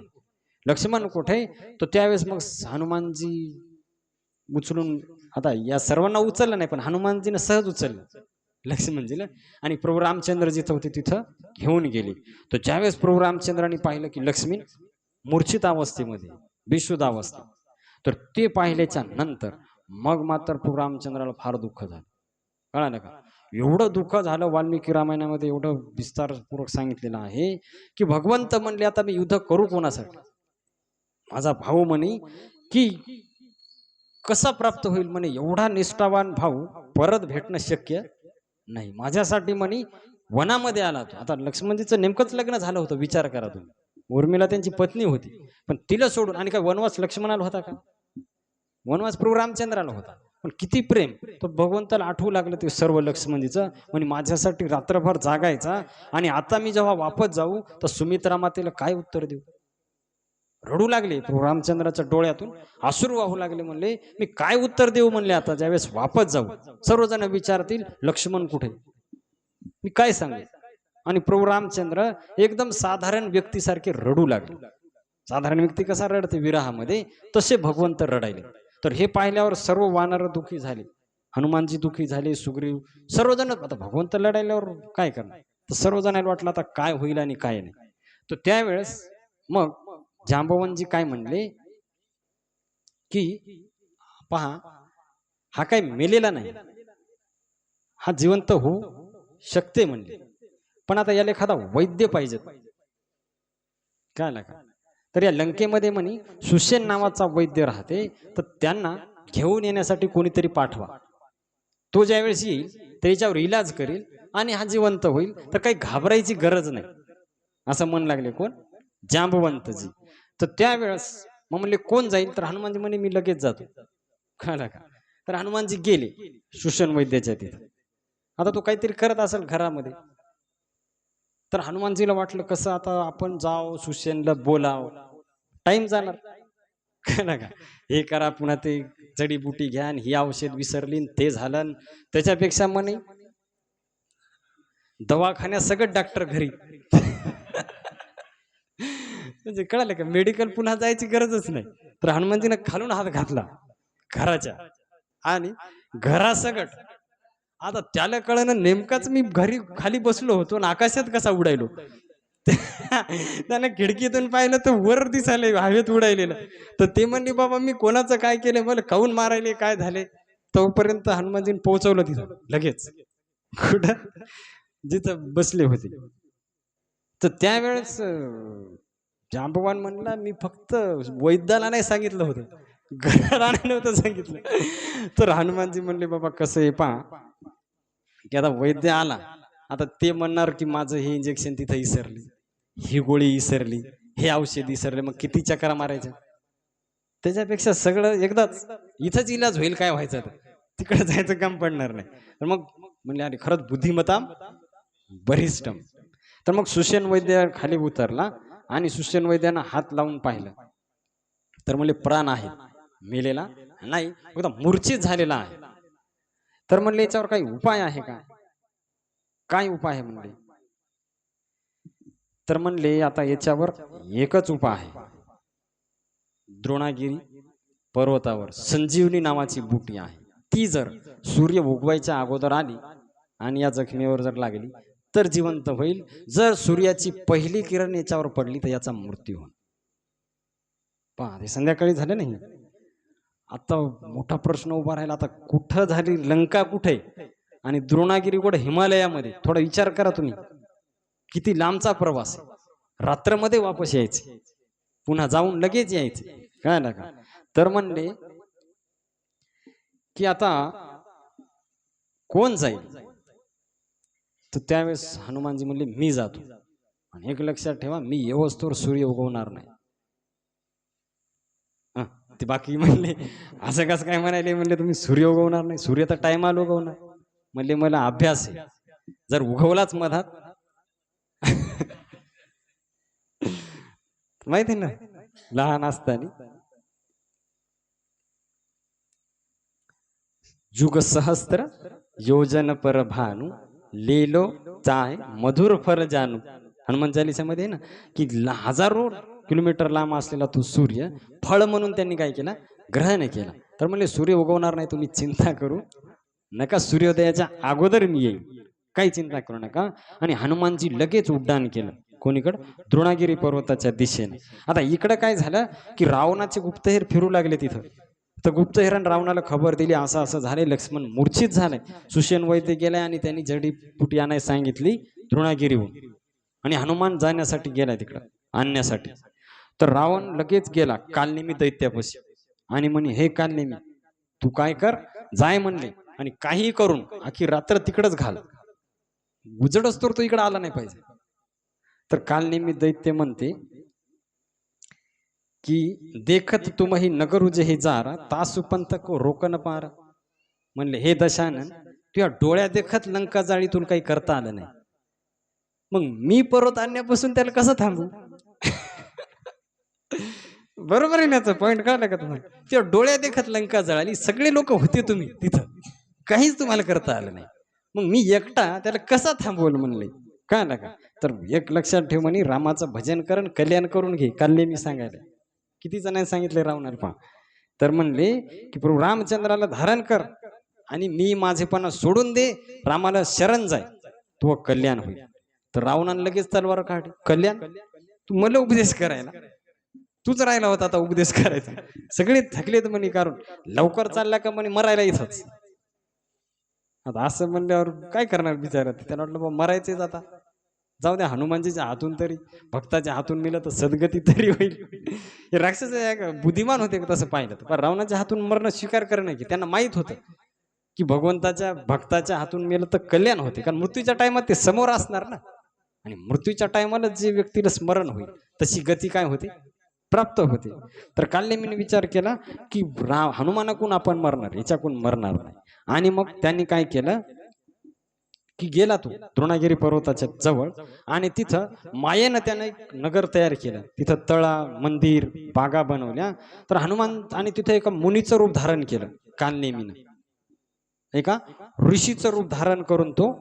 लक्ष्मण कुठे. तर त्यावेळेस मग हनुमानजी उचलून, आता या सर्वांना उचललं नाही पण हनुमानजीनं सहज उचललं लक्ष्मणजीला. आणि प्रभू रामचंद्र जिथं होते तिथं घेऊन गेले. तर ज्यावेळेस प्रभू रामचंद्रांनी पाहिलं की लक्ष्मी मूर्छित अवस्थेमध्ये, बेशुद्ध अवस्था, तर ते पाहिल्याच्या नंतर मग मात्र प्रभू रामचंद्राला फार दुःख झालं. कळालं का. एवढं दुःख झालं, वाल्मिकी रामायणामध्ये एवढं विस्तारपूर्वक सांगितलेलं आहे की भगवंत म्हणले आता मी युद्ध करू कोणासाठी. माझा भाऊ म्हणे की कसा प्राप्त होईल म्हणे, एवढा निष्ठावान भाऊ परत भेटणं शक्य नाही. माझ्यासाठी म्हणे वनामध्ये आला तो. आता लक्ष्मणजीचं नेमकंच लग्न झालं होतं, विचार करा तुम्ही. उर्मिला त्यांची पत्नी होती, पण तिला सोडून. आणि काय वनवास लक्ष्मणाला होता का, वनवास प्रभू रामचंद्राला होता. पण किती प्रेम, तो भगवंताला आठवू लागलं ते सर्व लक्ष्मणजीचं. म्हणजे माझ्यासाठी रात्रभर जागायचा, आणि आता मी जेव्हा वापस जाऊ तर सुमित्रा मातेला काय उत्तर देऊ. रडू लागले प्रभू रामचंद्राच्या डोळ्यातून अश्रू वाहू लागले. म्हणले मी काय उत्तर देऊ म्हणले, आता ज्यावेळेस वापस जाऊ सर्वजण विचारतील लक्ष्मण कुठे, मी काय सांगू. आणि प्रभू रामचंद्र एकदम साधारण व्यक्तीसारखे रडू लागले. साधारण व्यक्ती कसा रडते विरहामध्ये, तसे भगवंत रडायले. तर हे पाहिल्यावर सर्व वानर दुखी झाले, हनुमानजी दुखी झाले, सुग्रीव, सर्वजण. आता भगवंत लढायल्यावर काय करणार, तर सर्वजणांना वाटलं आता काय होईल आणि काय नाही. तर त्यावेळेस मग जांबवंतजी काय म्हणले की पहा, हा काय मेलेला नाही, हा जिवंत होऊ शकते म्हणले, पण आता याला एखादा वैद्य पाहिजे. काय का, तर या लंकेमध्ये म्हणे सुषेण नावाचा वैद्य राहते, तर त्यांना घेऊन येण्यासाठी कोणीतरी पाठवा. तो ज्यावेळेस येईल त्याच्यावर इलाज करेल आणि हा जिवंत होईल, तर काही घाबरायची गरज नाही, असं म्हण लागले कोण, जांबवंतजी. तर त्यावेळेस मग म्हणले कोण जाईल, तर हनुमानजी म्हणे मी लगेच जातो. कळलं का, तर हनुमानजी गेले सुषेण वैद्याच्या तिथे. आता तो काहीतरी करत असेल घरामध्ये, तर हनुमानजीला वाटलं कसं आता आपण जाऊ सुषेणला बोलाव, टाइम जाणार. कळलं का, हे करा पुन्हा ते जडीबुटी घ्या आणि ही औषध विसरली न ते झालं, त्याच्यापेक्षा म्हणे दवाखान्यात सगळं डॉक्टर घरी. म्हणजे कळालं का, मेडिकल पुन्हा जायची गरजच नाही. तर हनुमानजीने खालून हात घातला घराच्या आणि घरासगट. आता त्याला कळलं नेमकाच मी घरी खाली बसलो होतो आणि आकाशात कसा उडायलो. त्याने खिडकीतून पाहिलं तर वर दिसायले हवेत उडायलेलं. तर ते म्हणले बाबा मी कोणाचं काय केलं, मला काऊन मारायले, काय झाले. तोपर्यंत हनुमानजीने पोहोचवलं तिथं लगेच, कुठं, जिथं बसले होते. तर त्यावेळेस जांबवान म्हणला मी फक्त वैद्याला नाही सांगितलं होतं, घराला नव्हतं सांगितलं. तर हनुमानजी म्हणले बाबा कसं आहे पहा, की आता वैद्य आला, आता ते म्हणणार की माझं हे इंजेक्शन तिथं इसरली, ही गोळी इसरली, हे औषध इसरले, मग किती चक्रा मारायच्या. त्याच्यापेक्षा सगळं एकदाच इथंच इलाज होईल, काय व्हायचं तिकडे जायचं काम पडणार नाही. तर मग म्हणले अरे खरंच बुद्धिमताम बरिष्ठम. तर मग सुषेण वैद्य खाली उतरला आणि सुषेण वैद्यानं हात लावून पाहिलं, तर म्हणले प्राण आहे, मेलेला नाही, एकदम मूर्छित झालेला आहे. तर म्हणले याच्यावर काही उपाय आहे का, काय उपाय आहे म्हणले. तर म्हणले आता याच्यावर एकच उपाय आहे, द्रोणागिरी पर्वतावर संजीवनी नावाची बुटी आहे, ती जर सूर्य उगवायच्या अगोदर आली आणि या जखमीवर जर लागली तर जिवंत होईल, जर सूर्याची पहिली किरण याच्यावर पडली तर याचा मृत्यू होईल. पहा ते संध्याकाळी झाले नाही. आता मोठा प्रश्न उभा राहिला, आता कुठं झाली, लंका कुठे आणि द्रोणागिरी कुठे, हिमालयामध्ये. थोडा विचार करा तुम्ही, किती लांबचा प्रवास, रात्रमध्ये वापस यायचे, पुन्हा जाऊन लगेच यायचे. काय ना का, तर म्हणले की आता कोण जाईल. तर त्यावेळेस हनुमानजी म्हणले मी जातो, आणि एक लक्षात ठेवा मी येवस्तोवर सूर्य उगवणार नाही. ते बाकी म्हणले असं कसं काय म्हणाले, म्हणले तुम्ही सूर्य उगवणार नाही, सूर्य तर टायमाला उगवणार. म्हणले मला अभ्यास आहे, जर उगवलाच मधात माहिती ना लहान असताना जुग सहस्त्र योजन पर भानु लेलो चाय मधुर फर जानू. हनुमान चालीसामध्ये ना की हजारो किलोमीटर लांब असलेला तो सूर्य फळ म्हणून त्यांनी काय केला, ग्रहण केला. तर म्हणले सूर्य उगवणार नाही, तुम्ही चिंता करू नका, सूर्योदयाच्या अगोदर मी येईल, काही चिंता करू नका. आणि हनुमानजी लगेच उड्डाण केलं कोणीकडे, द्रोणागिरी पर्वताच्या दिशेने. आता इकडं काय झालं की रावणाचे गुप्तहेर फिरू लागले तिथं. तर गुप्तहेरान रावणाला खबर दिली असं असं झाले, लक्ष्मण मूर्छित झाले. सुषेण वैद्य गेलाय आणि त्यांनी जडीबुटी आणायला सांगितली द्रोणागिरीहून, आणि हनुमान जाण्यासाठी गेलाय तिकडं आणण्यासाठी. तर रावण लगेच गेला कालनेमी दैत्यापाशी आणि म्हणे हे कालनेमी तू काय कर, जाय म्हणले, आणि काही करून आखी रात्र तिकडच घाल, उजडच तर तो इकडे आला नाही पाहिजे. तर कालनेमी दैत्य म्हणते की देखत तुम्ही नगर उजे हे जारा तासु पंथ को रोकन पारा. म्हणले हे दशानन तुझ्या डोळ्या देखत लंका जाळीतून काही करता आलं नाही, मग मी परत आणण्यापासून त्याला कसं थांबू. बरोबर आहे ना, पॉइंट कळला का तुम्हाला. तेव्हा डोळ्या देखत लंका जळाली, सगळे लोक होते तुम्ही तिथं, काहीच तुम्हाला करता आलं नाही, मग मी एकटा त्याला कसा थांबवलं म्हणले. कळलं का, तर एक लक्षात ठेव म्हणे रामाचं भजन करण कल्याण करून घे, कालले मी सांगायला किती जणांनी सांगितले रावणार पहा. तर म्हणले की प्रभू रामचंद्राला धारण कर आणि मी माझेपणा सोडून दे, रामाला शरण जाय, तो कल्याण होईल. तर रावणाने लगेच तलवार काढली. कल्याण, तू मला उपदेश करायला, तूच राहिला होता आता उपदेश करायचा. सगळे थकलेत म्हणे, कारण लवकर चालला का म्हणे मरायला इथंच. आता असं म्हणल्यावर काय करणार बिचारा. त्याला वाटलं बा मरायचेच आता, जाऊ द्या हनुमानजीच्या हातून तरी, भक्ताच्या हातून मिळलं तर सद्गती तरी होईल. हे राक्षस बुद्धिमान होते तसं पाहिलं तर, पण रावणाच्या हातून मरण स्वीकार करणं की त्यांना माहित होतं की भगवंताच्या भक्ताच्या हातून मेलं तर कल्याण होते, कारण मृत्यूच्या टायमात ते समोर असणार ना. आणि मृत्यूच्या टायमाला जे व्यक्तीला स्मरण होईल तशी गती काय होते, प्राप्त होते. तर कालनेमीने विचार केला की हनुमानाकडून आपण मरणार, याच्याकडून मरणार नाही. आणि मग त्यांनी काय केलं की गेला तो द्रोणागिरी पर्वताच्या जवळ, आणि तिथं मायेनं त्यानं एक नगर तयार केलं. तिथं तळा, मंदिर, बागा बनवल्या. तर हनुमान आणि तिथं एका मुनीचं रूप धारण केलं कालनेमीनं, एका ऋषीचं रूप धारण करून तो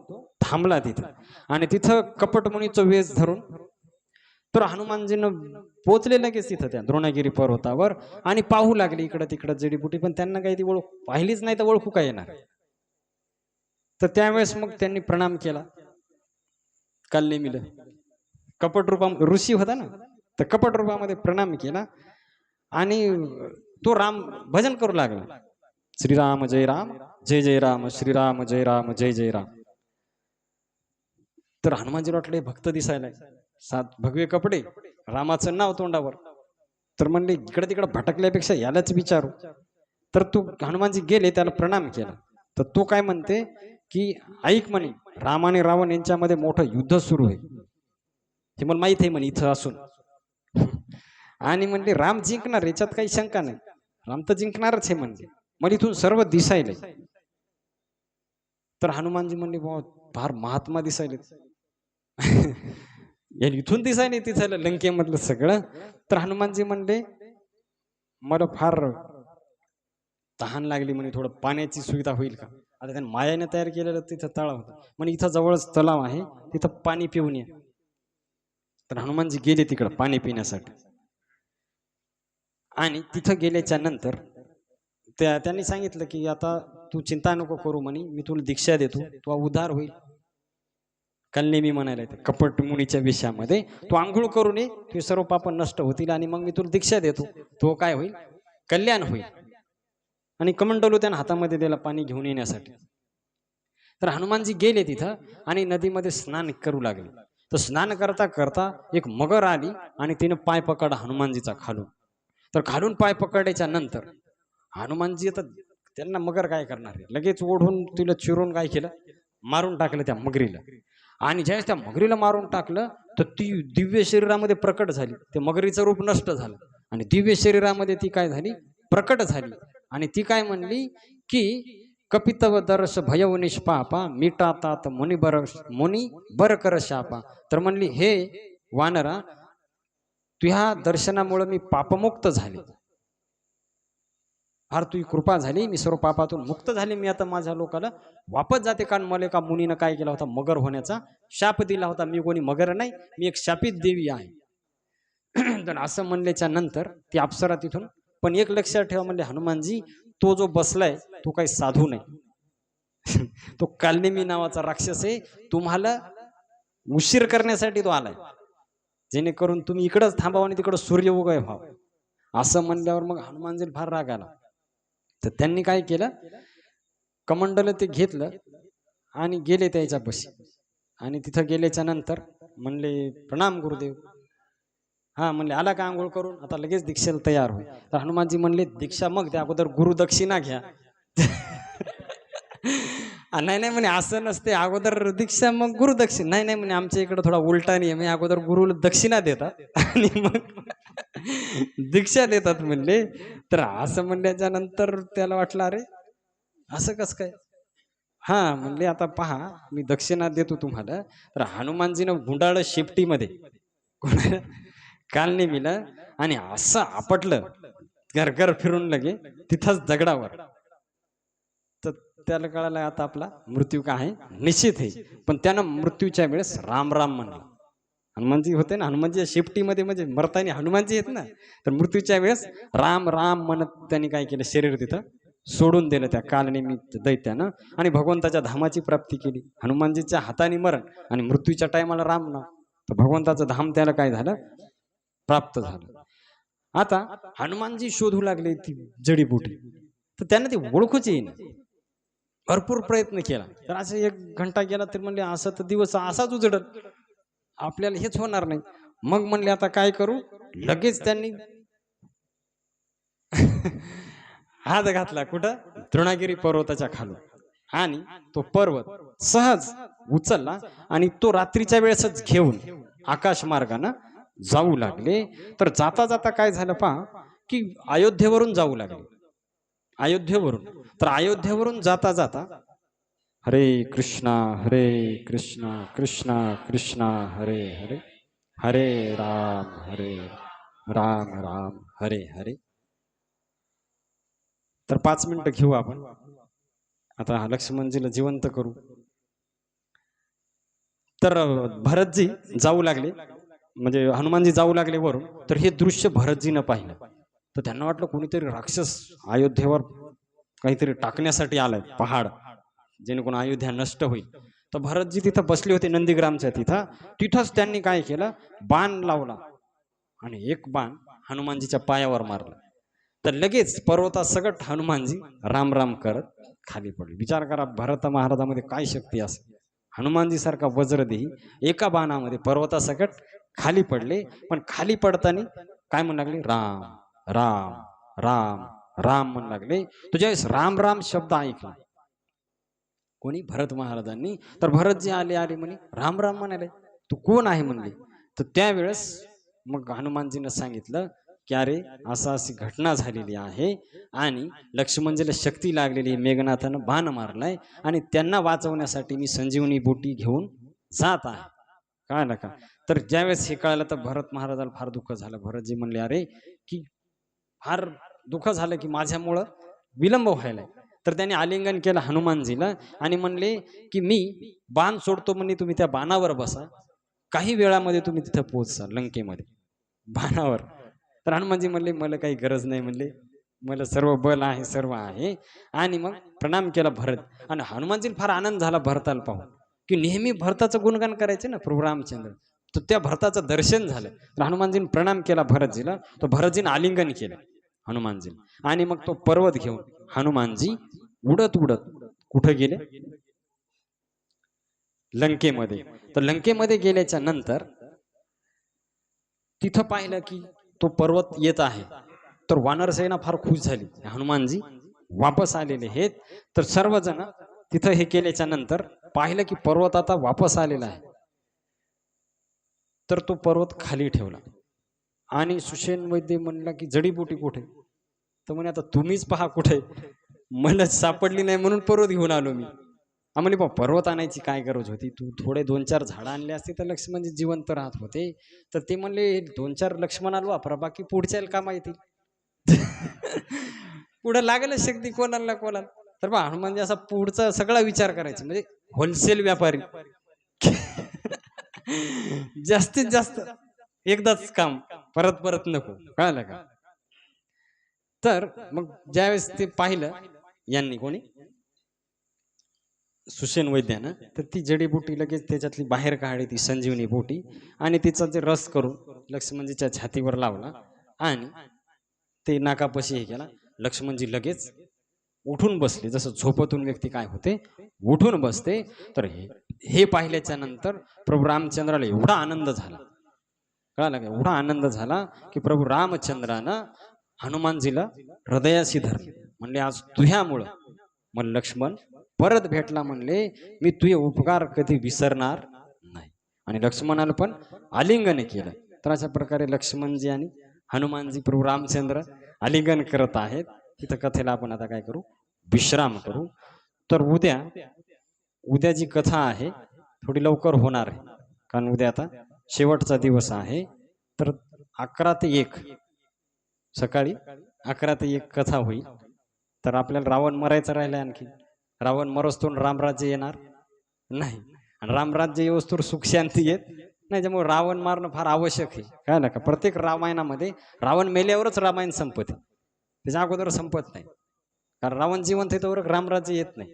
थांबला तिथं. आणि तिथं कपट मुनीचं वेश धरून तर हनुमानजीनं पोचले लगेच तिथं त्या द्रोणागिरी पर्वतावर, आणि पाहू लागले इकडं तिकडं जडीबुटी, पण त्यांना काही ती ओळख पाहिलीच नाही तर ओळखू काय येणार. तर त्यावेळेस मग त्यांनी प्रणाम केला कालनेमीला. कपट रूपा ऋषी होता ना, तर कपट रूपामध्ये प्रणाम केला. आणि तो राम भजन करू लागला, श्रीराम जय राम, जय जय राम, श्रीराम जय राम, जय जय राम. तर हनुमानजी वाटले भक्त दिसायला, सात भगवे कपडे, रामाचं नाव तोंडावर. तर म्हणले इकडे तिकडे भटकल्यापेक्षा यालाच विचारू. तर तू हनुमानजी गेले, त्याला प्रणाम केला. तर तो काय म्हणते की ऐक म्हणे, राम आणि रावण यांच्यामध्ये मोठं युद्ध सुरू आहे, हे मला माहित आहे म्हणे इथं असून. आणि म्हणले राम जिंकणार, याच्यात काही शंका नाही, राम तर जिंकणारच आहे म्हणजे, मला इथून सर्व दिसायले. तर हनुमानजी म्हणले फार महात्मा दिसायले. इथून दिसायले तिथं लंकेमधलं सगळं. तर हनुमानजी म्हणले मला फार तहान लागली म्हणे, थोडं पाण्याची सुविधा होईल का. आता त्यानं मायाने तयार केलेलं तिथं तळाव होतं म्हणे, इथं जवळच तलाव आहे, तिथं पाणी पिऊन ये. तर हनुमानजी गेले तिकडं पाणी पिण्यासाठी. आणि तिथं गेल्याच्या नंतर त्यांनी सांगितलं की आता तू चिंता नको करू म्हणे, मी तुला दीक्षा देतो, तू उद्धार होईल. कालनेमी म्हणायला येते कपट मुनीच्या विषयामध्ये, तू आंघोळ करून ये, तुझे सर्व पाप नष्ट होतील, आणि मग मी तुला दीक्षा देतो, तो काय होईल, कल्याण होईल. आणि कमंडलू त्यानं हातामध्ये दिला पाणी घेऊन येण्यासाठी. तर हनुमानजी गेले तिथं आणि नदीमध्ये स्नान करू लागले. तर स्नान करता करता एक मगर आली आणि तिने पाय पकडला हनुमानजीचा खालून. तर खालून पाय पकडल्याच्या नंतर हनुमानजी आता त्यांना मगर काय करणार आहे, लगेच ओढून तिला चिरून काय केलं, मारून टाकलं त्या मगरीला. आणि ज्यावेळेस त्या मगरीला मारून टाकलं तर ती दिव्य शरीरामध्ये प्रकट झाली. ते मगरीचं रूप नष्ट झालं आणि दिव्य शरीरामध्ये ती काय झाली, प्रकट झाली. आणि ती काय म्हणली की कपितव दर्श भयव निष्पापा, मिटातात मुनी बर कर शापा. तर म्हणली हे वानरा, तुझ्या दर्शनामुळे मी पापमुक्त झाले, फार तुझी कृपा झाली, मी सर्व पापातून मुक्त झाले, मी आता माझ्या लोकाला वापस जाते. कारण मला एका मुनीनं काय केला होता, मगर होण्याचा शाप दिला होता. मी कोणी मगर नाही, मी एक शापित देवी आहे. तर असं म्हणल्याच्या नंतर ती अप्सरा तिथून, पण एक लक्षात ठेवा म्हणले हनुमानजी, तो जो बसलाय तो काही साधू नाही. तो कालनेमी नावाचा राक्षस आहे, तुम्हाला उशीर करण्यासाठी तो आलाय, जेणेकरून तुम्ही इकडंच थांबावं आणि तिकडं सूर्य उगय व्हावं. असं म्हणल्यावर मग हनुमानजी फार राग आला. तर त्यांनी काय केलं, कमंडल ते घेतलं आणि गेले त्याच्या बशी. आणि तिथं गेल्याच्या नंतर म्हणले प्रणाम गुरुदेव. हा म्हणले आला का आंघोळ करून, आता लगेच दीक्षेला तयार होईल. तर हनुमानजी म्हणले दीक्षा मग त्या अगोदर गुरुदक्षिणा घ्या. नाही नाही म्हणे, असं नसते, अगोदर दीक्षा मग गुरुदक्षिणा. नाही नाही म्हणे, आमच्या इकडे थोडा उलटा नियम आहे, अगोदर गुरुला दक्षिणा देतात आणि मग दीक्षा देतात म्हणले. तर असं म्हणल्याच्या नंतर त्याला वाटलं अरे असं कसं काय. हा म्हणले आता पहा, मी दक्षिणा देतो तुम्हाला. तर हनुमानजीनं गुंडाळ शेपटीमध्ये कालनेमीला, आणि असं आपटलं घरघर फिरून लगे तिथंच दगडावर. तर त्याला कळालं आता आपला मृत्यू काय आहे निश्चित आहे. पण त्यानं मृत्यूच्या वेळेस राम राम म्हणलं. हनुमानजी होते ना, हनुमानजी शेपटीमध्ये म्हणजे मरताना हनुमानजी आहेत ना, तर मृत्यूच्या वेळेस राम राम म्हणत त्यांनी काय केलं, शरीर तिथं सोडून दिलं त्या कालनिमित्त दैत्यानं आणि भगवंताच्या धामाची प्राप्ती केली. हनुमानजीच्या हाताने मरण आणि मृत्यूच्या टायमाला राम नाव, तर भगवंताचं धाम त्याला काय झालं, प्राप्त झालं. आता हनुमानजी शोधू लागले ती जडीबुटी, तर त्यांना ती ओळखूच येईना. भरपूर प्रयत्न केला, तर असं 1 घंटा गेला तर म्हणले असं तर दिवस असाच उजडल, आपल्याला हेच होणार नाही. मग म्हणले आता काय करू, लगेच त्यांनी हात घातला कुठं, तृणागिरी पर्वताच्या खालून, आणि तो पर्वत सहज उचलला आणि तो रात्रीच्या वेळेसच घेऊन आकाश मार्गाने जाऊ लागले. तर जाता जाता काय झालं पहा, की अयोध्येवरून जाऊ लागले, अयोध्येवरून. तर अयोध्येवरून जाता जाता हरे कृष्णा कृष्णा कृष्णा हरे हरे, हरे राम राम हरे हरे. तर 5 मिनिटं घेऊ आपण आता, लक्ष्मणजीला जिवंत करू. तर भरतजी जाऊ लागले, म्हणजे हनुमानजी जाऊ लागले वरून. तर हे दृश्य भरतजीनं पाहिलं, तर त्यांना वाटलं कोणीतरी राक्षस अयोध्येवर काहीतरी टाकण्यासाठी आलाय, पहाड, जेणेकरून अयोध्या नष्ट होईल. तर भरतजी तिथं बसले होते नंदीग्रामच्या तिथं. तिथंच त्यांनी काय केलं, बाण लावला आणि एक बाण हनुमानजीच्या पायावर मारला. तर लगेच पर्वतासकट हनुमानजी राम राम करत खाली पडले. विचार करा, भरत महाराजामध्ये काय शक्ती असेल. हनुमानजी सारखा वज्रदेही एका बाणामध्ये पर्वतासकट खाली पडले. पण खाली पडताना काय म्हणू लागले, राम राम राम राम म्हणू लागले. तो ज्यावेळेस राम राम शब्द ऐकला कोणी, भरत महाराजांनी, तर भरतजी आले आले म्हणे राम राम म्हणाले, तू कोण आहे म्हणले. तर त्यावेळेस मग हनुमानजीनं सांगितलं की अरे असं अशी घटना झालेली आहे आणि लक्ष्मणजीला शक्ती लागलेली, मेघनाथानं बाण मारलाय आणि त्यांना वाचवण्यासाठी मी संजीवनी बोटी घेऊन जात आहे, कळलं का. तर ज्यावेळेस हे कळलं तर भरत महाराजाला फार दुःख झालं. भरतजी म्हणले अरे की फार दुःख झालं की माझ्यामुळं विलंब व्हायलाय. तर त्याने आलिंगन केलं हनुमानजीला आणि म्हणले की मी बाण सोडतो, म्हणजे तुम्ही त्या बाणावर बसा, काही वेळामध्ये तुम्ही तिथं पोहोचाल लंकेमध्ये बाणावर. तर हनुमानजी म्हणले मला काही गरज नाही, म्हणले मला सर्व बल आहे, सर्व आहे. आणि मग प्रणाम केला भरत. आणि हनुमानजीला फार आनंद झाला भरताला पाहून, की नेहमी भरताचं गुणगान करायचे ना प्रभू रामचंद्र. तर त्या भरताचं दर्शन झालं. तर हनुमानजीने प्रणाम केला भरतजीला. तर भरतजीने आलिंगन केलं हनुमानजीला आणि मग तो पर्वत घेऊन हनुमानजी उडत उडत कुठे गेले, लंकेमध्ये. तर लंकेमध्ये गेल्याच्या नंतर तिथं पाहिलं की तो पर्वत येत आहे. तर वानरसेना फार खुश झाली, हनुमानजी वापस आलेले आहेत. तर सर्वजण तिथं हे केल्याच्या नंतर पाहिलं की पर्वत आता वापस आलेला आहे. तर तो पर्वत खाली ठेवला आणि सुषेण वैद्य म्हणला की जडीबुटी कुठे. तर म्हणे आता तुम्हीच पहा कुठे, मला सापडली नाही म्हणून पर्वत घेऊन आलो मी. आम्हाला बा पर्वत आणायची काय गरज होती, तू थोडे 2-4 झाडं आणले असते तर लक्ष्मणजी जिवंत राहत होते. तर ते म्हणले 2-4 लक्ष्मणाला वापरा, बाकी पुढच्याला का माहिती. पुढे लागलं शक्ती कोणाला कोणाला. तर बा हनुमानजी असा पुढचा सगळा विचार करायचा, म्हणजे होलसेल व्यापारी. जास्तीत जास्त एकदाच काम, परत परत नको, कळलं का. तर मग ज्यावेळेस ते पाहिलं यांनी, कोणी सुषेण वैद्यानं, तर ती जडीबुटी लगेच त्याच्यातली बाहेर काढली, ती संजीवनी बोटी, आणि तिचा जे रस करून लक्ष्मणजीच्या छातीवर लावला आणि ते नाकापशी हे केला. लक्ष्मणजी लगेच उठून बसले, जसं झोपतून व्यक्ती काय होते उठून बसते. तर हे पाहिल्याच्या नंतर प्रभू रामचंद्राला एवढा आनंद झाला, कळाला का, एवढा आनंद झाला की प्रभू रामचंद्रानं हनुमानजीला हृदयाशी धरले. म्हणले आज तुझ्यामुळं मला लक्ष्मण परत भेटला, म्हणले मी तुझे उपकार कधी विसरणार नाही. आणि लक्ष्मणाला पण आलिंगन केलं. तर अशा प्रकारे लक्ष्मणजी आणि हनुमानजी प्रभू रामचंद्र आलिंगन करत आहेत. तिथं कथेला आपण आता काय करू, विश्राम करू. तर उद्या जी कथा आहे थोडी लवकर होणार आहे, कारण उद्या आता शेवटचा दिवस आहे. तर 11 ते 1 सकाळी 11 ते 1 कथा होईल. तर आपल्याला रावण मरायचं राहिलं, आणखी रावण मरस्तून रामराज्य येणार नाही, आणि रामराज्य येऊस्तोवर सुख शांती येत नाही. त्यामुळे रावण मारणं फार आवश्यक आहे, काय ना का. प्रत्येक रामायणामध्ये रावण मेल्यावरच रामायण संपते, त्याच्या अगोदर संपत नाही, कारण रावण जिवंत आहे तोवर रामराज्य येत नाही.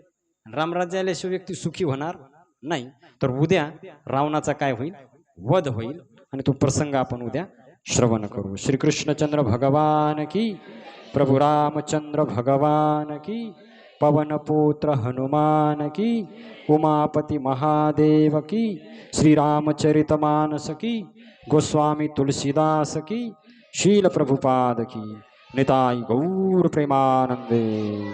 रामराज्य आल्याशिवाय व्यक्ती सुखी होणार नाही. तर उद्या रावणाचा काय होईल, वध होईल, आणि तो प्रसंग आपण उद्या श्रवण करू. श्रीकृष्णचंद्र भगवान की, प्रभु रामचंद्र भगवान की, पवनपुत्र हनुमान की, उमापति महादेव की, श्री रामचरितमानस की, गोस्वामी तुलसीदास की, शील प्रभुपाद की, निताई गौर प्रेमानंदे.